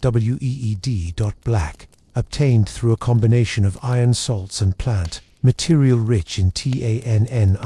A: Black, obtained through a combination of iron salts and plant material rich in tannins.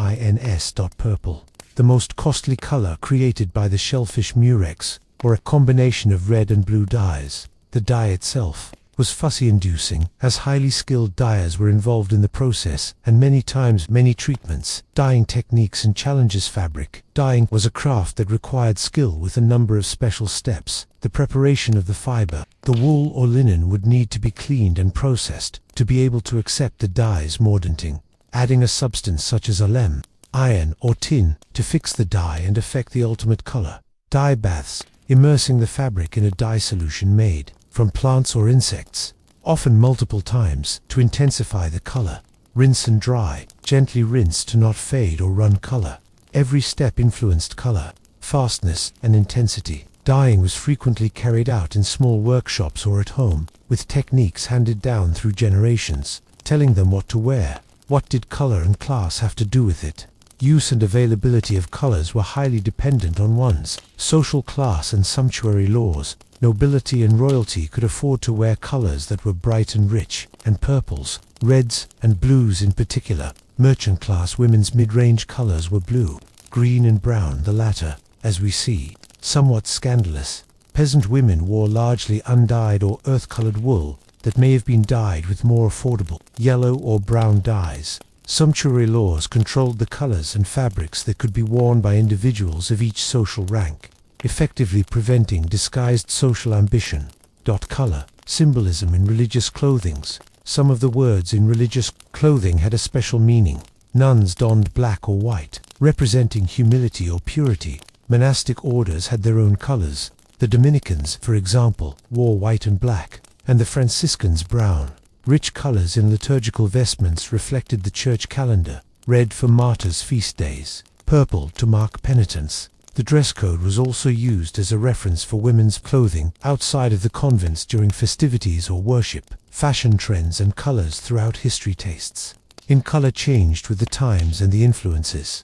A: Purple, the most costly color created by the shellfish murex, or a combination of red and blue dyes. The dye itself was fussy-inducing, as highly skilled dyers were involved in the process, and many times many treatments, dyeing techniques, and challenges. Fabric dyeing was a craft that required skill with a number of special steps. The preparation of the fiber, the wool or linen, would need to be cleaned and processed to be able to accept the dye's mordanting. Adding a substance such as alum, iron, or tin to fix the dye and affect the ultimate color. Dye baths, immersing the fabric in a dye solution made from plants or insects, often multiple times, to intensify the color. Rinse and dry, gently rinse to not fade or run color. Every step influenced color, fastness, and intensity. Dyeing was frequently carried out in small workshops or at home, with techniques handed down through generations, telling them what to wear. What did color and class have to do with it? Use and availability of colors were highly dependent on one's social class and sumptuary laws. Nobility and royalty could afford to wear colors that were bright and rich, and purples, reds, and blues in particular Merchant class women's mid-range colors were blue, green and brown, the latter, as we see, somewhat scandalous. Peasant women wore largely undyed or earth-colored wool that may have been dyed with more affordable yellow or brown dyes. Sumptuary laws controlled the colors and fabrics that could be worn by individuals of each social rank, effectively preventing disguised social ambition. Color, symbolism in religious clothings. Some of the words in religious clothing had a special meaning. Nuns donned black or white, representing humility or purity. Monastic orders had their own colors. The Dominicans, for example, wore white and black, and the Franciscans brown. Rich colors in liturgical vestments reflected the church calendar. Red for martyrs' feast days, purple to mark penitence. The dress code was also used as a reference for women's clothing outside of the convents during festivities or worship. Fashion trends and colors throughout history. Tastes in color changed with the times and the influences.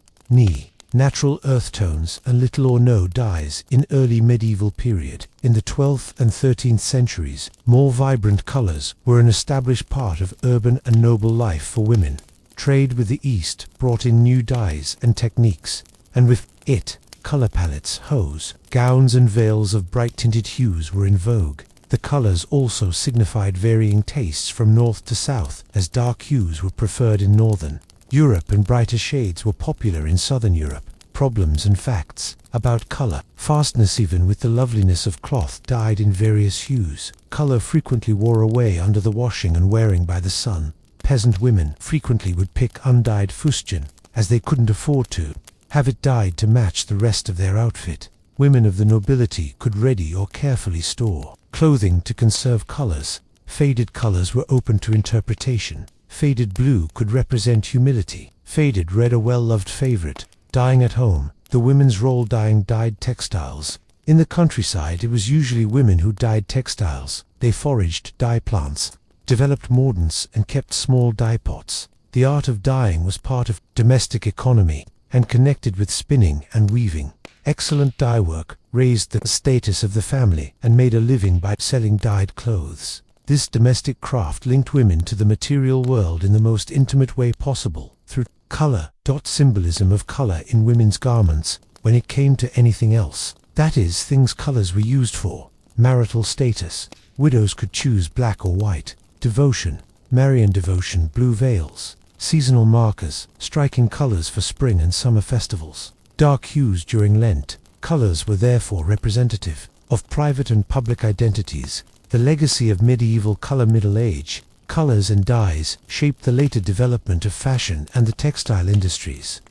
A: Natural earth tones and little or no dyes in early medieval period. In the 12th and 13th centuries, more vibrant colors were an established part of urban and noble life for women. Trade with the East brought in new dyes and techniques, and with it, color palettes, hose, gowns and veils of bright tinted hues were in vogue. The colors also signified varying tastes from north to south, as dark hues were preferred in northern Europe and brighter shades were popular in southern Europe. Problems and facts about color. Fastness. Even with the loveliness of cloth dyed in various hues, color frequently wore away under the washing and wearing by the sun. Peasant women frequently would pick undyed fustian, as they couldn't afford to have it dyed to match the rest of their outfit. Women of the nobility could ready or carefully store clothing to conserve colors. Faded colors were open to interpretation. Faded blue could represent humility. Faded red, a well-loved favorite. Dyeing at home. The women's role. Dyeing dyed textiles. In the countryside, it was usually women who dyed textiles. They foraged dye plants, developed mordants, and kept small dye pots. The art of dyeing was part of domestic economy and connected with spinning and weaving. Excellent dye work raised the status of the family and made a living by selling dyed clothes. This domestic craft linked women to the material world in the most intimate way possible, through color. Symbolism of color in women's garments. When it came to anything else, that is, things colors were used for. Marital status. Widows could choose black or white. Devotion. Marian devotion, blue veils. Seasonal markers, striking colors for spring and summer festivals. Dark hues during Lent. Colors were therefore representative of private and public identities. The legacy of medieval color. Middle Age. Colors and dyes shaped the later development of fashion and the textile industries.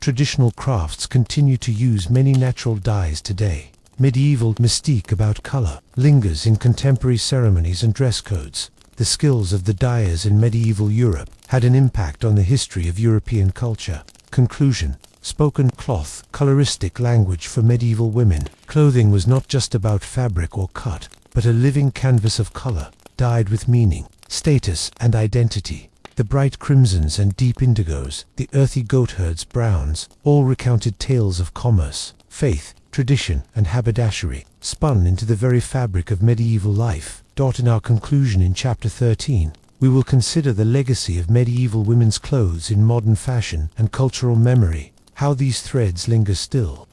A: Traditional crafts continue to use many natural dyes today. Medieval mystique about color lingers in contemporary ceremonies and dress codes. The skills of the dyers in medieval Europe had an impact on the history of European culture. Conclusion. Spoken cloth, coloristic language for medieval women. Clothing was not just about fabric or cut, but a living canvas of color, dyed with meaning, status, and identity. The bright crimsons and deep indigos, the earthy goatherds browns, all recounted tales of commerce, faith, tradition, and haberdashery, spun into the very fabric of medieval life. In our conclusion in Chapter 13, we will consider the legacy of medieval women's clothes in modern fashion and cultural memory, how these threads linger still.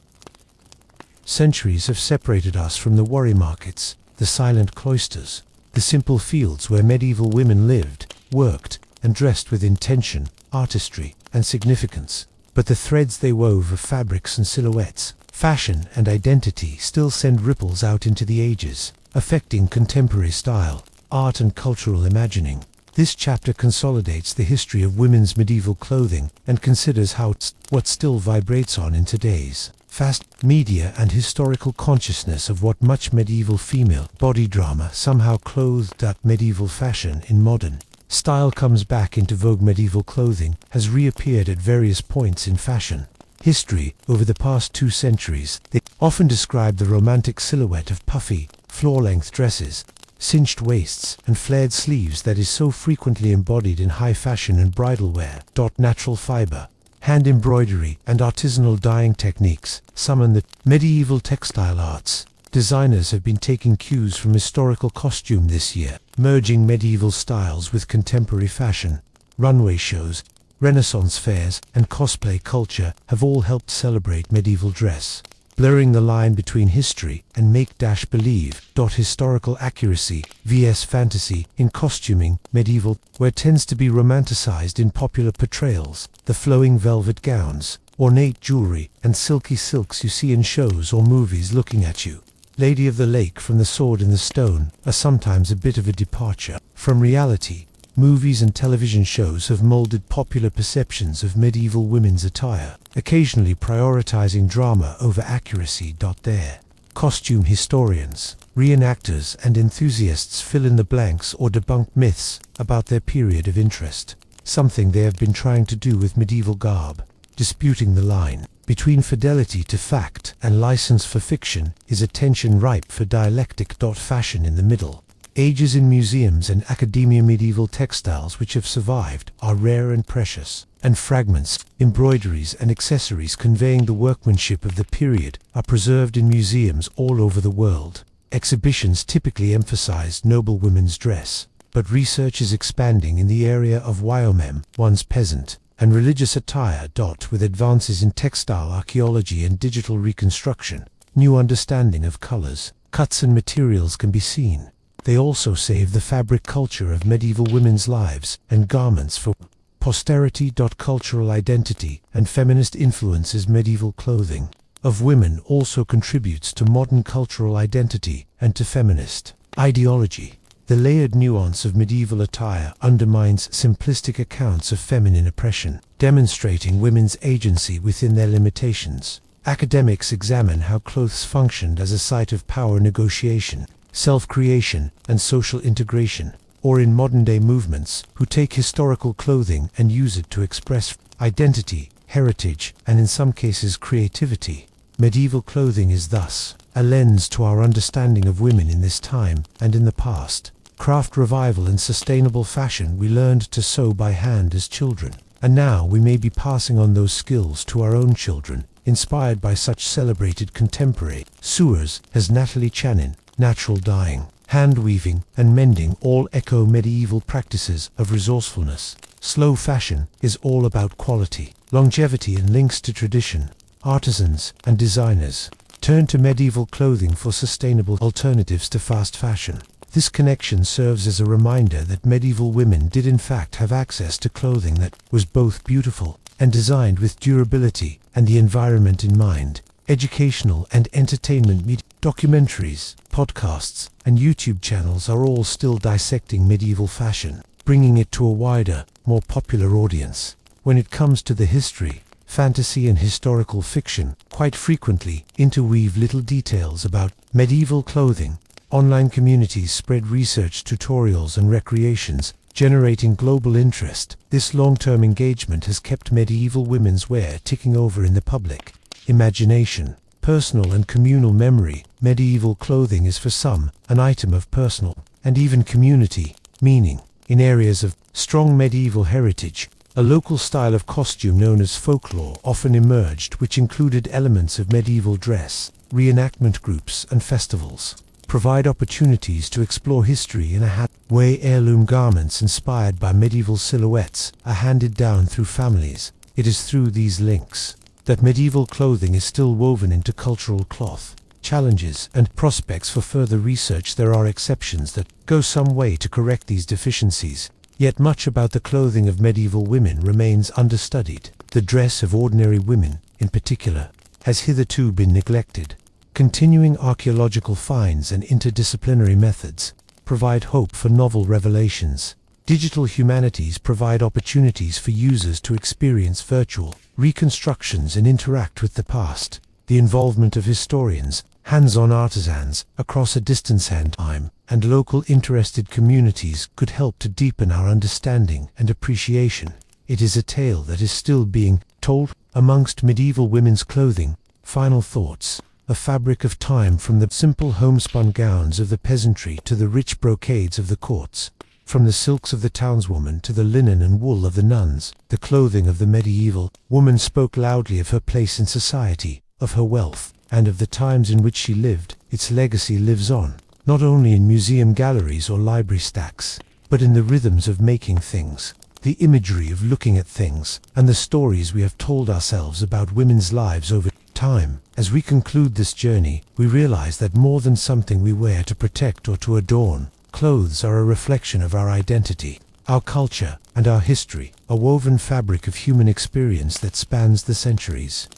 A: Centuries have separated us from the worry markets, the silent cloisters, the simple fields where medieval women lived, worked, and dressed with intention, artistry, and significance. But the threads they wove of fabrics and silhouettes, fashion and identity still send ripples out into the ages, affecting contemporary style, art, and cultural imagining. This chapter consolidates the history of women's medieval clothing and considers how what still vibrates on in today's fast media and historical consciousness of what much medieval female body drama somehow clothed that medieval fashion in modern style comes back into vogue. Medieval clothing has reappeared at various points in fashion history over the past 2 centuries. They often describe the romantic silhouette of puffy, floor-length dresses, cinched waists, and flared sleeves that is so frequently embodied in high fashion and bridal wear. Natural fiber, hand embroidery, and artisanal dyeing techniques summon the medieval textile arts. Designers have been taking cues from historical costume this year, merging medieval styles with contemporary fashion. Runway shows. Renaissance fairs, and cosplay culture have all helped celebrate medieval dress, blurring the line between history and make-believe. Historical accuracy vs fantasy in costuming. Medieval wear tends to be romanticized in popular portrayals. The flowing velvet gowns, ornate jewelry, and silky silks you see in shows or movies looking at you. Lady of the Lake from The Sword in the Stone are sometimes a bit of a departure from reality. Movies and television shows have molded popular perceptions of medieval women's attire, occasionally prioritizing drama over accuracy. Their costume historians, reenactors, and enthusiasts fill in the blanks or debunk myths about their period of interest, something they have been trying to do with medieval garb. Disputing the line between fidelity to fact and license for fiction is a tension ripe for dialectic. Fashion in the Middle Ages in museums and academia. Medieval textiles which have survived are rare and precious, and fragments, embroideries, and accessories conveying the workmanship of the period are preserved in museums all over the world. Exhibitions typically emphasize noble women's dress, but research is expanding in the area of wyomem, one's peasant, and religious attire. With advances in textile archaeology and digital reconstruction, new understanding of colors, cuts, and materials can be seen. They also save the fabric culture of medieval women's lives and garments for posterity. Cultural identity and feminist influences. Medieval clothing of women also contributes to modern cultural identity and to feminist ideology. The layered nuance of medieval attire undermines simplistic accounts of feminine oppression, demonstrating women's agency within their limitations. Academics examine how clothes functioned as a site of power negotiation, self-creation, and social integration, or in modern-day movements who take historical clothing and use it to express identity, heritage, and in some cases creativity. Medieval clothing is thus a lens to our understanding of women in this time and in the past. Craft revival and sustainable fashion. We learned to sew by hand as children, and now we may be passing on those skills to our own children, inspired by such celebrated contemporary sewers as Natalie Chanin. Natural dyeing, hand weaving, and mending all echo medieval practices of resourcefulness. Slow fashion is all about quality, longevity, and links to tradition. Artisans and designers turn to medieval clothing for sustainable alternatives to fast fashion. This connection serves as a reminder that medieval women did in fact have access to clothing that was both beautiful and designed with durability and the environment in mind. Educational and entertainment media, documentaries, podcasts, and YouTube channels are all still dissecting medieval fashion, bringing it to a wider, more popular audience. When it comes to the history, fantasy, and historical fiction quite frequently interweave little details about medieval clothing. Online communities spread research tutorials and recreations, generating global interest. This long-term engagement has kept medieval women's wear ticking over in the public imagination. Personal and communal memory. Medieval clothing is for some an item of personal and even community meaning. In areas of strong medieval heritage, a local style of costume known as folklore often emerged, which included elements of medieval dress. Reenactment groups and festivals provide opportunities to explore history in a way. Heirloom garments inspired by medieval silhouettes are handed down through families. It is through these links that medieval clothing is still woven into cultural cloth. Challenges and prospects for further research. There are exceptions that go some way to correct these deficiencies, yet much about the clothing of medieval women remains understudied. The dress of ordinary women, in particular, has hitherto been neglected. Continuing archaeological finds and interdisciplinary methods provide hope for novel revelations. Digital humanities provide opportunities for users to experience virtual reconstructions and interact with the past. The involvement of historians, hands-on artisans across a distance and time, and local interested communities could help to deepen our understanding and appreciation. It is a tale that is still being told. Amongst medieval women's clothing, final thoughts. A fabric of time, from the simple homespun gowns of the peasantry to the rich brocades of the courts. From the silks of the townswoman to the linen and wool of the nuns, the clothing of the medieval woman spoke loudly of her place in society, of her wealth, and of the times in which she lived. Its legacy lives on, not only in museum galleries or library stacks, but in the rhythms of making things, the imagery of looking at things, and the stories we have told ourselves about women's lives over time. As we conclude this journey, we realize that more than something we wear to protect or to adorn, clothes are a reflection of our identity, our culture, and our history, a woven fabric of human experience that spans the centuries.